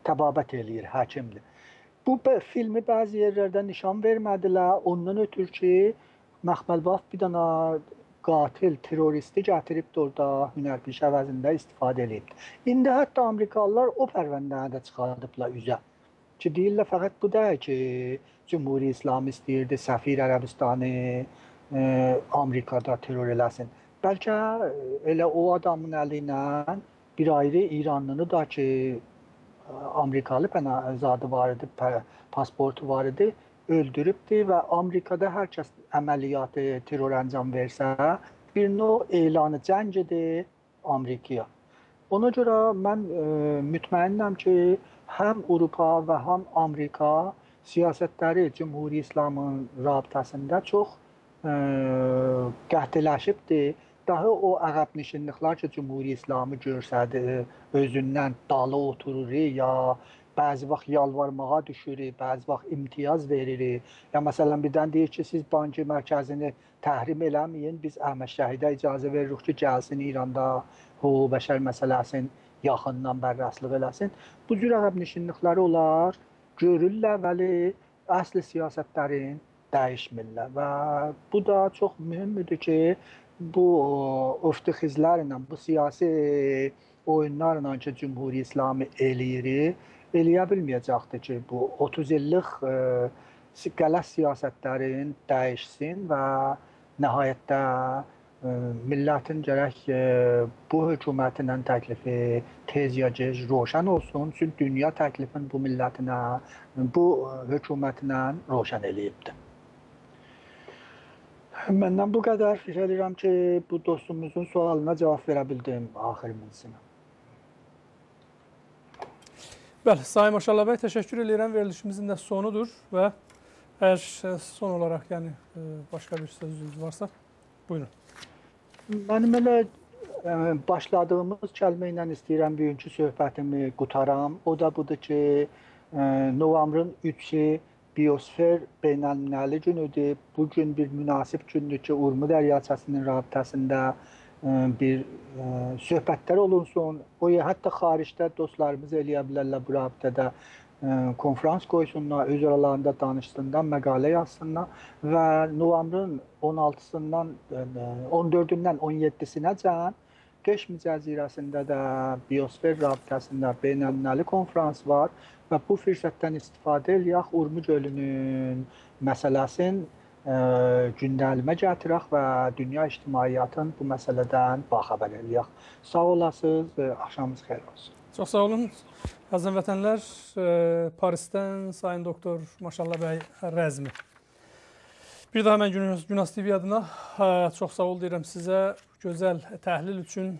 B: təbabət eləyir, həkimdir. Bu filmi bəzi yerlərdə nişan vermədilər, ondan ötürü ki, Məxməlbaf bir dənə qatil, terroristi gətiribdir orada hünərpiş əvəzində istifadə edib. İndi hətta Amerikalılar o pərvəndəni də çıxardıblar üzə. Ki, deyirlər fəqət bu deyil ki, Cümhuri İslam istəyirdi, Səfir Ərəbistanı Amerikada terror eləsin. Bəlkə elə o adamın əli ilə bir ayrı İranlını da ki, Amerikalı zadı var idi, pasportu var idi, öldürübdür və Amerikada hər kəs əməliyyatı, terror əncam versə, bir növ elanı cəng edir Amerikaya. Ona görə mən mütməinnəm ki, həm Avropa və həm Amerika siyasətləri Cümhuri İslamın rabitəsində çox qəhdiləşibdir. Daha o əqəbnişinliklər ki, Cümhuri İslamı görsədir, özündən dalı oturur, ya bəzi vaxt yalvarmağa düşür, bəzi vaxt imtiyaz verir. Ya məsələn, birdən deyir ki, siz banki mərkəzini təhrim eləməyin, biz Əhməd Şəhidə icazə veririk ki, gəlsin İranda hüquq bəşər məsələsinin yaxından bərrəslik eləsin. Bu cür əqəbnişinlikləri onlar görürlər, vəli əsli siyasətlərin dəyişmirlər və bu da çox mühümdür ki, bu öftüxizlərlə, bu siyasi oyunlarla ki, Cümhuri İslami eləyə bilməyəcəkdir ki, bu 30 illik qələt siyasətlərin dəyişsin və nəhayətdə millətin gərək bu hökumətinlə təklifi tez ya gec roşan olsun. Çünki dünya təklifini bu millətinə, bu hökumətinə roşan eləyibdir. Məndən bu qədər. Fikir edirəm ki, bu dostumuzun sualına cavab verə bildim axır mənsinə.
A: Bəli, Sayın Maşallah bəy, təşəkkür edirəm. Verilişimizin də sonudur və əgər son olaraq yəni başqa bir sözünüz varsa, buyurun.
B: Mənim elə başladığımız kəlmə ilə istəyirəm bugünkü söhbətimi qutaram. O da budur ki, noyabrın 3-ü Biosfer beynəlmiləli günüdür. Bu gün bir münasib gündür ki, Urmu Dəryəçəsinin rabitəsində bir söhbətlər olunsun. O hətta xaricdə dostlarımız eləyə bilərlər bu rabitədə konferans qoysunlar, öz aralarında danışsınlar, məqalə yazsınlar və noyabrın 16-sından 14-dən 17-sinəcən Keşmi Cəzirəsində də Biosfer rabitəsində beynəlmiləli konferans var və bu fürsətdən istifadə eləyək, Urmu gölünün məsələsini gündəlimə gətirək və dünya ictimaiyyatını bu məsələdən baxabar eləyək. Sağ olasınız, axşamınız xeyir olsun.
A: Çox sağ olun. Əziz vətənlər, Parisdən Sayın Doktor Maşallah bəy Rəzmi. Bir daha mən Günas TV adına çox sağ ol deyirəm sizə. Gözəl təhlil üçün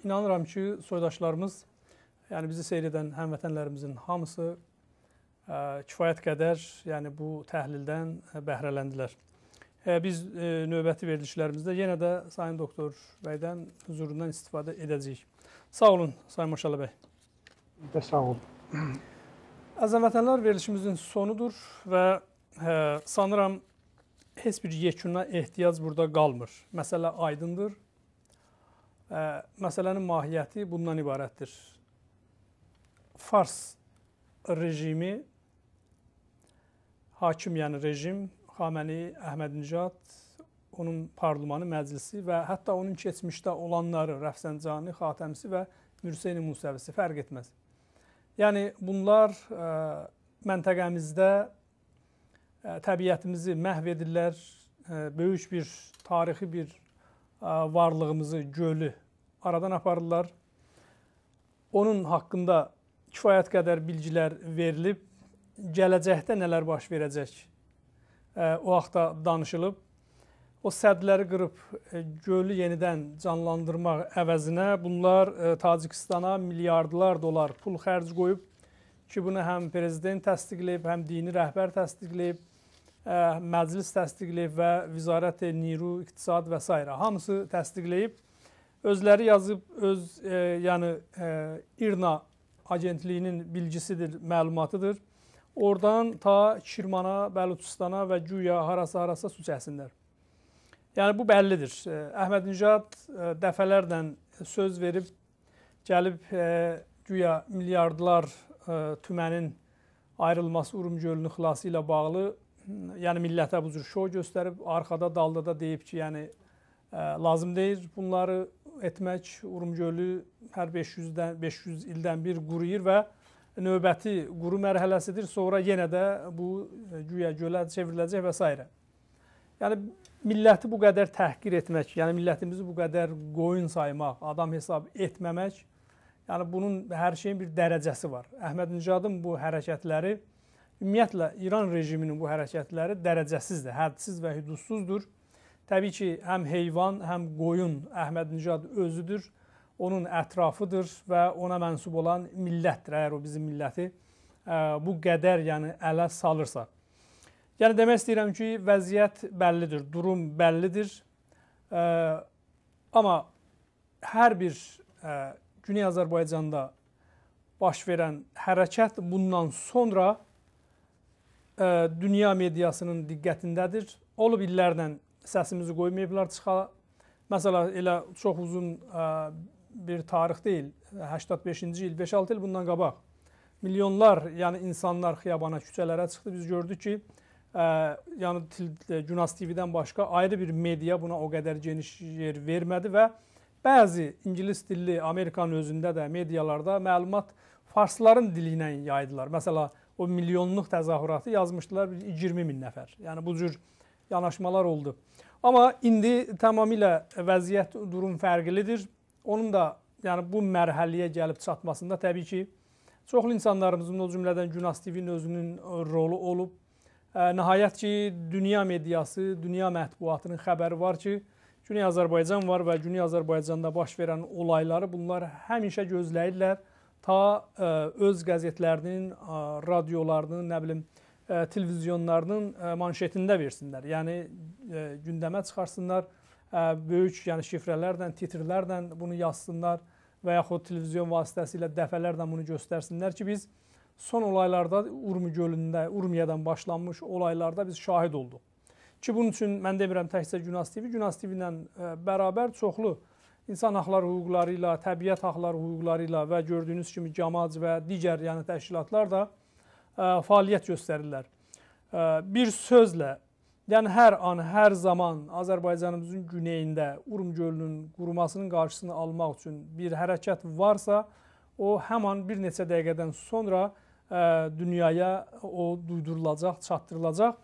A: inanıram ki, soydaşlarımız, yəni bizi seyr edən həmvətənlərimizin hamısı kifayət qədər yəni bu təhlildən bəhrələndilər. Biz növbəti verilişlərimizdə yenə də Sayın Doktor bəydən huzurundan istifadə edəcəyik. Sağ olun Sayın Maşallah bəy.
B: Sağ olun.
A: Əziz vətənlər, verilişimizin sonudur və sanıram heç bir yekuna ehtiyac burada qalmır. Məsələ aydındır. Məsələnin mahiyyəti bundan ibarətdir. Fars rejimi, hakim yəni rejim, Xaməni, Əhmədinəcad, onun parlamanı, məclisi və hətta onun keçmişdə olanları, Rəfsəncani, Xatəmisi və Mürseyni Musəvisi fərq etməz. Yəni bunlar məntəqəmizdə təbiətimizi məhv edirlər, böyük bir tarixi bir varlığımızı, gölü aradan aparırlar. Onun haqqında kifayət qədər bilgilər verilib, gələcəkdə nələr baş verəcək o haqda danışılıb. O sədləri qırıb gölü yenidən canlandırmaq əvəzinə bunlar Tacikistana milyardlar dolar pul xərc qoyub ki, bunu həm prezident təsdiqləyib, həm dini rəhbər təsdiqləyib, məclis təsdiqləyib və Vizarət-i Niru, İqtisad və s. hamısı təsdiqləyib. Özləri yazıb, yəni İRNA agentliyinin bilgisidir, məlumatıdır. Oradan ta Şirmana, Bəluçistana və güya harasa su çəksinlər. Yəni bu bəllidir. Əhmədinəcad dəfələrlə söz verib, gəlib güya milyardlar tümənin ayrılması Urum gölünün xilası ilə bağlı, yəni millətə bu cür şou göstərib, arxada, dalda da deyib ki, yəni lazım deyil bunları etmək. Urum gölü hər 500 ildən bir quruyur və növbəti quru mərhələsidir. Sonra yenə də bu güya gölə çevriləcək və s. Yəni milləti bu qədər təhqir etmək, yəni millətimizi bu qədər qoyun saymaq, adam hesab etməmək, yəni bunun hər şeyin bir dərəcəsi var. Əhmədinəcadın bu hərəkətləri, ümumiyyətlə İran rejiminin bu hərəkətləri dərəcəsizdir, hədsiz və hüdudsuzdur. Təbii ki, həm heyvan, həm qoyun Əhmədinəcad özüdür, onun ətrafıdır və ona mənsub olan millətdir, əgər o bizim milləti bu qədər yəni ələ salırsa. Yəni demək istəyirəm ki, vəziyyət bəllidir, durum bəllidir. Amma hər bir Güney Azərbaycanda baş verən hərəkət bundan sonra dünya mediasının diqqətindədir. Olub illərlə səsimizi qoymayıblar çıxa. Məsələn, elə çox uzun bir tarix deyil, 85-ci il, 5-6 il bundan qabaq milyonlar yəni insanlar xiyabana, küçələrə çıxdı. Biz gördük ki, yəni Cunas TV-dən başqa ayrı bir media buna o qədər geniş yer vermədi və bəzi İngilis dilli Amerikanın özündə də medialarda məlumat farsların dili ilə yaydılar. Məsələn, o milyonluq təzahüratı yazmışdılar 20 min nəfər. Yəni bu cür yanaşmalar oldu. Amma indi tamamilə vəziyyət, durum fərqlidir. Onun da yəni bu mərhələyə gəlib çatmasında təbii ki, çoxlu insanlarımızın, o cümlədən Cunas TV-nin özünün rolu olub. Nəhayət ki, dünya mediası, dünya mətbuatının xəbəri var ki, Güney Azərbaycan var və Güney Azərbaycanda baş verən olayları bunlar həmişə gözləyirlər. Ta öz qəzetlərinin, radiolarının, nə bilim, televizyonlarının manşetində versinlər. Yəni gündəmə çıxarsınlar, böyük yəni şifrələrlə, titrlərlə bunu yazsınlar və yaxud televizyon vasitəsilə dəfələrlə bunu göstərsinlər ki, biz son olaylarda Urmi gölündə, Urmiyadan başlanmış olaylarda biz şahid olduq. Ki bunun üçün mən demirəm təkcə Cunas TV, Cunas TV ilə bərabər çoxlu insan haqları hüquqları ilə, təbiət haqları hüquqları ilə və gördüyünüz kimi Camac və digər yəni təşkilatlar da fəaliyyət göstərirlər. Bir sözlə, yəni hər an, hər zaman Azərbaycanımızın güneyində Urum gölünün qurumasının qarşısını almaq üçün bir hərəkət varsa, o həman bir neçə dəqiqədən sonra dünyaya o duydurulacaq, çatdırılacaq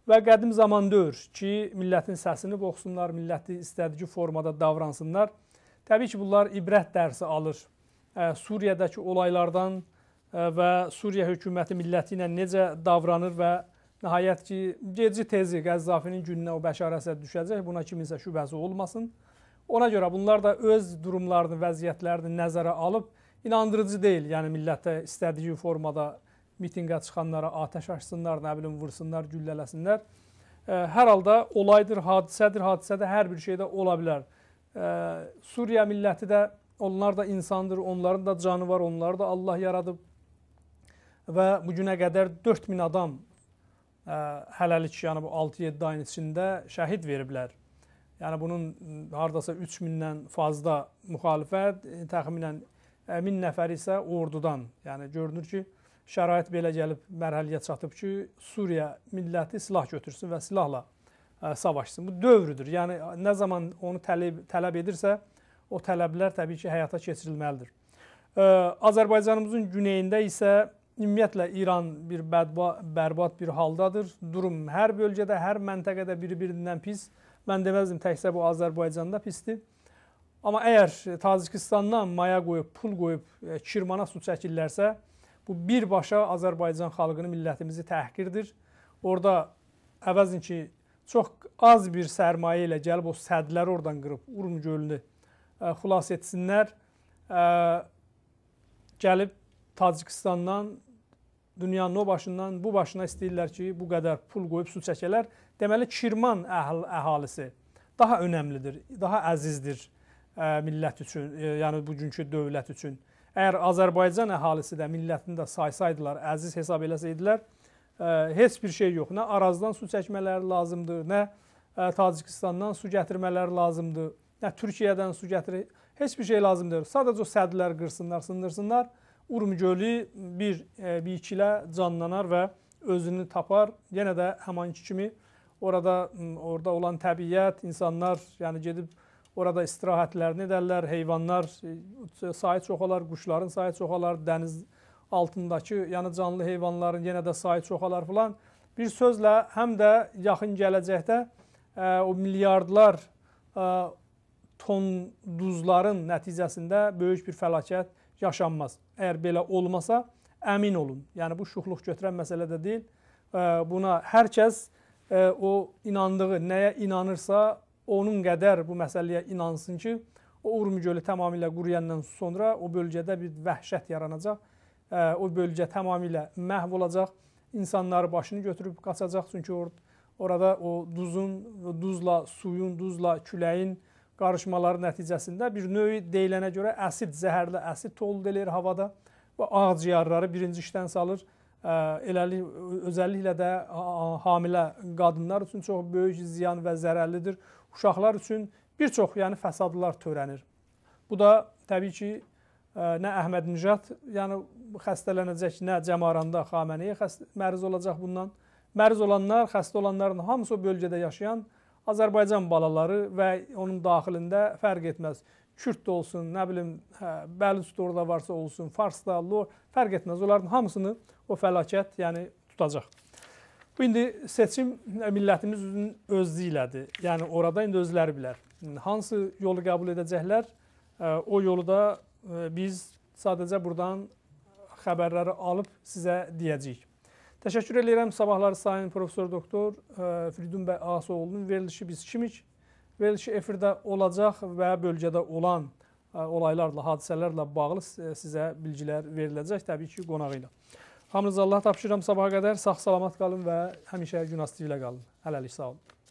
A: və qədim zaman dövr ki, millətin səsini boxsunlar, milləti istədiyi formada davransınlar. Təbii ki, bunlar ibrət dərsi alır. Suriyadakı olaylardan və Suriya hökuməti milləti ilə necə davranır və nəhayət ki, geci-tezi Qəzzafinin gününə o Bəşar Əsəd düşəcək, buna kiminsə şübhəsi olmasın. Ona görə bunlar da öz durumlarını, vəziyyətlərini nəzərə alıb, İnandırıcı deyil, yəni millətə istədiyi formada mitinqə çıxanlara atəş açsınlar, nə bilim, vursunlar, güllələsinlər. Hər halda olaydır, hadisədir, hadisədə hər bir şeydə ola bilər. Suriya milləti də, onlar da insandır, onların da canı var, onları da Allah yaradıb və bugünə qədər 4000 adam hələlik yəni bu 6-7 ayın içində şəhid veriblər. Yəni bunun hardasa 3000-dən fazla müxalifət, təxminən 1000 nəfər isə ordudan. Yəni görünür ki, şərait belə gəlib mərhələyə çatıb ki, Suriya milləti silah götürsün və silahla savaşsın. Bu dövrüdür. Yəni nə zaman onu tələb edirsə, o tələblər təbii ki, həyata keçirilməlidir. Azərbaycanımızın güneyində isə ümumiyyətlə İran bir bərbad bir haldadır. Durum hər bölgədə, hər məntəqədə biri-birindən pis. Mən deməzdim təkcə bu Azərbaycanda pisdir. Amma əgər Tacikistandan maya qoyub, pul qoyub Kirmana su çəkirlərsə, bu birbaşa Azərbaycan xalqını, millətimizi təhqirdir. Orada əvəzin ki, çox az bir sərmayə ilə gəlib o sədləri oradan qırıb Urm gölünü xilas etsinlər. Gəlib Tacikistandan, dünyanın o başından bu başına istəyirlər ki, bu qədər pul qoyub su çəkələr. Deməli, Kirman əhalisi daha önəmlidir, daha əzizdir millət üçün, yəni bugünkü dövlət üçün. Əgər Azərbaycan əhalisi də, millətini də saysaydılar, əziz hesab eləsəydilər, heç bir şey yox. Nə Arazdan su çəkmələri lazımdır, nə Tacikistandan su gətirmələri lazımdır, nə Türkiyədən su gətirir. Heç bir şey lazımdır. Sadəcə o sədlər qırsınlar, sındırsınlar. Urm gölü bir ikilə canlanar və özünü tapar. Yenə də həmanki kimi orada olan təbiət, insanlar yəni gedib orada istirahətlərini edərlər, heyvanlar sayı çox olar, quşların sayı çox olar, dəniz altındakı yəni canlı heyvanların yenə də sayı çox olar filan. Bir sözlə həm də yaxın gələcəkdə o milyardlar ton duzların nəticəsində böyük bir fəlakət yaşanmaz. Əgər belə olmasa, əmin olun. Yəni bu şuxluq götürən məsələ də deyil. Buna hər kəs o inandığı, nəyə inanırsa, onun qədər bu məsələyə inansın ki, o Urm gölü tamamilə quruyandan sonra o bölgədə bir vəhşət yaranacaq. O bölgə tamamilə məhv olacaq. İnsanları başını götürüb qaçacaq. Çünki orada o duzla suyun, duzla küləyin qarışmaları nəticəsində bir növ deyilənə görə əsid, zəhərli əsid tolud edir havada və ağciyarları birinci işdən salır. Özəlliklə də hamilə qadınlar üçün çox böyük ziyan və zərərlidir. Uşaqlar üçün bir çox yəni fəsadlar törənir. Bu da təbii ki, nə Əhməd Nijat yəni xəstələnəcək, nə Cəmaranda Xameneyi məruz olacaq bundan. Məruz olanlar, xəstə olanların hamısı o bölgədə yaşayan Azərbaycan balaları və onun daxilində fərq etməz. Kürd də olsun, nə bilim, Bəluç da orada varsa olsun, Fars da, fərq etməz. Onların hamısını o fəlakət yəni tutacaq. Bu indi seçim millətimizin özü ilədir. Yəni orada indi özləri bilər. Hansı yolu qəbul edəcəklər, o yolu da biz sadəcə buradan xəbərləri alıb sizə deyəcəyik. Təşəkkür edirəm. Sabahları sayın Profesor Doktor Firidun bəy Ağasoğlu'nun verilişi biz kimik? Verilişi efirdə olacaq və bölgədə olan olaylarla, hadisələrlə bağlı sizə bilgilər veriləcək, təbii ki, qonağı ilə. Hamınıza Allah tapşırıram sabaha qədər. Sağ-salamat qalın və həmişə gün astı ilə qalın. Hələlik, sağ olun.